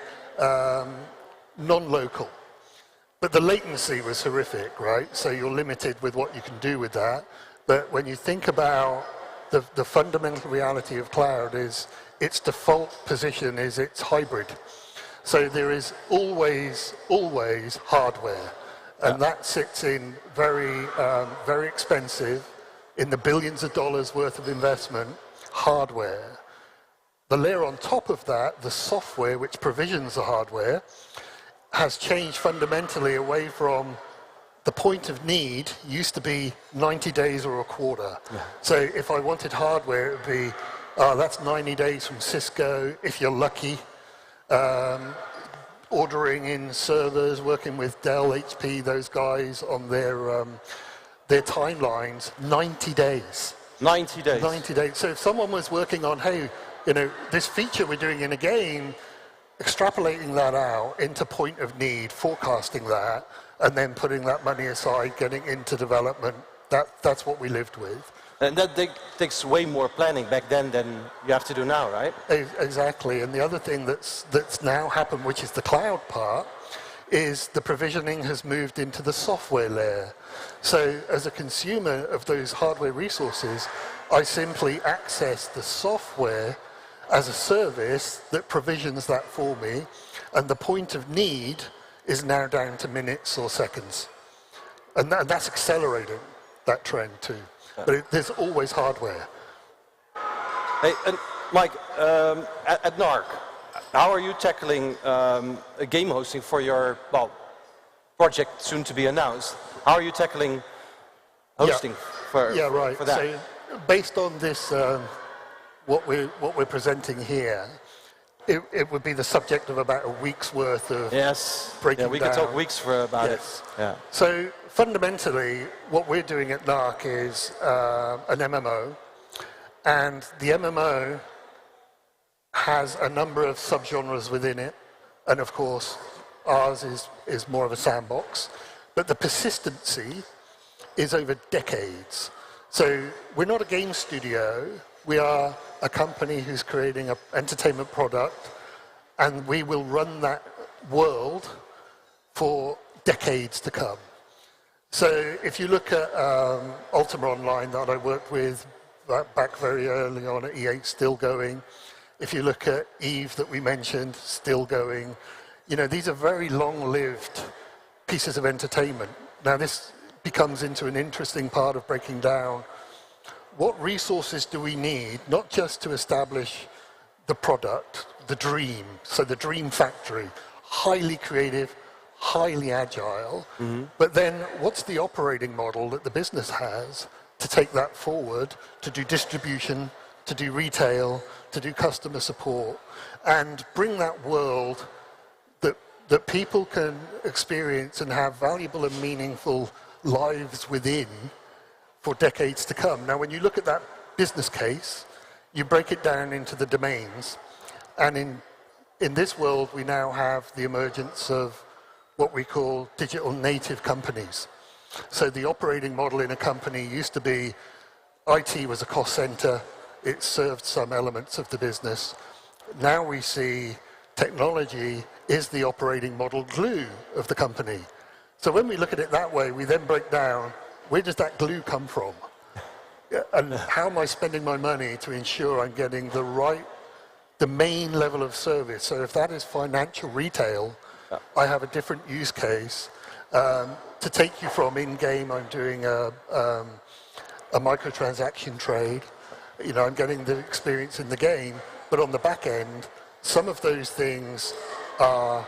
non-local. But the latency was horrific, right? So you're limited with what you can do with that. But when you think about the fundamental reality of cloud is its default position is it's hybrid. So there is always hardware. And that sits in very expensive, in the billions of dollars worth of investment, hardware. The layer on top of that, the software which provisions the hardware, has changed fundamentally away from the point of need used to be 90 days or a quarter. Yeah. So if I wanted hardware, it would be, that's 90 days from Cisco, if you're lucky. Ordering in servers, working with Dell, HP, those guys on their timelines, 90 days. 90 days? 90 days. So if someone was working on, hey, you know, this feature we're doing in a game, extrapolating that out into point of need, forecasting that, and then putting that money aside, getting into development, that's what we lived with. And that takes way more planning back then than you have to do now, right? Exactly. And the other thing that's now happened, which is the cloud part, is the provisioning has moved into the software layer. So as a consumer of those hardware resources, I simply access the software as a service that provisions that for me, and the point of need is now down to minutes or seconds. And that's accelerating that trend too. But there's always hardware. Hey, and Mike, at NARC, how are you tackling game hosting for your project soon to be announced? How are you tackling hosting for that? So based on this, what we're presenting here, it would be the subject of about a week's worth of breaking down. We could talk weeks about it. Yeah. So fundamentally, what we're doing at NARC is an MMO, and the MMO has a number of subgenres within it, and of course, Ours is more of a sandbox. But the persistency is over decades. So we're not a game studio. We are a company who's creating an entertainment product, and we will run that world for decades to come. So if you look at Ultima Online that I worked with back very early on at EA, still going. If you look at Eve that we mentioned, still going. You know, these are very long-lived pieces of entertainment. Now this becomes into an interesting part of breaking down what resources do we need, not just to establish the product, the dream, so the dream factory, highly creative, highly agile, but then what's the operating model that the business has to take that forward, to do distribution, to do retail, to do customer support, and bring that world that people can experience and have valuable and meaningful lives within for decades to come. Now, when you look at that business case, you break it down into the domains, and in this world, we now have the emergence of what we call digital native companies. So the operating model in a company used to be IT was a cost center, it served some elements of the business. Now we see technology is the operating model glue of the company. So when we look at it that way, we then break down, where does that glue come from? And how am I spending my money to ensure I'm getting the main level of service? So if that is financial retail, I have a different use case. To take you from in-game, I'm doing a microtransaction trade. You know, I'm getting the experience in the game, but on the back end, some of those things are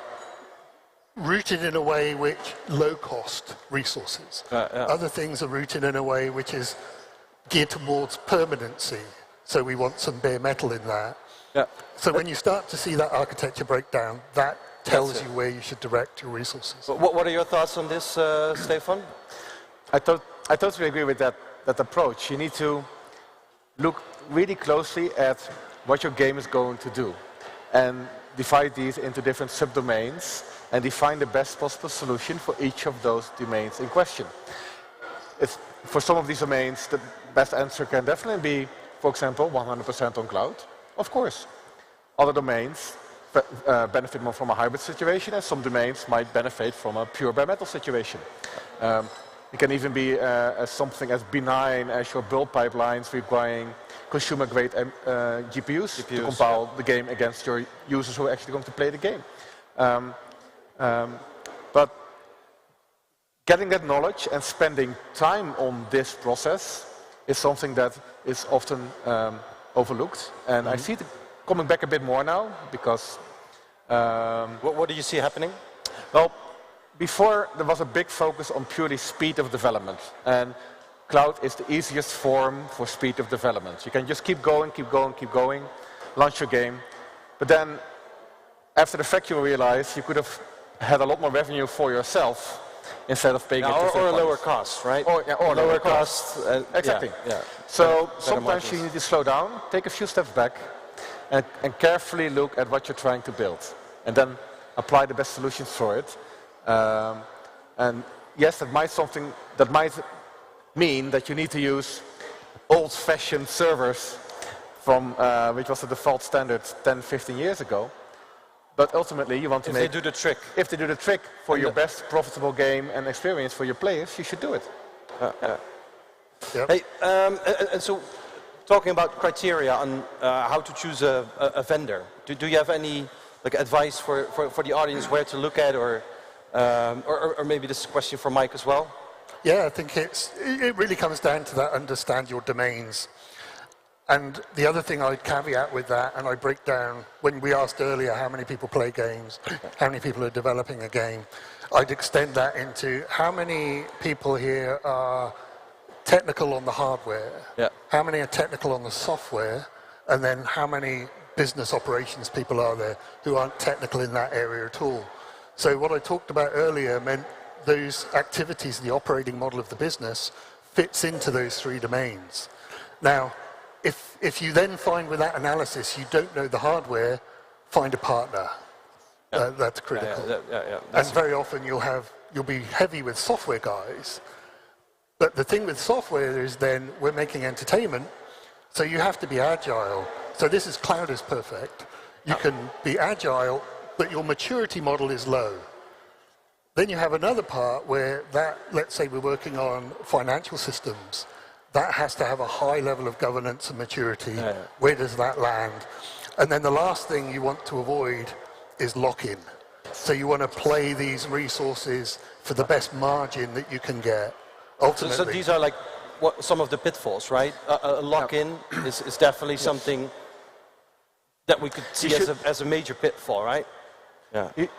rooted in a way which low-cost resources. Other things are rooted in a way which is geared towards permanency. So we want some bare metal in that. So when you start to see that architecture breakdown, that tells you where you should direct your resources. What are your thoughts on this, Stefan? I totally agree with that approach. You need to look really closely at what your game is going to do and divide these into different subdomains and define the best possible solution for each of those domains in question. For some of these domains, the best answer can definitely be, for example, 100% on cloud, of course. Other domains benefit more from a hybrid situation, and some domains might benefit from a pure bare metal situation. It can even be something as benign as your build pipelines requiring consumer-grade GPUs to compile the game against your users who are actually going to play the game. But getting that knowledge and spending time on this process is something that is often overlooked, and I see it coming back a bit more now because... what do you see happening? Well, before there was a big focus on purely speed of development, and cloud is the easiest form for speed of development. You can just keep going, launch your game, but then after the fact you realize you could have had a lot more revenue for yourself instead of paying it to third or a lower parties. cost, right? Or lower cost. Exactly. Yeah. So sometimes you need to slow down, take a few steps back, and carefully look at what you're trying to build, and then apply the best solutions for it. And yes, that might mean that you need to use old-fashioned servers from which was the default standard 10, 15 years ago. But ultimately, you want to If they do the trick. If they do the trick for your best profitable game and experience for your players, you should do it. Hey, and so talking about criteria on how to choose a vendor, do you have any advice for the audience where to look at, or maybe this is a question for Mike as well? Yeah, I think it really comes down to that, understand your domains. And the other thing I'd caveat with that, and I break down, when we asked earlier how many people play games, how many people are developing a game, I'd extend that into how many people here are technical on the hardware, how many are technical on the software, and then how many business operations people are there who aren't technical in that area at all. So what I talked about earlier meant those activities, the operating model of the business, fits into those three domains. Now, if you then find with that analysis you don't know the hardware, find a partner. That's critical. And very often you'll be heavy with software guys. But the thing with software is then we're making entertainment, so you have to be agile. So this is cloud is perfect. You can be agile, but your maturity model is low. Then you have another part where that, let's say we're working on financial systems, that has to have a high level of governance and maturity. Where does that land? And then the last thing you want to avoid is lock-in. So you want to play these resources for the best margin that you can get. Ultimately. So these are like some of the pitfalls, right? A lock-in is definitely something that we could see as a major pitfall, right?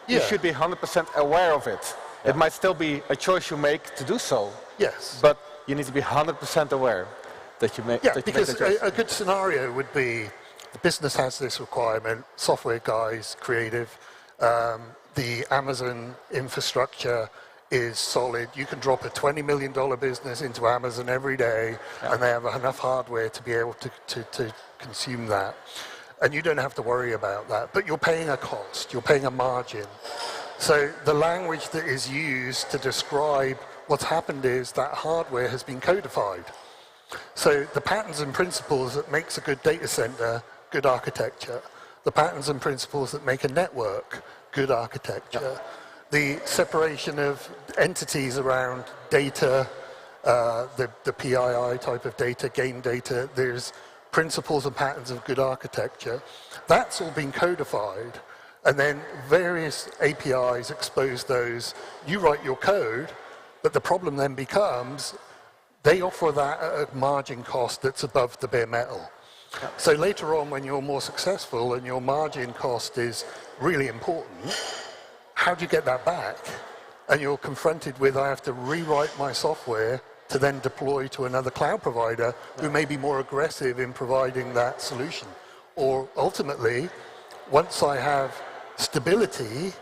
You should be 100% aware of it. It might still be a choice you make to do so. Yes. But you need to be 100% aware that you make. Yeah, because a good scenario would be the business has this requirement, software guys, creative, the Amazon infrastructure is solid. You can drop a $20 million business into Amazon every day, and they have enough hardware to be able to consume that. And you don't have to worry about that. But you're paying a cost. You're paying a margin. So the language that is used to describe what's happened is that hardware has been codified. So the patterns and principles that makes a good data center, good architecture. The patterns and principles that make a network, good architecture. The separation of entities around data, the PII type of data, game data, there's principles and patterns of good architecture. That's all been codified. And then various APIs expose those. You write your code, but the problem then becomes they offer that at a margin cost that's above the bare metal. So later on, when you're more successful and your margin cost is really important, how do you get that back? And you're confronted with, I have to rewrite my software to then deploy to another cloud provider who may be more aggressive in providing that solution. Or ultimately, once I have stability,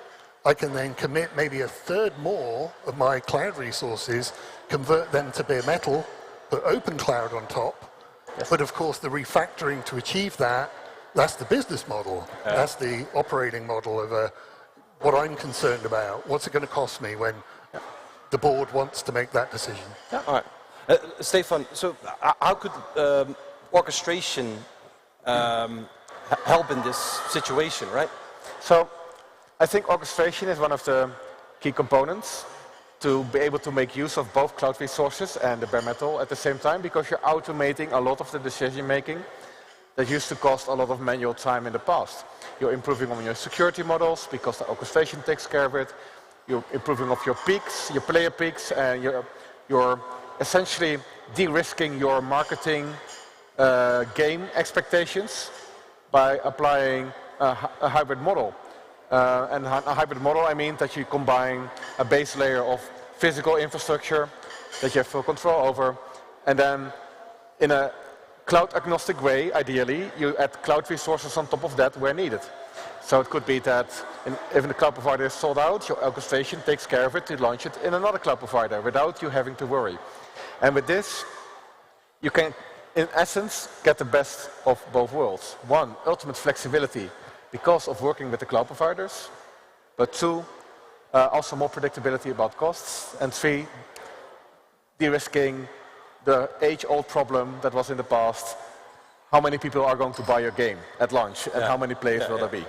I can then commit maybe a third more of my cloud resources, convert them to bare metal, put open cloud on top. But of course, the refactoring to achieve that, that's the business model. That's the operating model of what I'm concerned about. What's it going to cost me when the board wants to make that decision? All right. Stefan, so how could orchestration help in this situation, right? So I think orchestration is one of the key components to be able to make use of both cloud resources and the bare metal at the same time, because you're automating a lot of the decision making that used to cost a lot of manual time in the past. You're improving on your security models because the orchestration takes care of it. You're improving of your peaks, your player peaks, and you're essentially de-risking your marketing game expectations by applying a hybrid model. And a hybrid model, I mean that you combine a base layer of physical infrastructure that you have full control over, and then in a cloud agnostic way, ideally, you add cloud resources on top of that where needed. So it could be that if the cloud provider is sold out, your orchestration takes care of it to launch it in another cloud provider without you having to worry. And with this, you can, in essence, get the best of both worlds. One, ultimate flexibility because of working with the cloud providers, but two, also more predictability about costs, and three, de-risking the age-old problem that was in the past: how many people are going to buy your game at launch, and how many players will there be?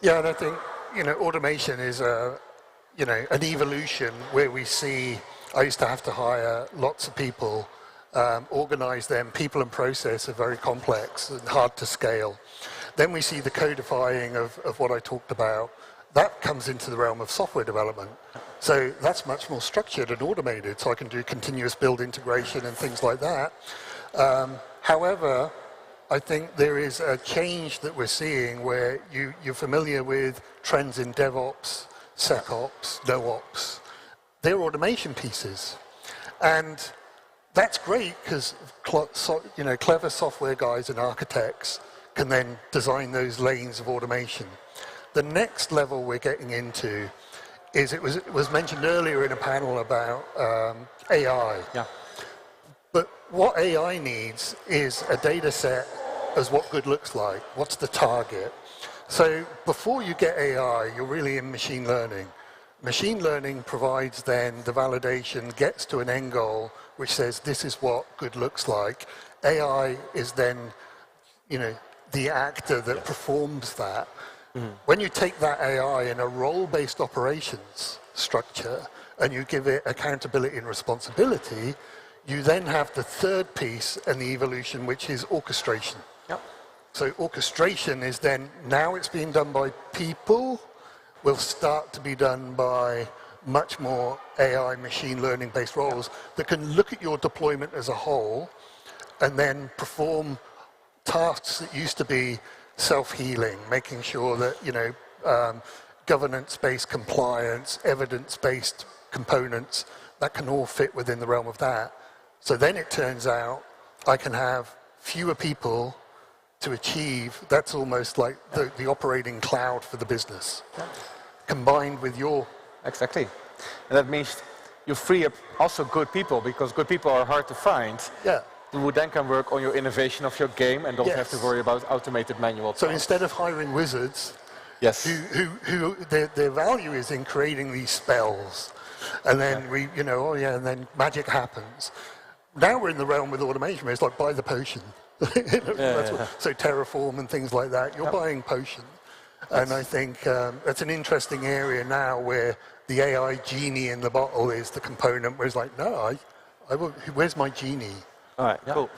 Yeah, and I think automation is an evolution where we see. I used to have to hire lots of people, organize them. People and process are very complex and hard to scale. Then we see the codifying of what I talked about. That comes into the realm of software development. So that's much more structured and automated, so I can do continuous build integration and things like that. However, I think there is a change that we're seeing where you're familiar with trends in DevOps, SecOps, NoOps. They're automation pieces. And that's great because clever software guys and architects can then design those lanes of automation. The next level we're getting into is, it was mentioned earlier in a panel about AI. Yeah. But what AI needs is a data set as what good looks like. What's the target? So before you get AI, you're really in machine learning. Machine learning provides then the validation, gets to an end goal, which says this is what good looks like. AI is then, you know, the actor that performs that. When you take that AI in a role-based operations structure and you give it accountability and responsibility, you then have the third piece and the evolution, which is orchestration. So orchestration is then, now it's being done by people, will start to be done by much more AI machine learning based roles that can look at your deployment as a whole and then perform tasks that used to be self-healing, making sure that, you know, governance-based compliance, evidence-based components, that can all fit within the realm of that. So then it turns out I can have fewer people to achieve, that's almost like the operating cloud for the business, combined with your... Exactly. And that means you free up also good people, because good people are hard to find. Yeah. Who then can work on your innovation of your game and don't have to worry about automated manual tasks. So instead of hiring wizards, who their value is in creating these spells, and then we, you know, oh yeah, and then magic happens. Now we're in the realm with automation where it's like buy the potion. So Terraform and things like that, you're buying potion. And I think that's an interesting area now where the AI genie in the bottle is the component where it's like, no, I will, where's my genie? All right, cool.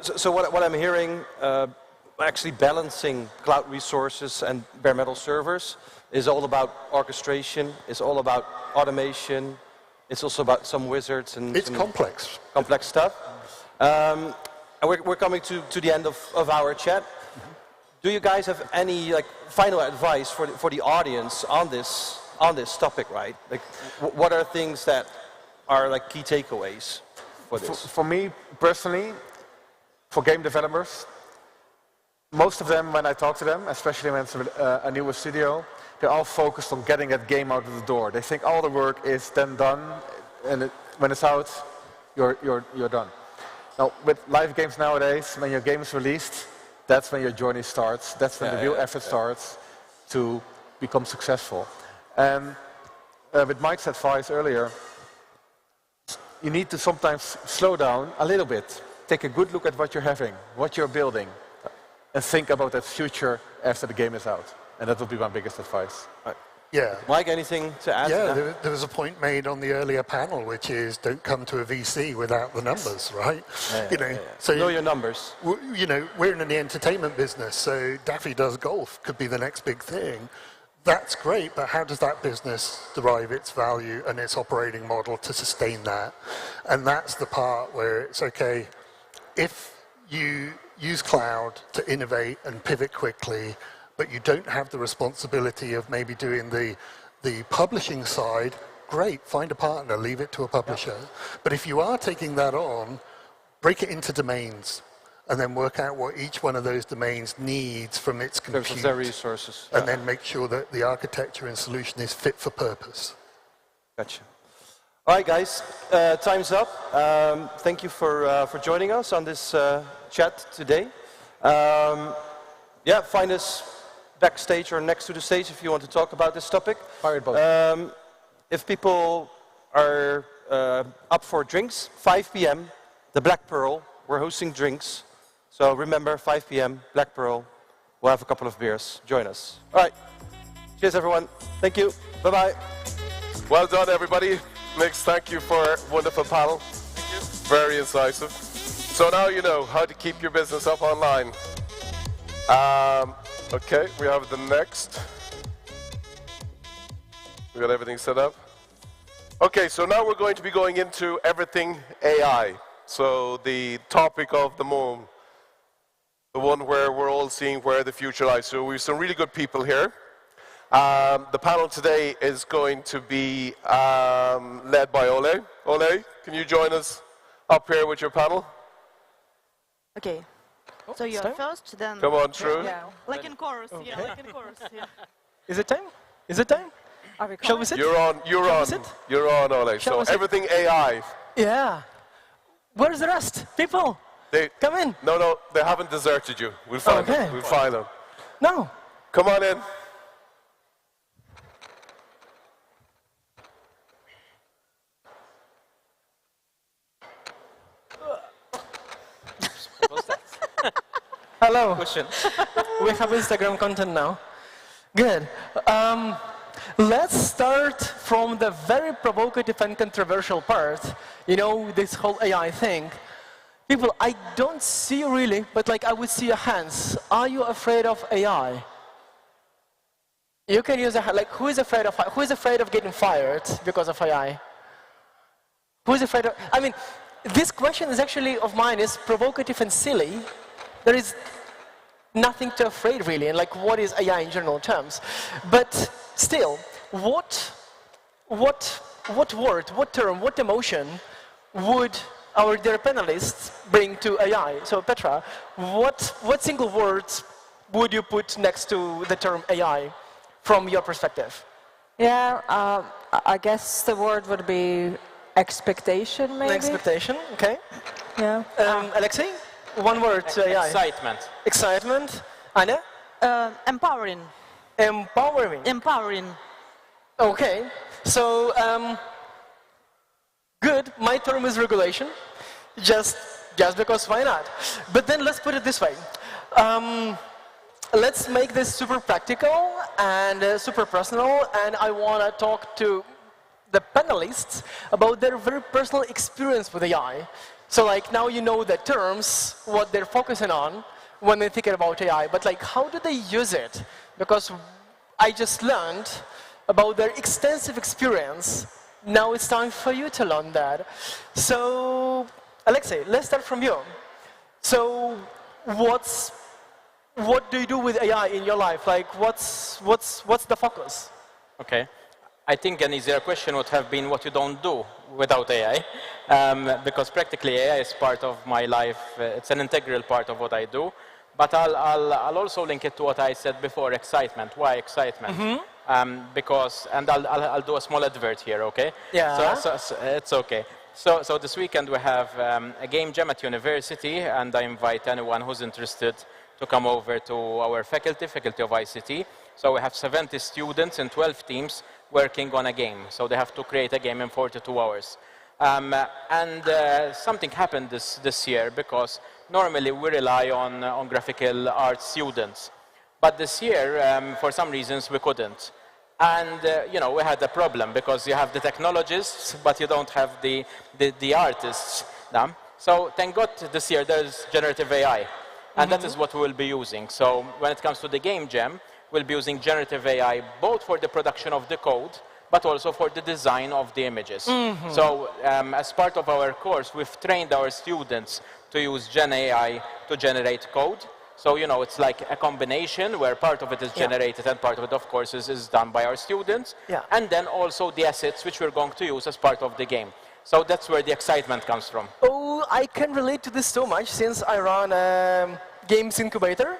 So what I'm hearing, actually balancing cloud resources and bare metal servers is all about orchestration, it's all about automation, it's also about some wizards and it's complex stuff. And we're coming to the end of our chat. Do you guys have any like final advice for the audience on this topic, right? Like, what are things that are like key takeaways for this? For me personally, for game developers, most of them, when I talk to them, especially when it's a newer studio, they're all focused on getting that game out of the door. They think all the work is then done, and when it's out, you're done. Now, with live games nowadays, when your game is released, that's when your journey starts. That's when the real effort starts to become successful. And with Mike's advice earlier, you need to sometimes slow down a little bit. Take a good look at what you're having, what you're building, and think about that future after the game is out. And that would be my biggest advice. Yeah. Mike, anything to add to that? There was a point made on the earlier panel, which is don't come to a VC without the numbers, right? So know your numbers. You know, we're in the entertainment business, so Daffy Does Golf could be the next big thing. That's great, but how does that business derive its value and its operating model to sustain that? And that's the part where it's okay, if you use cloud to innovate and pivot quickly, but you don't have the responsibility of maybe doing the publishing side, great, find a partner, leave it to a publisher. But if you are taking that on, break it into domains and then work out what each one of those domains needs from its compute. Their resources. And then make sure that the architecture and solution is fit for purpose. Gotcha. All right, guys, time's up. Thank you for joining us on this chat today. Find us backstage or next to the stage if you want to talk about this topic. If people are up for drinks, 5 p.m., the Black Pearl, we're hosting drinks. So remember, 5 p.m., Black Pearl, we'll have a couple of beers. Join us. All right. Cheers, everyone. Thank you. Bye-bye. Well done, everybody. Mix, thank you for a wonderful panel. Thank you. Very incisive. So now you know how to keep your business up online. Okay, we have the next. We got everything set up. Okay, so now we're going to be going into everything AI. So the topic of the moment, the one where we're all seeing where the future lies. So we have some really good people here. The panel today is going to be led by Ole. Ole, can you join us up here with your panel? Okay. So you're first, then... Come on, True. Yeah, like in chorus, yeah, like in chorus, yeah. Is it time? Is it time? Shall we sit? You're on, Ole. So everything AI. Yeah. Where's the rest? People, come in. No, they haven't deserted you. We'll find them. We'll find them. No. Come on in. Hello. We have Instagram content now. Good. Let's start from the very provocative and controversial part. You know, this whole AI thing. People, I don't see you really, but like I would see your hands. Are you afraid of AI? You can use a hand. Like, who is afraid of getting fired because of AI? Who is afraid of? I mean, this question is actually of mine is provocative and silly. There is nothing to afraid really, and like what is AI in general terms. But still, what word, what term, what emotion would our dear panelists bring to AI? So Petra, what single words would you put next to the term AI from your perspective? Yeah, I guess the word would be expectation, maybe. Expectation, okay. Yeah. Alexei? One word to AI. Excitement. Excitement. Anya? Empowering. Empowering. Empowering. Okay. So, good. My term is regulation. Just because why not? But then let's put it this way. Let's make this super practical and super personal. And I want to talk to the panelists about their very personal experience with AI. So like now you know the terms, what they're focusing on when they're thinking about AI, but like how do they use it? Because I just learned about their extensive experience. Now it's time for you to learn that. So Alexei, let's start from you. So what do you do with AI in your life? Like what's the focus? Okay. I think an easier question would have been what you don't do without AI, because practically AI is part of my life. It's an integral part of what I do. But I'll also link it to what I said before, excitement. Why excitement? Because, and I'll do a small advert here, okay? Yeah. So it's okay. So this weekend we have a game jam at university, and I invite anyone who's interested to come over to our faculty of ICT. So we have 70 students in 12 teams working on a game. So they have to create a game in 42 hours. Something happened this year, because normally we rely on graphical art students. But this year, for some reasons, we couldn't. And you know, we had a problem, because you have the technologists, but you don't have the artists. So thank God this year there's generative AI. And that is what we will be using. So when it comes to the game jam, we'll be using generative AI both for the production of the code, but also for the design of the images. So as part of our course, we've trained our students to use Gen AI to generate code. So, you know, it's like a combination where part of it is generated and part of it, of course, is done by our students. And then also the assets which we're going to use as part of the game. So that's where the excitement comes from. Oh, I can relate to this so much since I run a games incubator.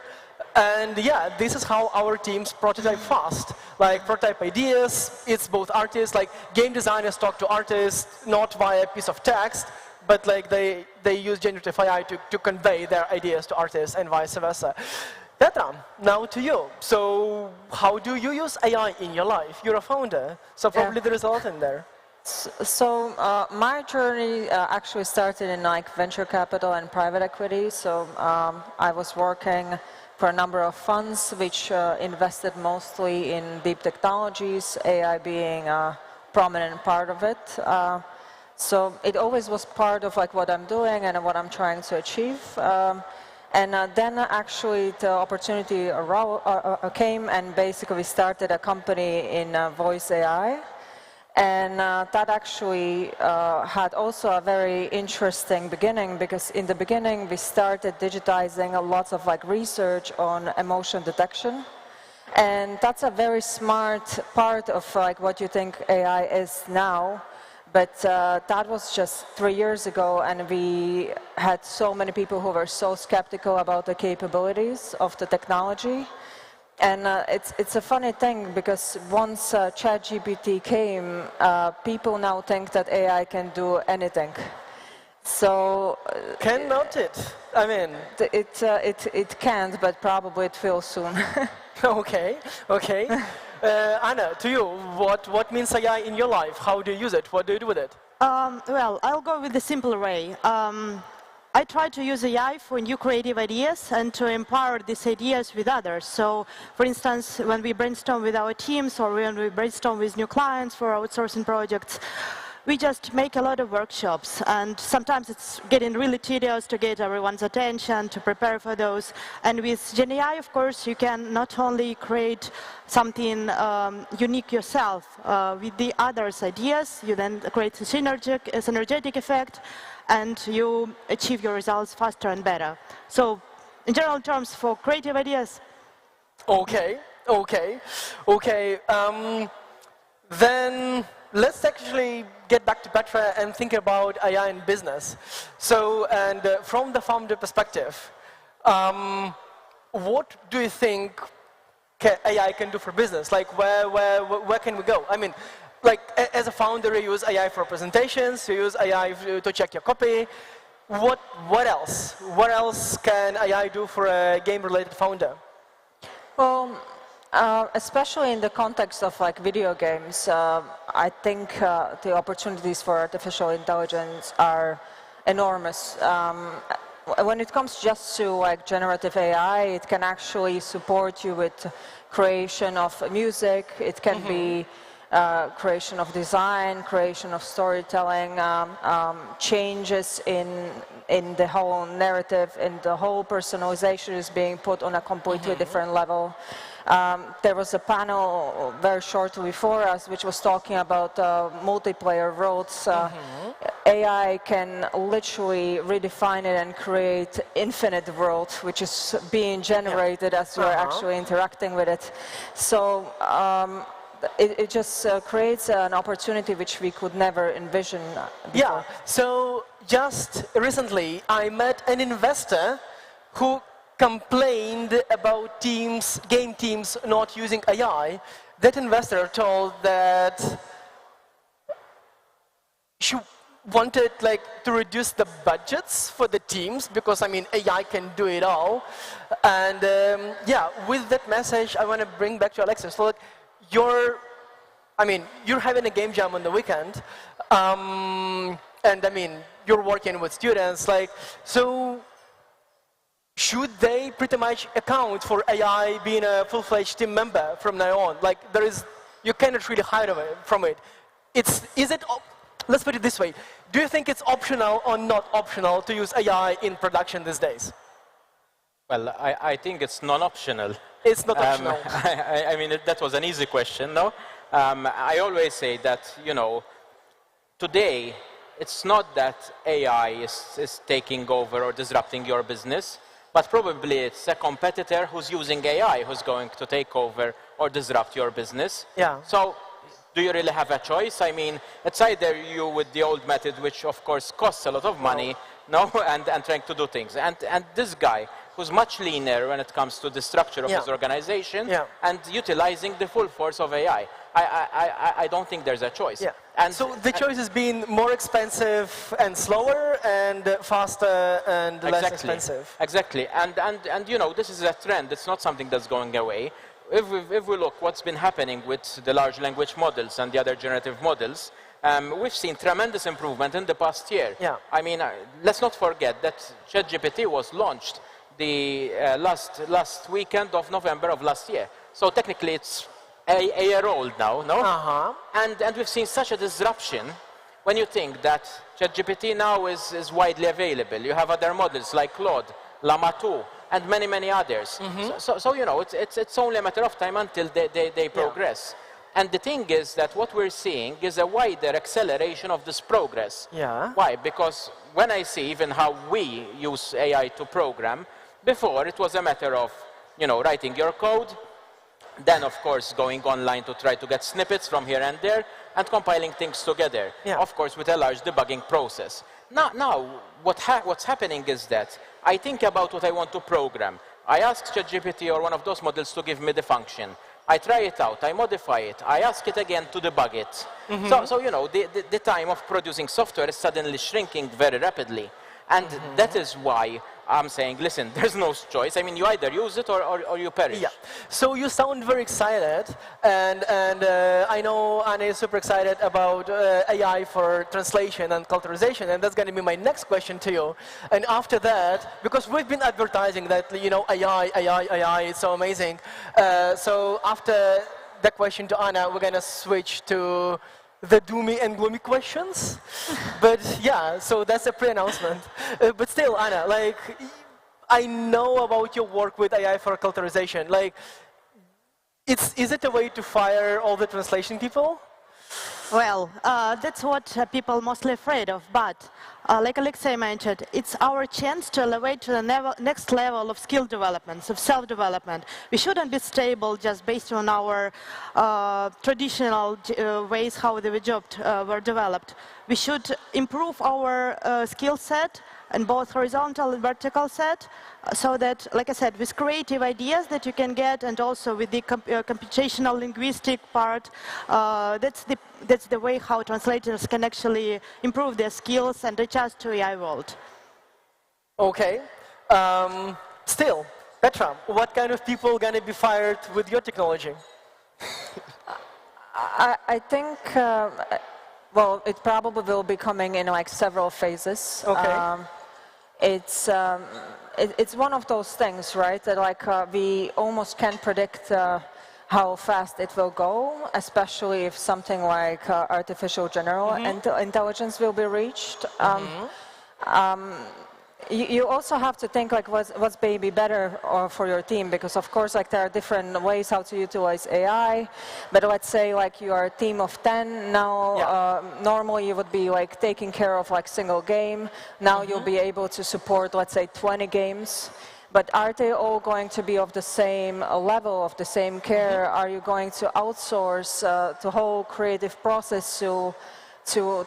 And yeah, this is how our teams prototype fast. Like prototype ideas, it's both artists, like game designers talk to artists, not via a piece of text, but like they use generative AI to convey their ideas to artists and vice versa. Petra, now to you. So how do you use AI in your life? You're a founder, so probably there is a lot in there. So my journey actually started in like venture capital and private equity. So I was working for a number of funds which invested mostly in deep technologies, AI being a prominent part of it. So it always was part of like what I'm doing and what I'm trying to achieve. And then actually the opportunity came, and basically we started a company in voice AI. And that actually had also a very interesting beginning, because in the beginning we started digitizing a lot of like research on emotion detection. And that's a very smart part of like what you think AI is now. But that was just 3 years ago, and we had so many people who were so skeptical about the capabilities of the technology. And it's a funny thing, because once ChatGPT came, people now think that AI can do anything. So cannot it? I mean, it can't, but probably it will soon. Okay, okay. Anna, to you, what means AI in your life? How do you use it? What do you do with it? Well, I'll go with the simple way. I try to use AI for new creative ideas and to empower these ideas with others. So, for instance, when we brainstorm with our teams or when we brainstorm with new clients for outsourcing projects, we just make a lot of workshops, and sometimes it's getting really tedious to get everyone's attention, to prepare for those. And with GenAI, of course, you can not only create something unique yourself with the others' ideas, you then create a synergetic effect, and you achieve your results faster and better. So, in general terms, for creative ideas. Okay, okay, okay. Then let's actually get back to Petra and think about AI in business. So, and from the founder perspective, what do you think AI can do for business? Like, where can we go? I mean, like, as a founder, you use AI for presentations, you use AI to check your copy. What else? What else can AI do for a game-related founder? Well, especially in the context of like video games, I think the opportunities for artificial intelligence are enormous. When it comes just to like generative AI, it can actually support you with creation of music. It can be creation of design, creation of storytelling, changes in the whole narrative, and the whole personalization is being put on a completely different level. There was a panel very shortly before us which was talking about multiplayer worlds. AI can literally redefine it and create infinite world which is being generated as you're actually interacting with it. So it just creates an opportunity which we could never envision before. Yeah, so just recently I met an investor who complained about game teams not using AI. That investor told that she wanted to reduce the budgets for the teams because, I mean, AI can do it all. And yeah, with that message, I want to bring back to Alexis. So, you're having a game jam on the weekend, and I mean, you're working with students, so should they pretty much account for AI being a full-fledged team member from now on? You cannot really hide from it. Let's put it this way. Do you think it's optional or not optional to use AI in production these days? Well, I think it's non-optional. It's not optional. I mean, that was an easy question, no? I always say that, today, it's not that AI is taking over or disrupting your business, but probably it's a competitor who's using AI who's going to take over or disrupt your business. Yeah. So, do you really have a choice? I mean, it's either you with the old method, which of course costs a lot of money, and trying to do things. And this guy, who's much leaner when it comes to the structure of his organization, and utilizing the full force of AI. I don't think there's a choice. Yeah. And so the choice is being more expensive and slower, and faster and less expensive. Exactly. And this is a trend. It's not something that's going away. If we look what's been happening with the large language models and the other generative models, we've seen tremendous improvement in the past year. Yeah. I mean, let's not forget that ChatGPT was launched the last weekend of November of last year. So technically it's a year old now, no? And we've seen such a disruption when you think that ChatGPT now is widely available. You have other models like Claude, Llama 2, and many, many others. So it's only a matter of time until they progress. And the thing is that what we're seeing is a wider acceleration of this progress. Yeah. Why? Because when I see even how we use AI to program, before it was a matter of, writing your code, then of course going online to try to get snippets from here and there, and compiling things together. Yeah. Of course with a large debugging process. Now what's happening is that I think about what I want to program. I ask ChatGPT or one of those models to give me the function. I try it out, I modify it, I ask it again to debug it. So the time of producing software is suddenly shrinking very rapidly. And that is why I'm saying, listen, there's no choice. I mean, you either use it or you perish. Yeah. So you sound very excited, and I know Anna is super excited about AI for translation and culturalization, and that's going to be my next question to you. And after that, because we've been advertising that, you know, AI, it's so amazing. So after the question to Anna, we're going to switch to the doomy and gloomy questions. But yeah, so that's a pre-announcement. But still, Anna, like, I know about your work with AI for culturalization. Like, is it a way to fire all the translation people? Well, that's what people are mostly afraid of, but like Alexei mentioned, it's our chance to elevate to the next level of skill development, of self-development. We shouldn't be stable just based on our traditional ways how the jobs were developed. We should improve our skill set in both horizontal and vertical set, so that, like I said, with creative ideas that you can get, and also with the computational linguistic part, that's the way how translators can actually improve their skills and adjust to AI world. Okay. Still, Petra, what kind of people are going to be fired with your technology? I think, well, it probably will be coming in like several phases. Okay. It's one of those things, right, that like we almost can't predict how fast it will go, especially if something like artificial general intelligence will be reached. You also have to think like what's maybe better for your team, because of course like there are different ways how to utilize AI, but let's say like you are a team of 10 now, normally you would be like taking care of like single game, now you'll be able to support, let's say, 20 games. But are they all going to be of the same level, of the same care? Are you going to outsource the whole creative process to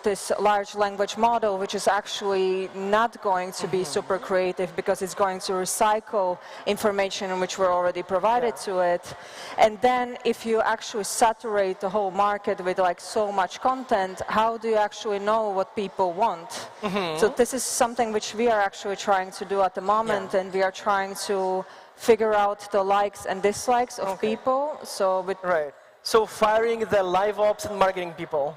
this large language model, which is actually not going to be super creative because it's going to recycle information which were already provided to it. And then if you actually saturate the whole market with like so much content, how do you actually know what people want? So this is something which we are actually trying to do at the moment, and we are trying to figure out the likes and dislikes of people. So with So firing the live ops and marketing people.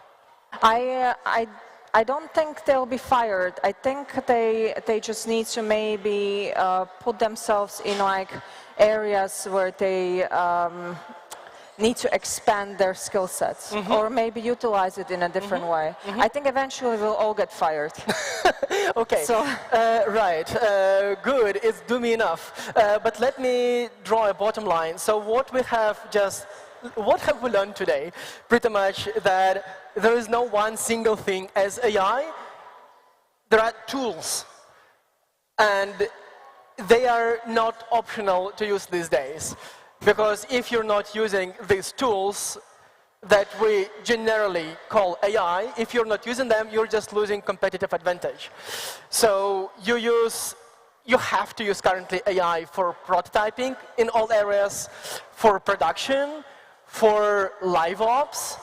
I don't think they'll be fired. I think they just need to maybe put themselves in like areas where they need to expand their skill sets, or maybe utilize it in a different way. I think eventually we'll all get fired. Okay, so, good, it's doomy enough. But let me draw a bottom line. So what have we learned today? Pretty much that there is no one single thing as AI. There are tools, and they are not optional to use these days. Because if you're not using these tools that we generally call AI, if you're not using them, you're just losing competitive advantage. So you have to use currently AI for prototyping in all areas, for production, for live ops,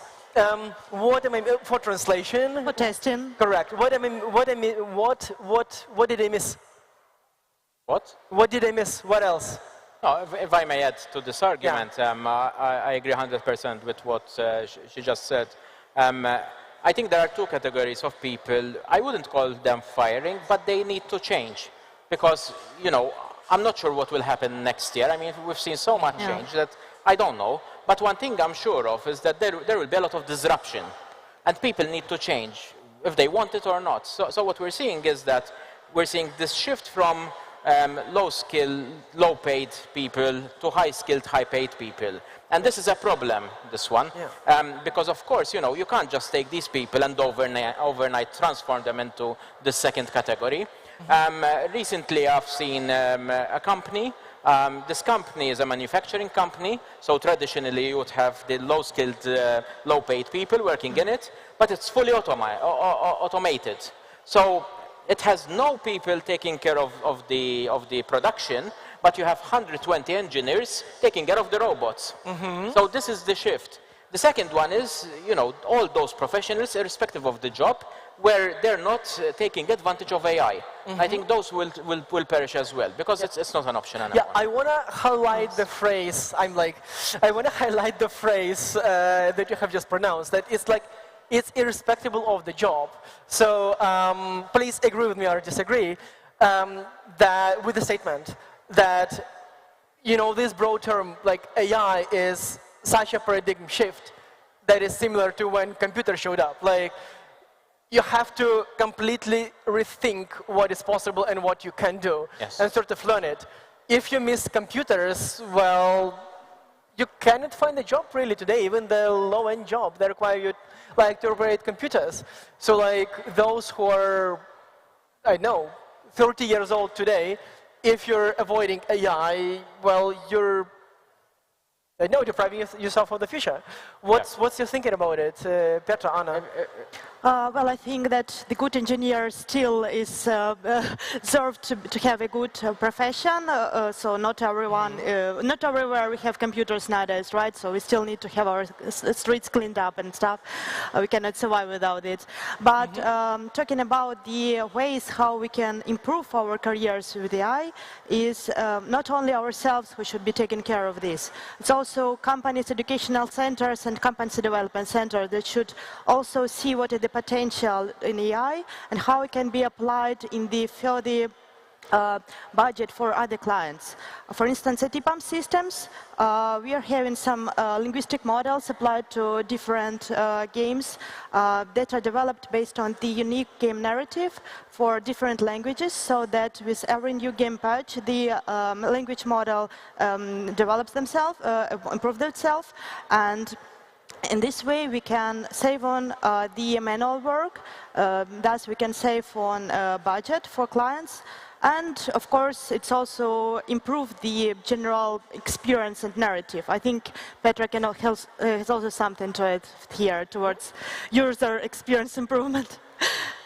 for translation, for testing. Correct. What did I miss? What did I miss? What else? No, if I may add to this argument, I agree 100% with what she just said. I think there are two categories of people. I wouldn't call them firing, but they need to change, because I'm not sure what will happen next year. I mean, we've seen so much change that I don't know. But one thing I'm sure of is that there will be a lot of disruption, and people need to change if they want it or not. So what we're seeing is that we're seeing this shift from low-skilled, low-paid people to high-skilled, high-paid people. And this is a problem, this one, because of course, you can't just take these people and overnight transform them into the second category. Recently, I've seen a company. This company is a manufacturing company, so traditionally you would have the low-skilled, low-paid people working in it, but it's fully automated. So it has no people taking care of the production, but you have 120 engineers taking care of the robots. So this is the shift. The second one is, all those professionals, irrespective of the job, where they're not taking advantage of AI. I think those will perish as well, because it's not an option anymore. Yeah, I want to highlight the phrase, I want to highlight the phrase that you have just pronounced, that it's like, it's irrespective of the job. So please agree with me or disagree that with the statement that, this broad term, like AI is such a paradigm shift that is similar to when computers showed up. Like, you have to completely rethink what is possible and what you can do, and sort of learn it. If you miss computers, well, you cannot find a job really today, even the low-end job that require you to operate computers. So like those who are, 30 years old today, if you're avoiding AI, well, you're depriving yourself of the future. What's your thinking about it, Petra, Anna? Well, I think that the good engineer still is deserved to have a good profession. So not everyone, not everywhere we have computers nowadays, right? So we still need to have our streets cleaned up and stuff. We cannot survive without it. But talking about the ways how we can improve our careers with AI is not only ourselves who should be taking care of this. It's also companies, educational centers, and companies development centers that should also see what is the potential in AI and how it can be applied in the further budget for other clients. For instance, at EPAM systems, we are having some linguistic models applied to different games that are developed based on the unique game narrative for different languages, so that with every new game patch, the language model develops themselves, improves itself, and in this way, we can save on the manual work, thus we can save on budget for clients, and of course, it's also improved the general experience and narrative. I think Petra has also something to it here towards user experience improvement.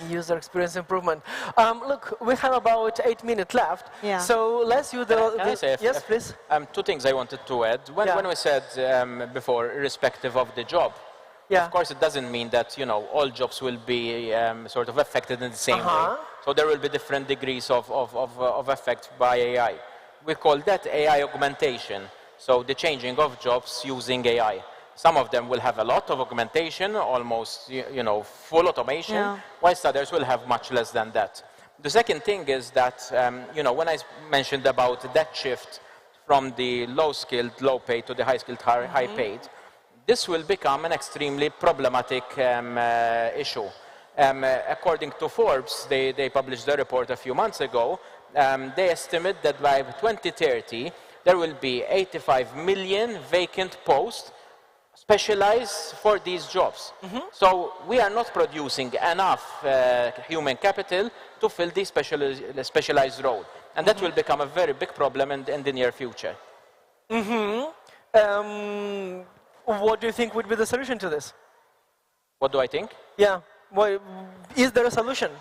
User experience improvement. Look, we have about 8 minutes left, so let's use the... Yes, please. Two things I wanted to add. When we said before, irrespective of the job, of course it doesn't mean that all jobs will be sort of affected in the same way. So there will be different degrees of effect by AI. We call that AI augmentation, so the changing of jobs using AI. Some of them will have a lot of augmentation, almost full automation, whilst others will have much less than that. The second thing is that when I mentioned about that shift from the low-skilled, low-paid to the high-skilled, high-paid, this will become an extremely problematic issue. According to Forbes, they published a report a few months ago. They estimate that by 2030 there will be 85 million vacant posts specialized for these jobs. So we are not producing enough human capital to fill this specialized role. And that will become a very big problem in the near future. What do you think would be the solution to this? What do I think? Yeah. Well, is there a solution?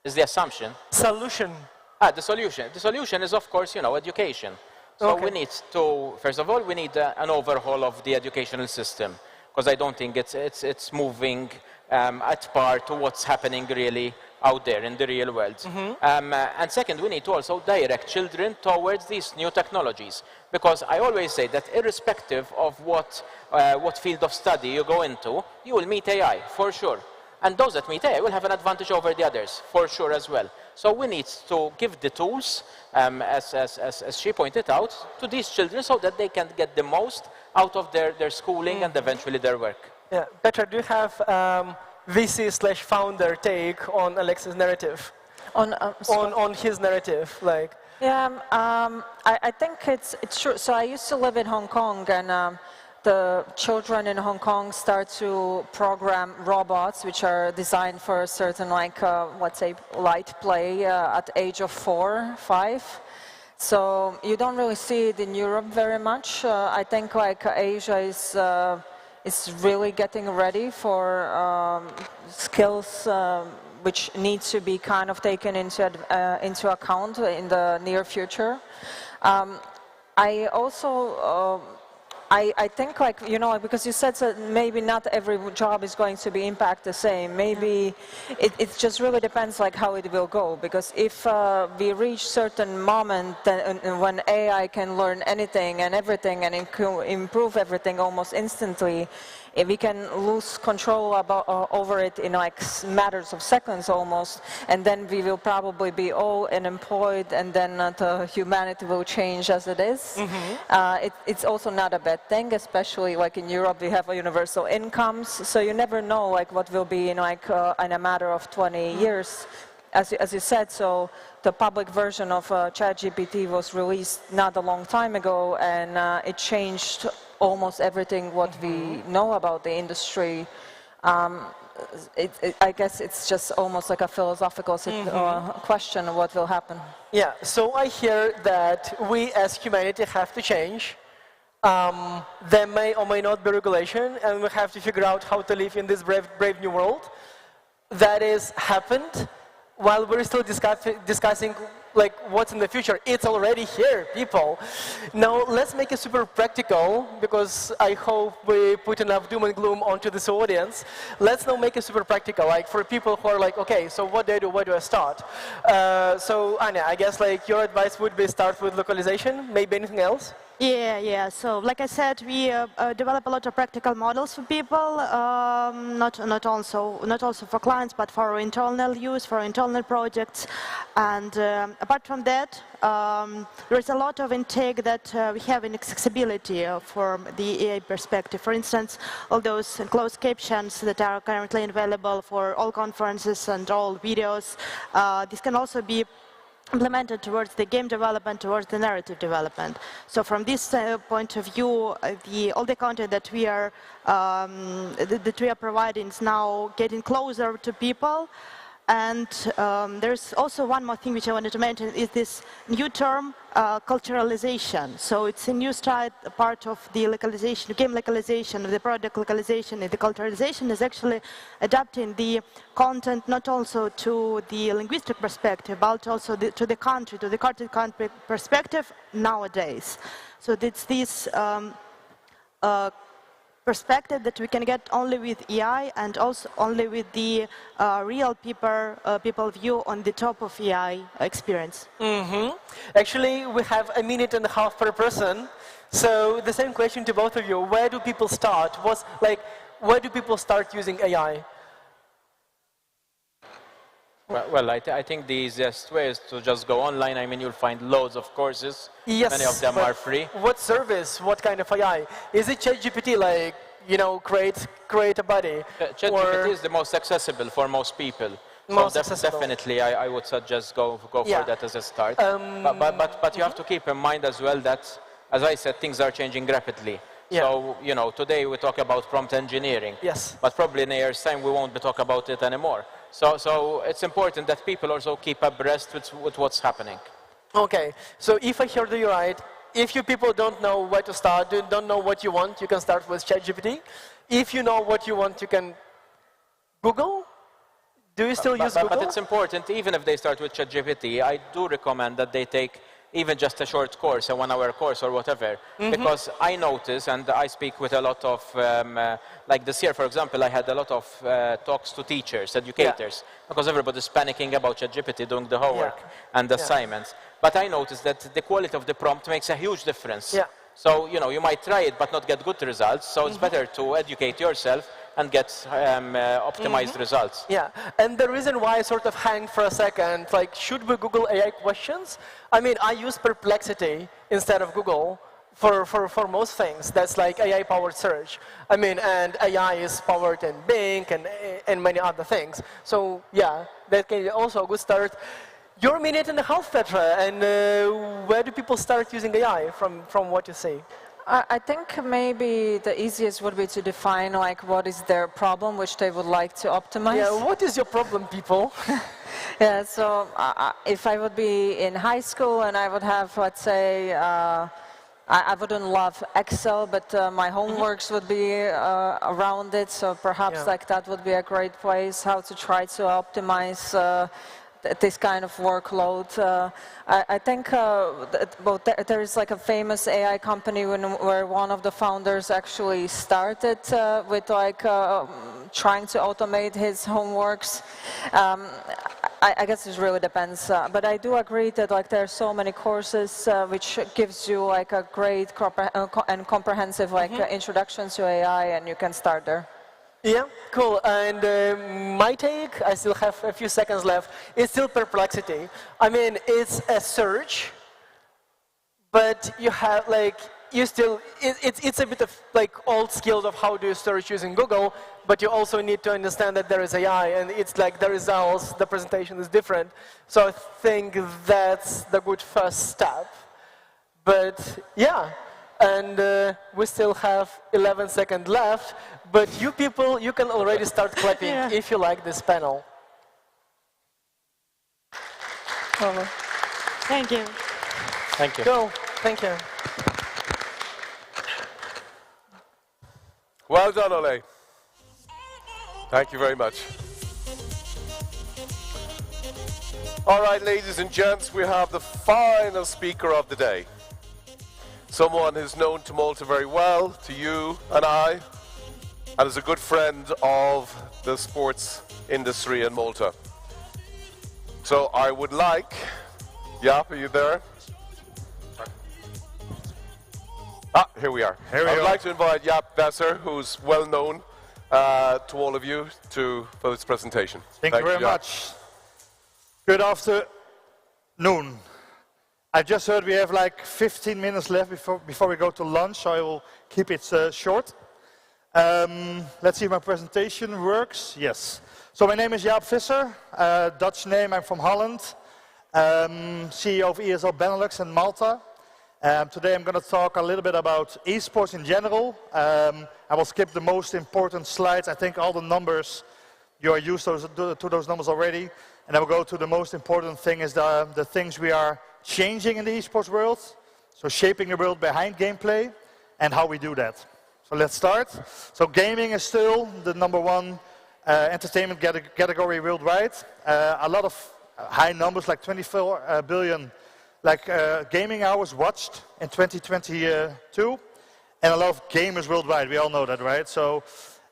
Is the assumption? Solution. The solution. The solution is, of course, education. So we need to, first of all, we need an overhaul of the educational system, because I don't think it's moving at par to what's happening really out there in the real world. And second, we need to also direct children towards these new technologies, because I always say that irrespective of what field of study you go into, you will meet AI, for sure. And those that meet AI will have an advantage over the others, for sure as well. So we need to give the tools, as she pointed out, to these children so that they can get the most out of their schooling and eventually their work. Yeah. Petra, do you have VC/founder take on Alex's narrative? On his narrative, like? Yeah, I think it's true. So I used to live in Hong Kong, and the children in Hong Kong start to program robots which are designed for a certain, let's say, light play at the age of 4, 5. So you don't really see it in Europe very much. I think Asia is really getting ready for skills which need to be kind of taken into account in the near future. I also I think, like, you know, because you said that maybe not every job is going to be impacted the same. Maybe it just really depends, like, how it will go. Because if we reach certain moment when AI can learn anything and everything and improve everything almost instantly, if we can lose control over it in like matters of seconds almost, and then we will probably be all unemployed, and then the humanity will change as it is. It's also not a bad thing, especially like in Europe we have a universal incomes, so you never know like what will be in like in a matter of 20 years. As you said, so the public version of ChatGPT was released not a long time ago, and it changed almost everything what we know about the industry. I guess it's just almost like a philosophical question of what will happen. Yeah, so I hear that we as humanity have to change. There may or may not be regulation, and we have to figure out how to live in this brave new world. That is happened while we're still discussing like what's in the future. It's already here, people. Now let's make it super practical, because I hope we put enough doom and gloom onto this audience. Let's now make it super practical, like for people who are like, okay, so what do I do, where do I start? So Anya, I guess like your advice would be start with localization, maybe anything else? Yeah. So, like I said, we develop a lot of practical models for people, not also for clients, but for our internal use, for our internal projects. And apart from that, there is a lot of intake that we have in accessibility from the AI perspective. For instance, all those closed captions that are currently available for all conferences and all videos. This can also be implemented towards the game development, towards the narrative development. So from this point of view, all the content that we are providing is now getting closer to people. And there's also one more thing which I wanted to mention, is this new term, culturalization. So it's a new part of the localization, game localization, of the product localization. And the culturalization is actually adapting the content not also to the linguistic perspective, but also to the country, to the country perspective nowadays. So it's this perspective that we can get only with AI, and also only with the real people view on the top of AI experience. Actually, we have a minute and a half per person. So the same question to both of you: where do people start? Where do people start using AI? Well, I think the easiest way is to just go online. I mean, you'll find loads of courses. Yes, many of them are free. What service? What kind of AI? Is it ChatGPT, like, you know, create a body? ChatGPT is the most accessible for most people. Most so accessible. Definitely, I would suggest go for that as a start. But you have to keep in mind as well that, as I said, things are changing rapidly. So, you know, today we talk about prompt engineering. Yes. But probably in a year's time we won't be talking about it anymore. So it's important that people also keep abreast with what's happening. Okay, so if I heard you right, if you people don't know where to start, don't know what you want, you can start with ChatGPT. If you know what you want, you can Google. Do you still use Google? But it's important, even if they start with ChatGPT, I do recommend that they take even just a short course, a 1-hour course or whatever, because I notice, and I speak with a lot of, like this year, for example, I had a lot of talks to teachers, educators, because everybody's panicking about ChatGPT doing the homework and the assignments. But I noticed that the quality of the prompt makes a huge difference. So, you know, you might try it, but not get good results, so it's better to educate yourself and get optimized results. Yeah, and the reason why I sort of hang for a second, like, should we Google AI questions? I mean, I use Perplexity instead of Google for most things. That's like AI-powered search. I mean, and AI is powered in Bing and many other things. So yeah, that can be also a good start. Your minute and a half, Petra, and where do people start using AI from what you see? I think maybe the easiest would be to define like what is their problem which they would like to optimize. Yeah, what is your problem, people? Yeah, so if I would be in high school and I would have, let's say, I wouldn't love Excel, but my homeworks would be around it, so perhaps like that would be a great place, how to try to optimize this kind of workload. I think there is like a famous AI company where one of the founders actually started with like trying to automate his homeworks. I guess it really depends, but I do agree that like there are so many courses which gives you like a great and comprehensive like introduction to AI, and you can start there. Yeah, cool. And my take, I still have a few seconds left, is still Perplexity. I mean, it's a search, but you have like, you still, it's a bit of like old skills of how do you search using Google, but you also need to understand that there is AI, and it's like the results, the presentation is different. So I think that's the good first step. But yeah, and we still have 11 seconds left, but you people, you can already start clapping if you like this panel. Thank you. Thank you. Go, thank you. Well done, Ole. Thank you very much. All right, ladies and gents, we have the final speaker of the day. Someone who's known to Malta very well, to you and I, and is a good friend of the sports industry in Malta. So I would like, Jaap, are you there? Ah, here we are. I would like to invite Jaap Besser, who's well known to all of you, for this presentation. Thank you very much. Good afternoon. I just heard we have like 15 minutes left before we go to lunch, so I will keep it short. Let's see if my presentation works. Yes. So my name is Jaap Visser, Dutch name, I'm from Holland, CEO of ESL Benelux and Malta. Today I'm going to talk a little bit about esports in general. I will skip the most important slides. I think all the numbers, you are used to those numbers already. And I will go to the most important thing is the things we are changing in the esports world. So shaping the world behind gameplay and how we do that. So let's start. So gaming is still the #1 entertainment category worldwide. A lot of high numbers like 24 billion gaming hours watched in 2022, and a lot of gamers worldwide. We all know that, right? So,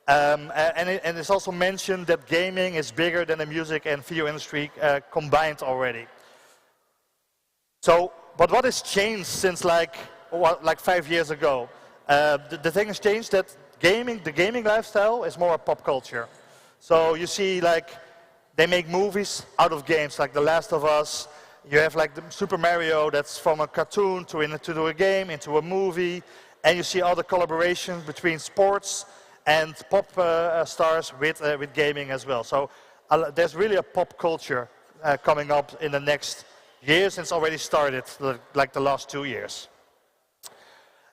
and it's also mentioned that gaming is bigger than the music and video industry combined already. So, but what has changed since like 5 years ago? The thing has changed that the gaming lifestyle is more a pop culture. So you see like they make movies out of games, like The Last of Us. You have like the Super Mario that's from a cartoon to a game, into a movie, and you see all the collaboration between sports and pop stars with gaming as well. So there's really a pop culture coming up in the next years, and it's already started like the last 2 years.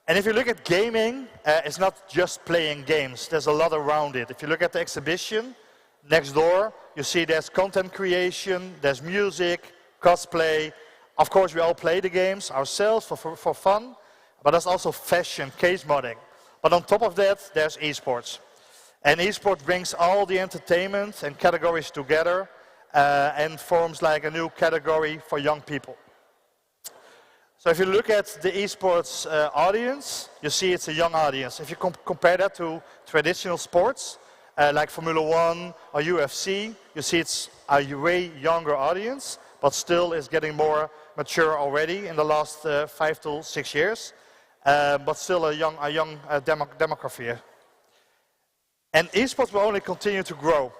And if you look at gaming, it's not just playing games. There's a lot around it. If you look at the exhibition next door, you see there's content creation, there's music, cosplay. Of course, we all play the games ourselves for fun, but there's also fashion, case modding. But on top of that, there's esports. And esports brings all the entertainment and categories together and forms like a new category for young people. So if you look at the esports audience, you see it's a young audience. If you compare that to traditional sports, like Formula 1 or UFC, you see it's a way younger audience, but still is getting more mature already in the last 5 to 6 years, but still a young demography. And esports will only continue to grow.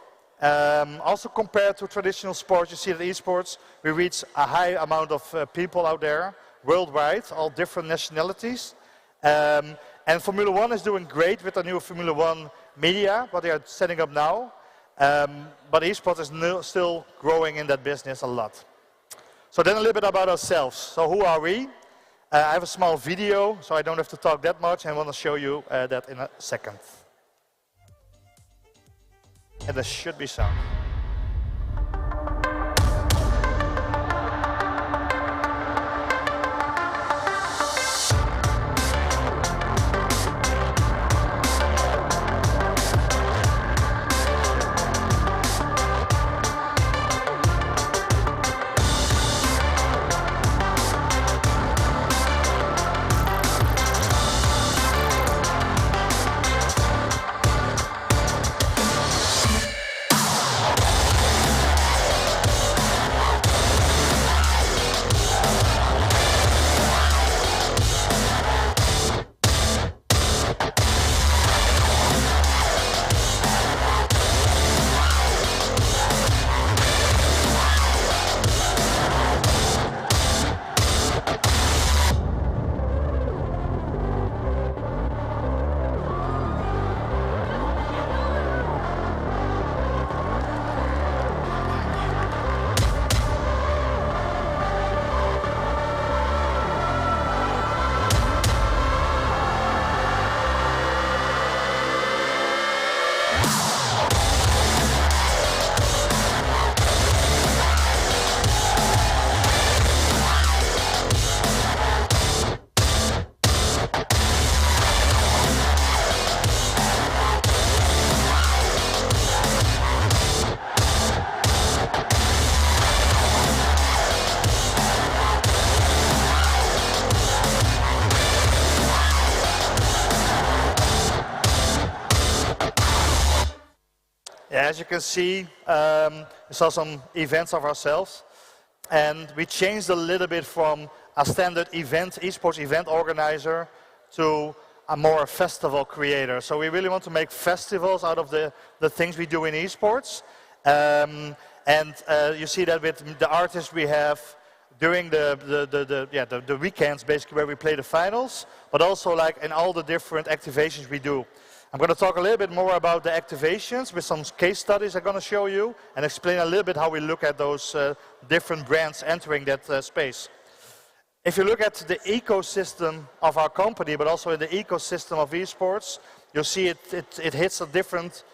Also compared to traditional sports, you see that esports, we reach a high amount of people out there, worldwide, all different nationalities. And Formula 1 is doing great with the new Formula 1 media, what they are setting up now. But esports is still growing in that business a lot. So then a little bit about ourselves. So who are we? I have a small video, so I don't have to talk that much, and I want to show you that in a second. And there should be sound. As you can see, we saw some events of ourselves, and we changed a little bit from a standard esports event organizer to a more festival creator. So we really want to make festivals out of the things we do in esports. You see that with the artists we have during the weekends, basically, where we play the finals, but also like in all the different activations we do. I'm going to talk a little bit more about the activations with some case studies I'm going to show you and explain a little bit how we look at those different brands entering that space. If you look at the ecosystem of our company, but also in the ecosystem of esports, you'll see it hits the different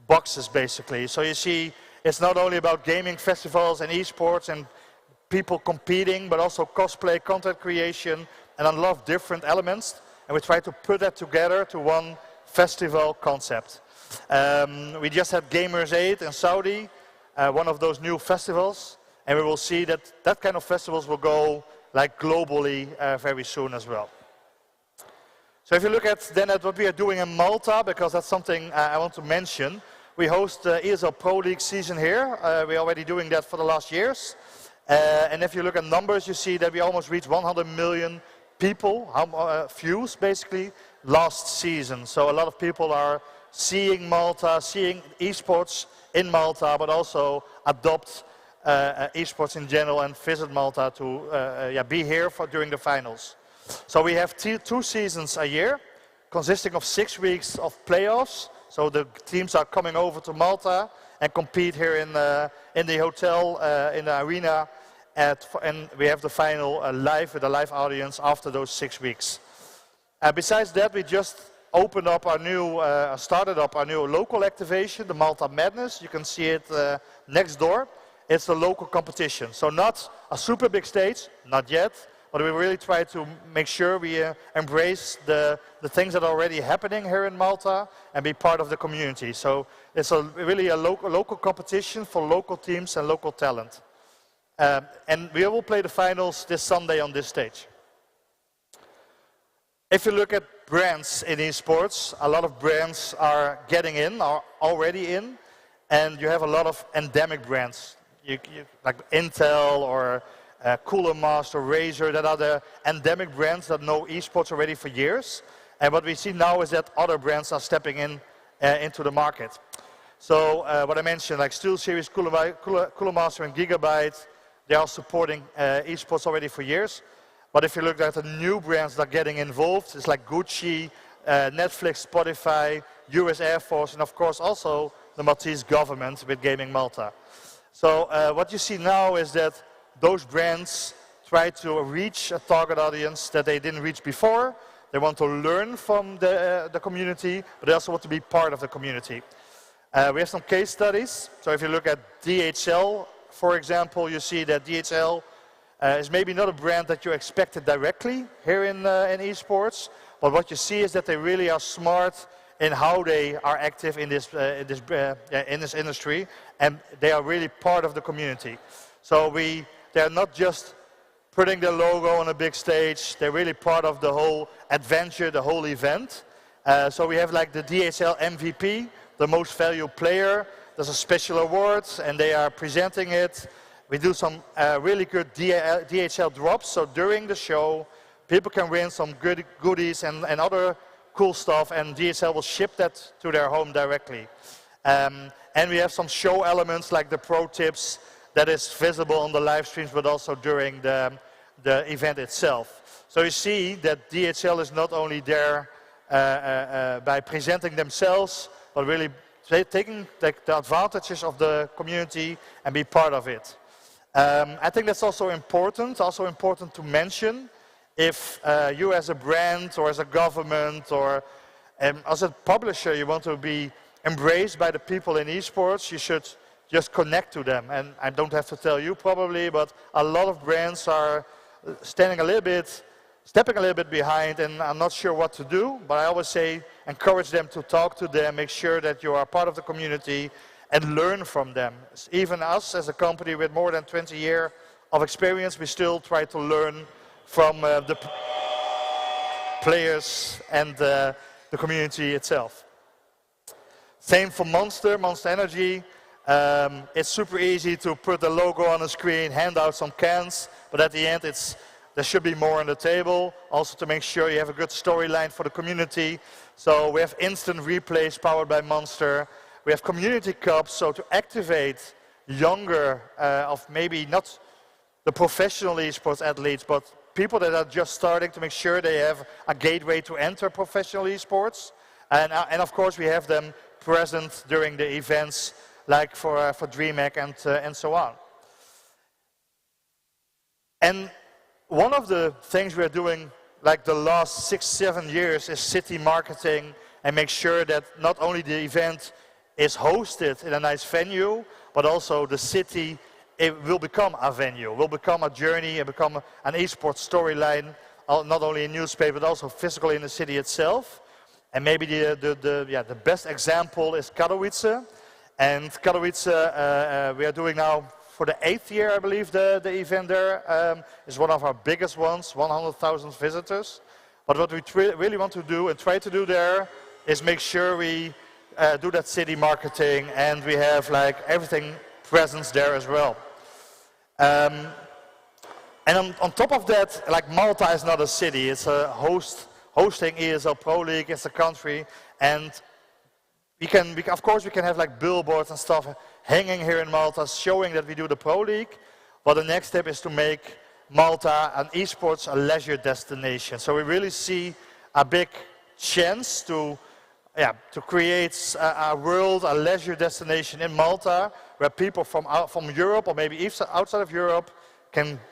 boxes, basically. So you see it's not only about gaming festivals and esports and people competing, but also cosplay, content creation, and a lot of different elements. And we try to put that together to one festival concept. We just had Gamers 8 in Saudi, one of those new festivals, and we will see that that kind of festivals will go like globally very soon as well. So if you look at then at what we are doing in Malta, because that's something I want to mention, we host the ESL Pro League season here. We're already doing that for the last years. And if you look at numbers, you see that we almost reached 100 million people, views basically, last season. So a lot of people are seeing Malta, seeing esports in Malta, but also adopt esports in general and visit Malta to be here during the finals. So we have two seasons a year, consisting of 6 weeks of playoffs. So the teams are coming over to Malta and compete here in the hotel, in the arena, and we have the final live with a live audience after those 6 weeks. Besides that, we just opened up our new, started up our new local activation, the Malta Madness. You can see it next door. It's a local competition, so not a super big stage, not yet, but we really try to make sure we embrace the things that are already happening here in Malta and be part of the community. So it's really a local competition for local teams and local talent. And we will play the finals this Sunday on this stage. If you look at brands in esports, a lot of brands are getting in, are already in, and you have a lot of endemic brands. Like Intel or Cooler Master, Razer, that are the endemic brands that know esports already for years. And what we see now is that other brands are stepping in into the market. So what I mentioned, like SteelSeries, Cooler Master and Gigabyte, they are supporting esports already for years. But if you look at the new brands that are getting involved, it's like Gucci, Netflix, Spotify, US Air Force, and of course also the Maltese government with Gaming Malta. So what you see now is that those brands try to reach a target audience that they didn't reach before. They want to learn from the community, but they also want to be part of the community. We have some case studies. So if you look at DHL, for example, you see that DHL is maybe not a brand that you expected directly here in esports, but what you see is that they really are smart in how they are active in this industry, and they are really part of the community. So they're not just putting their logo on a big stage, they're really part of the whole adventure, the whole event. So we have like the DHL MVP, the most valued player. There's a special award, and they are presenting it. We do some really good DHL drops, so during the show, people can win some good goodies and other cool stuff, and DHL will ship that to their home directly. And we have some show elements like the pro tips that is visible on the live streams, but also during the event itself. So you see that DHL is not only there by presenting themselves, but really taking the advantages of the community and be part of it. I think that's also important to mention. If you as a brand or as a government or as a publisher, you want to be embraced by the people in esports, you should just connect to them. And I don't have to tell you probably, but a lot of brands are stepping a little bit behind and are not sure what to do. But I always say, encourage them to talk to them, make sure that you are part of the community and learn from them. Even us as a company with more than 20 years of experience, we still try to learn from the players and the community itself. Same for Monster Energy. It's super easy to put the logo on the screen, hand out some cans, but at the end there should be more on the table. Also to make sure you have a good storyline for the community. So we have instant replays powered by Monster. We have community cups, so to activate younger, of maybe not the professional esports athletes, but people that are just starting, to make sure they have a gateway to enter professional esports. And of course we have them present during the events, like for DreamHack and so on. And one of the things we are doing like the last 6-7 years is city marketing, and make sure that not only the event is hosted in a nice venue, but also the city, it will become a venue, will become a journey, and become an esports storyline, not only in newspaper, but also physically in the city itself. And maybe the best example is Katowice. And Katowice, we are doing now for the 8th year, I believe, the event there is one of our biggest ones, 100,000 visitors. But what we really want to do and try to do there is make sure we do that city marketing, and we have like everything presence there as well. And on top of that, like Malta is not a city, it's a hosting ESL Pro League, it's a country, and of course we can have like billboards and stuff hanging here in Malta showing that we do the Pro League, but the next step is to make Malta an esports, a leisure destination. So we really see a big chance to create a world, a leisure destination in Malta, where people from Europe or maybe outside of Europe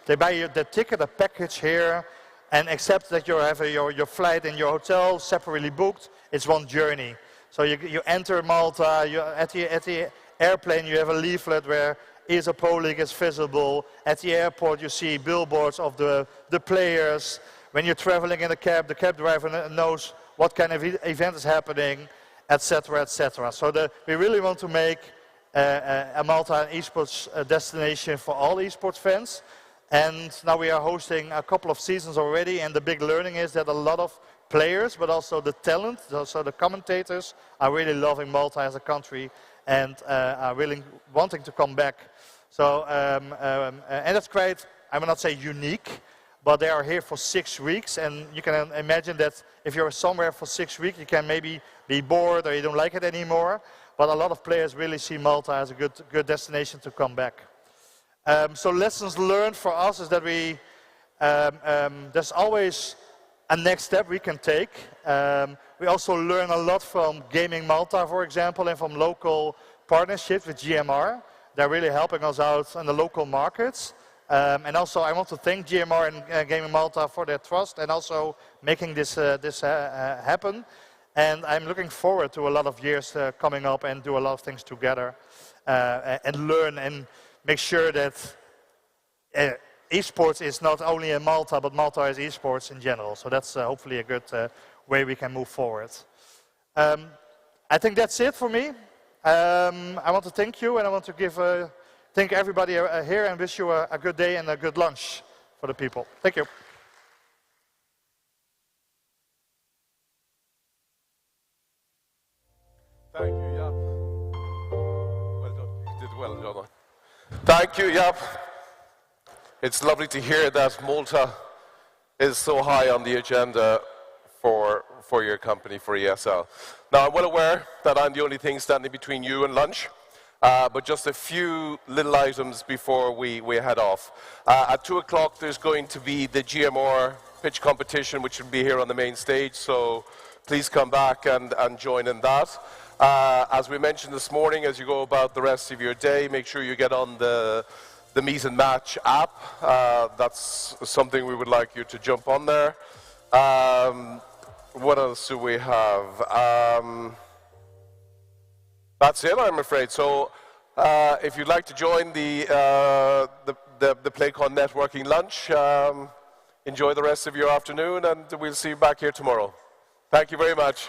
they buy the ticket, a package here, and accept that you have your flight and your hotel separately booked. It's one journey. So you enter Malta, at the airplane you have a leaflet where ESL Pro League is visible. At the airport you see billboards of the players. When you're traveling in a cab, the cab driver knows what kind of event is happening, etc., etc. So we really want to make a Malta an esports destination for all esports fans. And now we are hosting a couple of seasons already, and the big learning is that a lot of players, but also the talent, so the commentators, are really loving Malta as a country and are really wanting to come back. So, and that's quite, I will not say unique, but they are here for 6 weeks, and you can imagine that if you're somewhere for 6 weeks, you can maybe be bored or you don't like it anymore, but a lot of players really see Malta as a good destination to come back. So lessons learned for us is that there's always a next step we can take. We also learn a lot from Gaming Malta, for example, and from local partnerships with GMR. They're really helping us out in the local markets. And also I want to thank GMR and Gaming Malta for their trust and also making this happen. And I'm looking forward to a lot of years coming up and do a lot of things together and learn and make sure that esports is not only in Malta, but Malta is esports in general. So that's hopefully a good way we can move forward. I think that's it for me. I want to thank you, and I want to thank everybody here and wish you a good day and a good lunch for the people. Thank you. Thank you, Jaap. Well done. You did well, John. Thank you, Jaap. It's lovely to hear that Malta is so high on the agenda for your company, for ESL. Now, I'm well aware that I'm the only thing standing between you and lunch, but just a few little items before we head off. At 2 o'clock, there's going to be the GMR pitch competition, which will be here on the main stage, so please come back and join in that. As we mentioned this morning, as you go about the rest of your day, make sure you get on the Meet and Match app. That's something we would like you to jump on there. What else do we have? That's it, I'm afraid. So if you'd like to join the PlayCon networking lunch, enjoy the rest of your afternoon, and we'll see you back here tomorrow. Thank you very much.